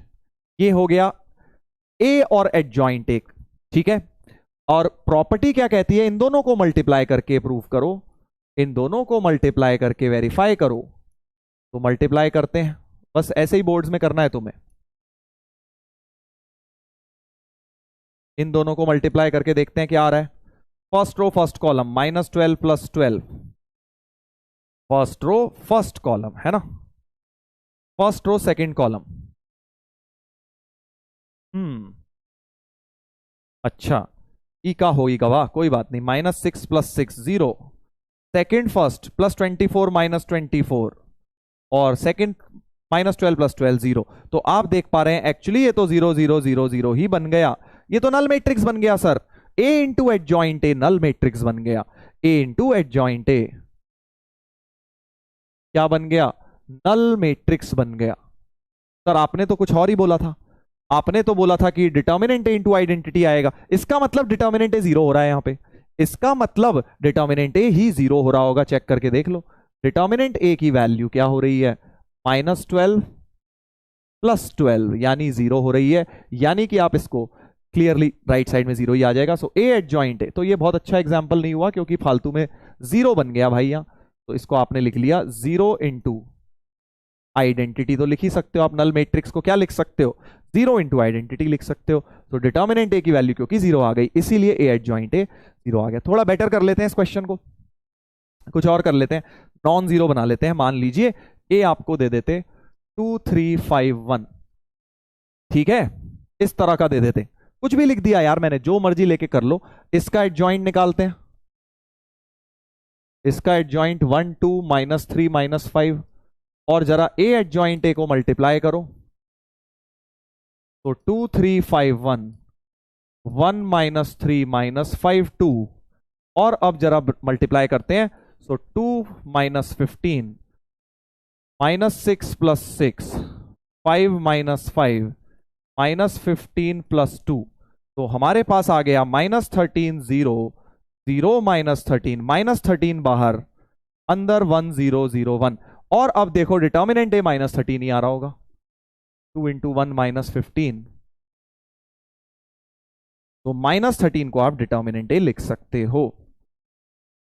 ये हो गया ए और एडजॉइंट ए। ठीक है, और प्रॉपर्टी क्या कहती है, इन दोनों को मल्टीप्लाई करके प्रूव करो, इन दोनों को मल्टीप्लाई करके वेरीफाई करो। तो मल्टीप्लाई करते हैं, बस ऐसे ही बोर्ड्स में करना है तुम्हें, इन दोनों को मल्टीप्लाई करके देखते हैं क्या आ रहा है। First row first column -12 + 12, first row first column है ना, फर्स्ट रो सेकंड कॉलम। अच्छा, ई का होगी गवाह, कोई बात नहीं, -6 + 6 0, सेकेंड फर्स्ट +24 - 24, और सेकेंड -12 + 12 0। तो आप देख पा रहे हैं एक्चुअली ये तो 0 0 0 0 ही बन गया, ये तो नल मैट्रिक्स बन गया sir. A into adjoint A null matrix बन गया, ए इंटू एडजॉइंट ए क्या बन गया, नल मैट्रिक्स बन गया। सर आपने तो कुछ और ही बोला था, आपने तो बोला था कि डिटर्मिनेंट ए इंटू आइडेंटिटी आएगा, इसका मतलब डिटर्मिनेंट ए 0 हो रहा है यहां पे, इसका मतलब डिटर्मिनेंट ए ही 0 हो रहा होगा, चेक करके देख लो। डिटर्मिनेंट ए की वैल्यू क्या हो रही है, -12 + 12 यानी 0 हो रही है, यानी कि आप इसको क्लियरली राइट साइड में 0 ही आ जाएगा। सो ए एडजॉइंट है, तो ये बहुत अच्छा एग्जांपल नहीं हुआ क्योंकि फालतू में 0 बन गया भाई यहां, तो इसको आपने लिख लिया 0 इंटू आइडेंटिटी, तो लिख ही सकते हो आप, नल मैट्रिक्स को क्या लिख सकते हो, 0 इंटू आइडेंटिटी लिख सकते हो। तो डिटर्मिनेंट ए की वैल्यू क्योंकि 0 आ गई, इसीलिए ए एडजॉइंट ए 0 आ गया। थोड़ा बेटर कर लेते हैं इस क्वेश्चन को, कुछ और कर लेते हैं, नॉन जीरो बना लेते हैं। मान लीजिए ए आपको दे देते 2 3 5 1, ठीक है, इस तरह का दे देते, कुछ भी लिख दिया यार मैंने, जो मर्जी लेके कर लो। इसका एडजॉइंट निकालते हैं, इसका एडजॉइंट 1 2 -3 -5, और जरा ए एडजॉइंट ए को मल्टीप्लाई करो, तो 2 3 5 1 1 -3 -5 2, और अब जरा मल्टीप्लाई करते हैं, सो 2 -15 -6 + 6 5 -5 -15 + 2, तो हमारे पास आ गया -13 0 0 -13 -13 बाहर, अंदर 1 0 0 1। और अब देखो डिटर्मिनेंट ए -13 ही आ रहा होगा, 2 × 1 -15, तो -13 को आप डिटर्मिनेंट ए लिख सकते हो।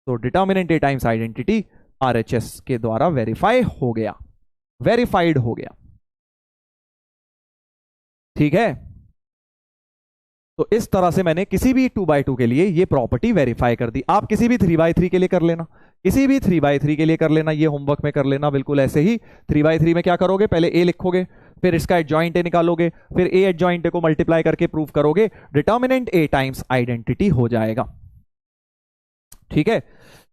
तो डिटर्मिनेंट ए टाइम्स आइडेंटिटी आरएचएस के द्वारा वेरीफाई हो गया, वेरीफाइड हो गया, ठीक है। तो इस तरह से मैंने किसी भी 2/2 के लिए ये प्रॉपर्टी वेरीफाई कर दी। आप किसी भी 3/3 के लिए कर लेना, किसी भी 3/3 के लिए कर लेना, ये होमवर्क में कर लेना बिल्कुल ऐसे ही। 3/3 में क्या करोगे, पहले ए लिखोगे, फिर इसका एडजॉइंट ए निकालोगे, फिर ए एडजॉइंट ए को मल्टीप्लाई करके प्रूव करोगे, डिटर्मिनेंट ए टाइम्स आइडेंटिटी हो जाएगा, ठीक है।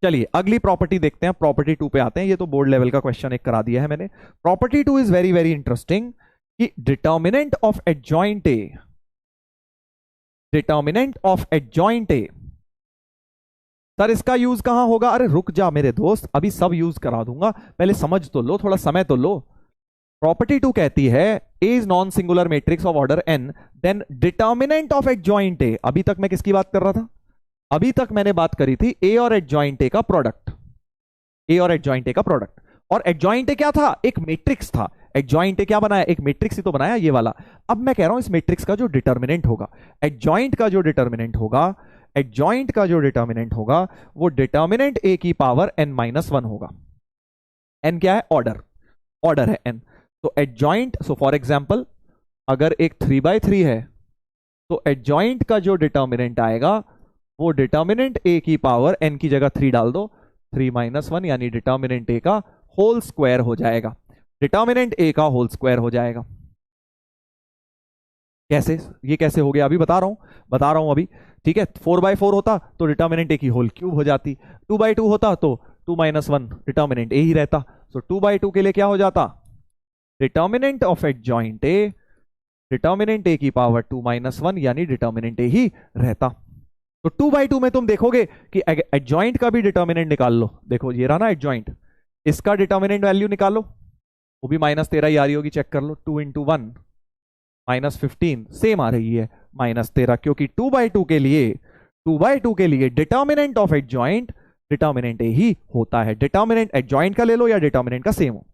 चलिए अगली प्रॉपर्टी देखते हैं, प्रॉपर्टी 2 पे आते हैं। ये तो बोर्ड लेवल का क्वेश्चन एक करा दिया है मैंने। Property 2 is very very interesting कि determinant of adjoint A, determinant of adjoint A, sir इसका यूज कहां होगा, अरे रुक जा मेरे दोस्त, अभी सब यूज करा दूंगा, पहले समझ तो लो, थोड़ा समय तो लो। प्रॉपर्टी 2 कहती है A is non singular matrix of order n, then determinant of adjoint A, अभी तक मैं किसकी बात कर रहा था, अभी तक मैंने बात करी थी ए और एडजॉइंट ए का प्रोडक्ट, ए और एडजॉइंट ए का प्रोडक्ट। और एडजॉइंट ए क्या था, एक मैट्रिक्स था। एडजॉइंट ए क्या बनाया, एक मैट्रिक्स ही तो बनाया, ये वाला। अब मैं कह रहा हूं इस मैट्रिक्स का जो डिटर्मिनेंट होगा, एडजॉइंट का जो डिटर्मिनेंट होगा, एडजॉइंट का जो डिटर्मिनेंट होगा, वो डिटर्मिनेंट ए की पावर n-1 होगा। n क्या है, ऑर्डर, ऑर्डर है n। तो एडजॉइंट, सो फॉर एग्जांपल अगर एक 3/3 है, तो एडजॉइंट का जो डिटर्मिनेंट आएगा वो डिटर्मिनेंट ए की पावर n की जगह 3 डाल दो, 3-1, यानी डिटर्मिनेंट ए का होल स्क्वायर हो जाएगा, डिटर्मिनेंट ए का होल स्क्वायर हो जाएगा। कैसे, ये कैसे हो गया, अभी बता रहा हूं अभी, ठीक है। 4/4 होता तो डिटर्मिनेंट ए की होल क्यूब हो जाती, 2/2 होता तो 2-1 डिटर्मिनेंट ए ही रहता। सो 2/2 के लिए क्या हो जाता, determinant of adjoint A, determinant A की पावर 2-1, यानी डिटर्मिनेंट ए ही रहता। तो 2/2 में तुम देखोगे कि एडजॉइंट का भी डिटर्मिनेंट निकाल लो, देखो ये रहा ना एडजॉइंट, इसका डिटर्मिनेंट वैल्यू निकालो, वो भी -13 ही आ रही होगी, चेक कर लो, 2 × 1 -15 सेम आ रही है, -13, क्योंकि 2/2 के लिए डिटर्मिनेंट ऑफ एडजॉइंट डिटर्मिनेंट ए ही होता है। डिटर्मिनेंट एडजॉइंट का ले लो या डिटर्मिनेंट का सेम हो,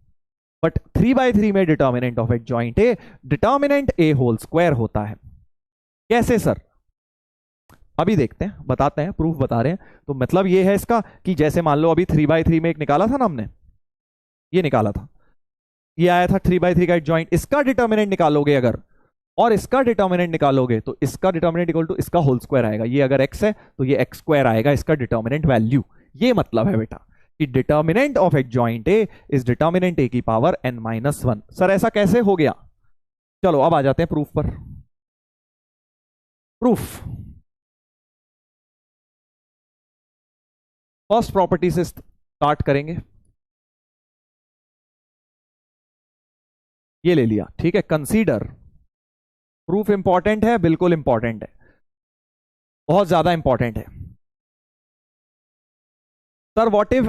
बट 3/3 में determinant of adjoint A determinant A whole square होता है। कैसे सर? अभी देखते हैं, बताते हैं, प्रूफ बता रहे हैं। तो मतलब ये है इसका कि जैसे मान लो अभी 3/3 में एक निकाला था ना हमने, ये निकाला था, ये आया था 3/3 का एडजॉइंट, इसका डिटर्मिनेंट निकालोगे अगर और इसका डिटर्मिनेंट निकालोगे तो इसका डिटर्मिनेंट इक्वल टू इसका होल स्क्वायर आएगा। ये अगर x है तो ये x स्क्वायर आएगा इसका डिटर्मिनेंट वैल्यू। ये मतलब है बेटा कि determinant of adjoint A is determinant A की पावर n-1। सर ऐसा कैसे हो गया? चलो अब आ जाते हैं प्रूफ पर। प्रूफ फर्स्ट प्रॉपर्टी से स्टार्ट करेंगे। ये ले लिया, ठीक है। कंसीडर, प्रूफ इंपॉर्टेंट है, बिल्कुल इंपॉर्टेंट है, बहुत ज्यादा इंपॉर्टेंट है। Sir what if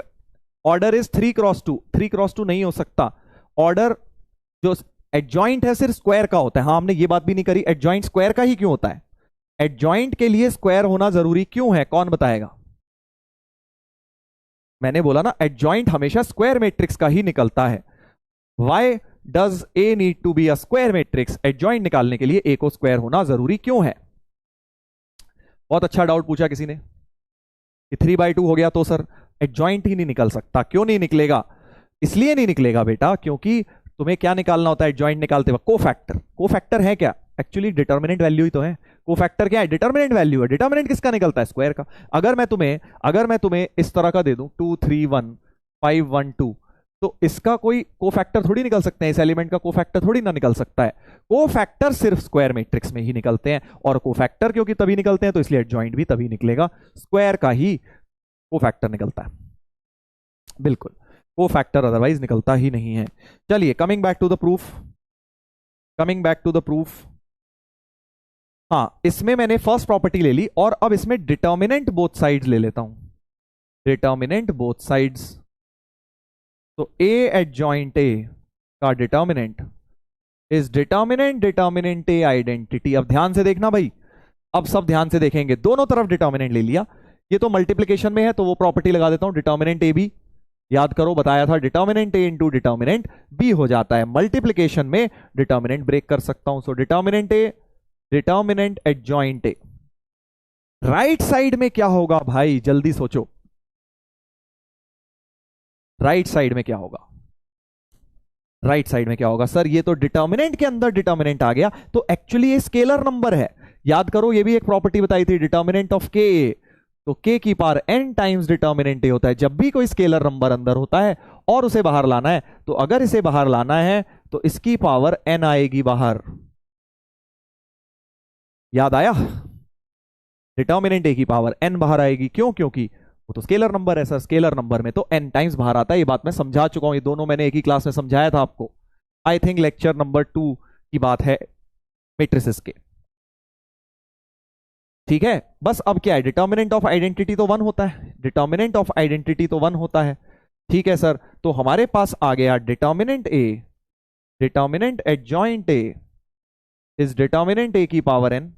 order is 3x2? 3x2 नहीं हो सकता। ऑर्डर जो एडजॉइंट है सिर्फ स्क्वायर का होता है। हाँ हमने ये बात भी नहीं करी, एडजॉइंट स्क्वायर का ही क्यों होता है? एडजॉइंट के लिए स्क्वायर होना जरूरी क्यों है, कौन बताएगा? मैंने बोला ना एडजॉइंट हमेशा स्क्वायर मैट्रिक्स का ही निकलता है। Why does A need to be a square matrix? Adjoint निकालने के लिए ए को स्क्वायर होना जरूरी क्यों है? बहुत अच्छा डाउट पूछा किसी ने कि 3/2 हो गया तो सर एडजॉइंट ही नहीं निकल सकता। क्यों नहीं निकलेगा? इसलिए नहीं निकलेगा बेटा क्योंकि तुम्हें क्या निकालना होता है एडजॉइंट निकालते वक्त? कोफैक्टर। कोफैक्टर है क्या? एक्चुअली डिटर्मिनेंट वैल्यू ही तो है। कोफैक्टर क्या है? डिटर्मिनेंट वैल्यू है। डिटर्मिनेंट किसका निकलता है? स्क्वायर का। अगर मैं तुम्हें इस तरह का दे दूं 2 3 1 5 1 2, तो इसका कोई कोफैक्टर थोड़ी निकल सकते हैं, इस एलिमेंट का कोफैक्टर थोड़ी ना निकल सकता है। कोफैक्टर सिर्फ स्क्वायर मैट्रिक्स में ही निकलते हैं, और कोफैक्टर क्योंकि तभी निकलते हैं तो इसलिए एडजॉइंट भी तभी निकलेगा, स्क्वायर का ही कोफैक्टर निकलता है। बिल्कुल, कोफैक्टर अदरवाइज निकलता ही नहीं है। चलिए coming back to the proof, coming back to the proof. हाँ इसमें मैंने फर्स्ट प्रॉपर्टी ले ली और अब इसमें डिटर्मिनेंट बोथ साइड्स ले लेता हूं। डिटर्मिनेंट बोथ साइड्स, तो ए एडजॉइंट ए का determinant is determinant A identity. अब ध्यान से देखना भाई, अब सब ध्यान से देखेंगे। दोनों तरफ डिटर्मिनेंट ले लिया, ये तो मल्टीप्लिकेशन में है तो वो प्रॉपर्टी लगा देता हूं डिटर्मिनेंट ए बी। याद करो बताया था determinant A into determinant B हो जाता है। मल्टीप्लिकेशन में डिटर्मिनेंट ब्रेक कर सकता हूं। So determinant A, determinant adjoint A. Right side में क्या होगा भाई, जल्दी सोचो, राइट साइड में क्या होगा? राइट साइड में क्या होगा? सर ये तो डिटर्मिनेंट के अंदर डिटर्मिनेंट आ गया, तो एक्चुअली ये स्केलर नंबर है। याद करो ये भी एक प्रॉपर्टी बताई थी, डिटर्मिनेंट ऑफ के, तो के की पावर n टाइम्स डिटर्मिनेंट ए होता है। जब भी कोई स्केलर नंबर अंदर होता है और उसे बाहर लाना है, तो अगर इसे बाहर लाना है तो इसकी पावर n आएगी बाहर। याद आया? डिटर्मिनेंट ए की पावर n बाहर आएगी। क्यों? क्योंकि वो तो स्केलर नंबर है सर, स्केलर नंबर में तो n टाइम्स बाहर आता है। ये बात मैं समझा चुका हूं, ये दोनों मैंने एक ही क्लास में समझाया था आपको। आई थिंक लेक्चर नंबर 2 की बात है मैट्रिसेस के, ठीक है। बस अब क्या है, डिटर्मिनेंट ऑफ आइडेंटिटी तो 1 होता है, डिटर्मिनेंट ऑफ आइडेंटिटी तो 1 होता है, ठीक है सर। तो हमारे पास आ गया determinant A, determinant adjoint A is determinant A की पावर n।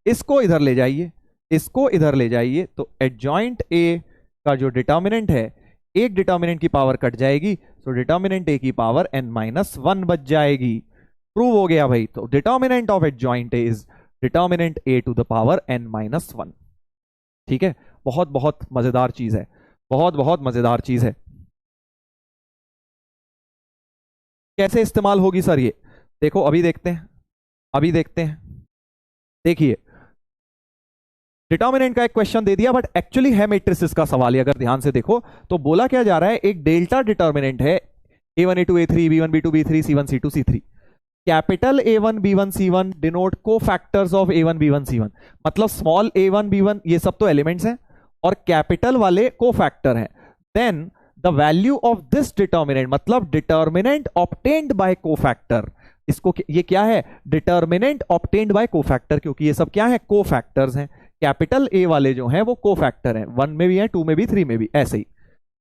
इसको इधर ले जाइए, इसको इधर ले जाइए, तो एडजॉइंट ए का जो डिटर्मिनेंट है, एक डिटर्मिनेंट की पावर कट जाएगी, तो डिटर्मिनेंट ए की पावर n-1 बच जाएगी। प्रूव हो गया भाई। तो determinant of adjoint A is determinant A to the power n-1, ठीक है। बहुत बहुत मजेदार चीज है, बहुत बहुत मजेदार चीज है। कैसे इस्तेमाल होगी सर ये? देखो अभी देखते हैं, अभी देखते हैं। देखिए डिटर्मिनेंट का एक क्वेश्चन दे दिया, बट एक्चुअली है मैट्रिसेस का सवाल। अगर ध्यान से देखो तो बोला क्या जा रहा है, एक डेल्टा डिटर्मिनेंट है a1 a2 a3 b1 b2 b3 c1 c2 c3। Capital a1 b1 c1 denote को factors of a1 b1 c1, मतलब स्मॉल a1 b1 ये सब तो एलिमेंट्स हैं और कैपिटल वाले को फैक्टर हैं। Then the value of this determinant, मतलब डिटर्मिनेंट ऑब्टेन्ड बाय कोफैक्टर। इसको ये क्या है? डिटर्मिनेंट ऑब्टेन्ड बाय कोफैक्टर, क्योंकि ये सब क्या है? कोफैक्टर्स हैं। कैपिटल ए वाले जो हैं वो कोफैक्टर हैं, 1 में भी है, 2 में भी, 3 में भी, ऐसे ही,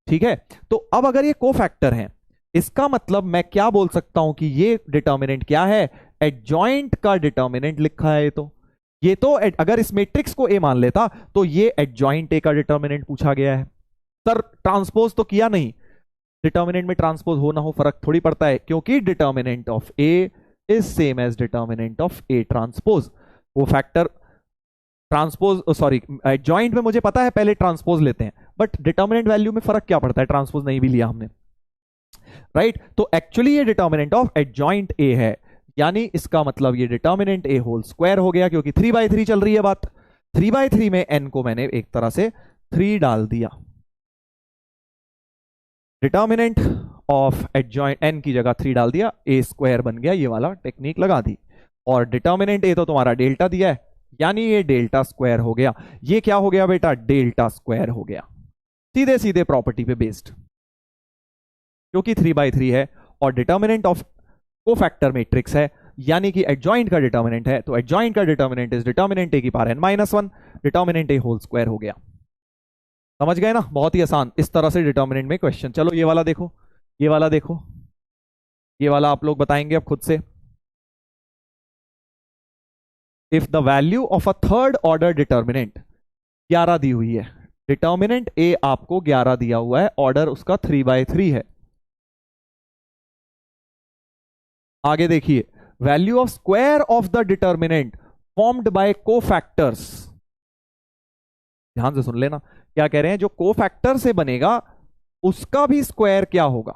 ठीक है। तो अब अगर ये कोफैक्टर हैं, इसका मतलब मैं क्या बोल सकता हूं कि ये डिटर्मिनेंट क्या है? एडजॉइंट का डिटर्मिनेंट लिखा है। तो ये तो अगर इस मैट्रिक्स को ए मान लेता तो ये एडजॉइंट ए का डिटर्मिनेंट पूछा गया है सर, ट्रांसपोज तो किया नहीं। डिटर्मिनेंट में ट्रांसपोज हो ना हो फर्क थोड़ी पड़ता है, क्योंकि determinant of A is same as determinant of A transpose. वो फैक्टर ट्रांसपोज सॉरी एडजॉइंट में मुझे पता है पहले ट्रांसपोज लेते हैं, बट डिटर्मिनेंट वैल्यू में फर्क क्या पड़ता है, ट्रांसपोज नहीं भी लिया हमने, राइट तो एक्चुअली ये डिटर्मिनेंट ऑफ एडजॉइंट ए है, यानी इसका मतलब ये डिटर्मिनेंट ए होल स्क्वायर हो गया, क्योंकि 3/3 चल रही है बात। 3/3 में n को मैंने एक तरह से 3 डाल दिया, डिटर्मिनेंट ऑफ एडजॉइंट n की जगह 3 डाल दिया, ए स्क्वायर बन गया, ये वाला टेक्निक लगा दी। और डिटर्मिनेंट ए तो तुम्हारा डेल्टा दिया है, यानी ये डेल्टा स्क्वायर हो गया। ये क्या हो गया बेटा, डेल्टा स्क्वायर हो गया, सीधे सीधे प्रॉपर्टी पे बेस्ड, क्योंकि 3/3 है और डिटर्मिनेंट ऑफ कोफैक्टर मैट्रिक्स है, यानी कि एडजॉइंट का डिटर्मिनेंट है, तो एडजॉइंट का डिटर्मिनेंट इज डिटर्मिनेंट ए की power n-1, determinant A whole square हो गया। समझ गए ना, बहुत ही आसान इस तरह से डिटर्मिनेंट में क्वेश्चन। चलो ये वाला देखो, ये वाला देखो, ये वाला आप लोग बताएंगे अब खुद से। If the value of a third order determinant 11 दी हुई है, डिटर्मिनेंट ए आपको 11 दिया हुआ है, ऑर्डर उसका 3/3 है। आगे देखिए, value of square of the determinant formed by cofactors, ध्यान से सुन लेना क्या कह रहे हैं, जो कोफैक्टर से बनेगा उसका भी स्क्वायर क्या होगा,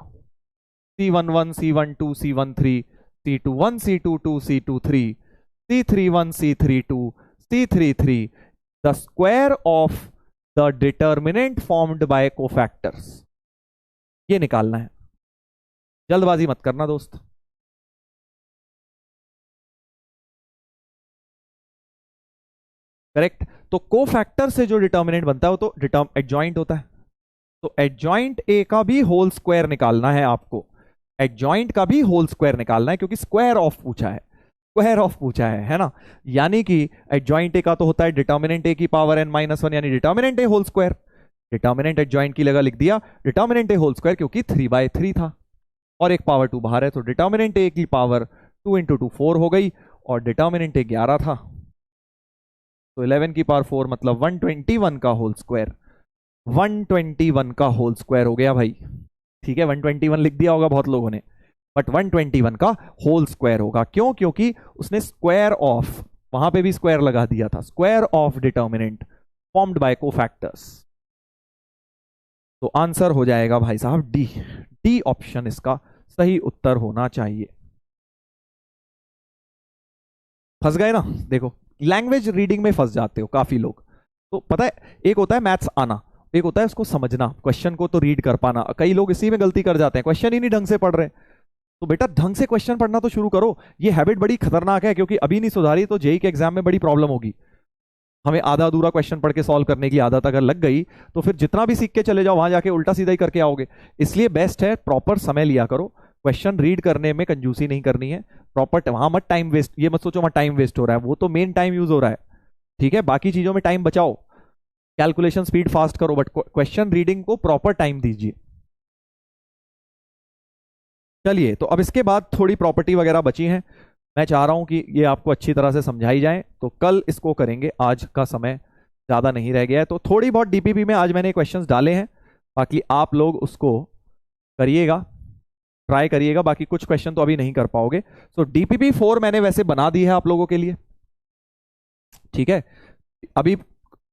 C11 C12 C13 C21 C22 C23 C31 C32 C33, the square of the determinant formed by cofactors, ये निकालना है। जल्दबाजी मत करना दोस्त। करेक्ट, तो कोफैक्टर से जो डिटर्मिनेंट बनता है वो तो एडजॉइंट होता है, तो एडजॉइंट ए का भी होल स्क्वायर निकालना है आपको, एडजॉइंट का भी होल स्क्वायर निकालना है, क्योंकि स्क्वायर ऑफ पूछा है, स्क्वायर ऑफ पूछा है ना। यानी कि एडजॉइंट ए का तो होता है डिटर्मिनेंट ए की पावर n-1, यानी determinant A whole square, determinant adjoint की जगह लिख दिया डिटर्मिनेंट ए होल स्क्वायर, क्योंकि 3/3 था और एक पावर 2 बाहर है, तो डिटर्मिनेंट ए की पावर 2 × 2 4 हो गई, और डिटर्मिनेंट ए 11 था, तो 11 की पावर 4 मतलब 121 का होल स्क्वायर, 121 का होल स्क्वायर हो गया भाई। ठीक है, 121 लिख दिया होगा बहुत लोगों ने, बट 121 का होल स्क्वायर होगा। क्यों, क्योंकि उसने स्क्वायर ऑफ, वहां पे भी स्क्वायर लगा दिया था, square of determinant formed by cofactors. तो आंसर हो जाएगा भाई साहब डी, डी ऑप्शन इसका सही उत्तर होना चाहिए। फंस गए ना, देखो लैंग्वेज रीडिंग में फंस जाते हो काफी लोग, तो पता है एक होता है मैथ्स आना, एक होता है उसको समझना, क्वेश्चन को तो रीड कर पाना। कई लोग इसी में गलती कर जाते हैं, क्वेश्चन ही नहीं ढंग से पढ़ रहे। तो बेटा ढंग से क्वेश्चन पढ़ना तो शुरू करो, ये हैबिट बड़ी खतरनाक है, क्योंकि अभी नहीं सुधारी तो जेईई के एग्जाम में बड़ी प्रॉब्लम होगी। हमें आधा अधूरा क्वेश्चन पढ़ के सॉल्व करने की आदत अगर लग गई तो फिर जितना भी सीख के चले जाओ वहां जाके उल्टा सीधा ही करके आओगे। इसलिए बेस्ट है प्रॉपर समय लिया करो, क्वेश्चन रीड करने में कंजूसी नहीं करनी है, प्रॉपर वहां मत टाइम वेस्ट, ये मत सोचो वहां टाइम वेस्ट हो रहा है, वो तो मेन टाइम यूज हो रहा है। ठीक है, बाकी चीजों में टाइम बचाओ, कैलकुलेशन स्पीड फास्ट करो, बट क्वेश्चन रीडिंग को प्रॉपर टाइम दीजिए। चलिए, तो अब इसके बाद थोड़ी प्रॉपर्टी वगैरह बची हैं, मैं चाह रहा हूं कि ये आपको अच्छी तरह से समझाई जाए, तो कल इसको करेंगे, आज का समय ज़्यादा नहीं रह गया है। तो थोड़ी बहुत डीपीपी में आज मैंने क्वेश्चंस डाले हैं, बाकी आप लोग उसको करिएगा, ट्राई करिएगा, बाकी कुछ क्वेश्चन तो अभी नहीं कर पाओगे। तो डीपीपी 4 मैंने वैसे बना दी है आप लोगों के लिए, ठीक है। अभी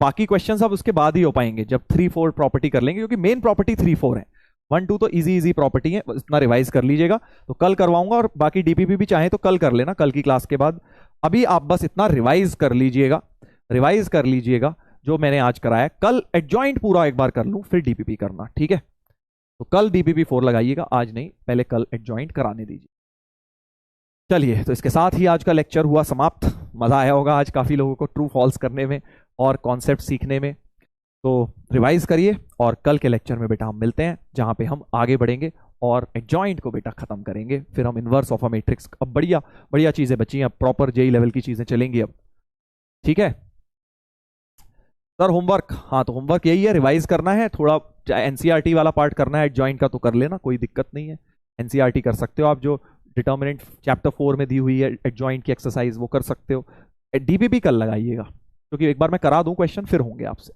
बाकी क्वेश्चंस अब उसके बाद ही हो पाएंगे जब 3-4 प्रॉपर्टी कर लेंगे, क्योंकि मेन प्रॉपर्टी 3-4 है, 1-2 तो इजी प्रॉपर्टी है, इतना रिवाइज कर लीजिएगा। तो कल करवाऊंगा, और बाकी डीपीपी भी चाहे तो कल कर लेना, कल की क्लास के बाद। अभी आप बस इतना रिवाइज कर लीजिएगा, रिवाइज कर लीजिएगा जो मैंने आज कराया। कल एडजॉइंट पूरा एक बार कर लूं, फिर डीपीपी करना, ठीक है। तो कल डीपीपी 4 लगाइएगा, आज नहीं, पहले कल एडजॉइंट कराने दीजिए। चलिए, तो इसके साथ ही आज का लेक्चर हुआ समाप्त। मजा आया होगा आज काफी लोगों को ट्रू फॉल्स करने में और कॉन्सेप्ट सीखने में। तो रिवाइज करिए, और कल के लेक्चर में बेटा हम मिलते हैं, जहां पे हम आगे बढ़ेंगे और एडजॉइंट को बेटा खत्म करेंगे, फिर हम इनवर्स ऑफ अ मैट्रिक्स, अब बढ़िया बढ़िया चीजें बची हैं, अब प्रॉपर जेई लेवल की चीजें चलेंगी अब, ठीक है। सर होमवर्क, हाँ तो होमवर्क यही है, रिवाइज करना है थोड़ा, एनसीईआरटी वाला पार्ट करना है, एडजॉइंट का तो कर लेना, कोई दिक्कत नहीं है। एनसीईआरटी कर सकते हो आप, जो डिटर्मिनेंट चैप्टर 4 में दी हुई है एडजॉइंट की एक्सरसाइज वो कर सकते हो। डीपीपी कल लगाइएगा, क्योंकि एक बार मैं करा दूं क्वेश्चन फिर होंगे आपसे।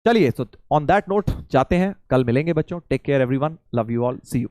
चलिए, तो ऑन दैट नोट जाते हैं, कल मिलेंगे बच्चों। Take care everyone, love you all, see you.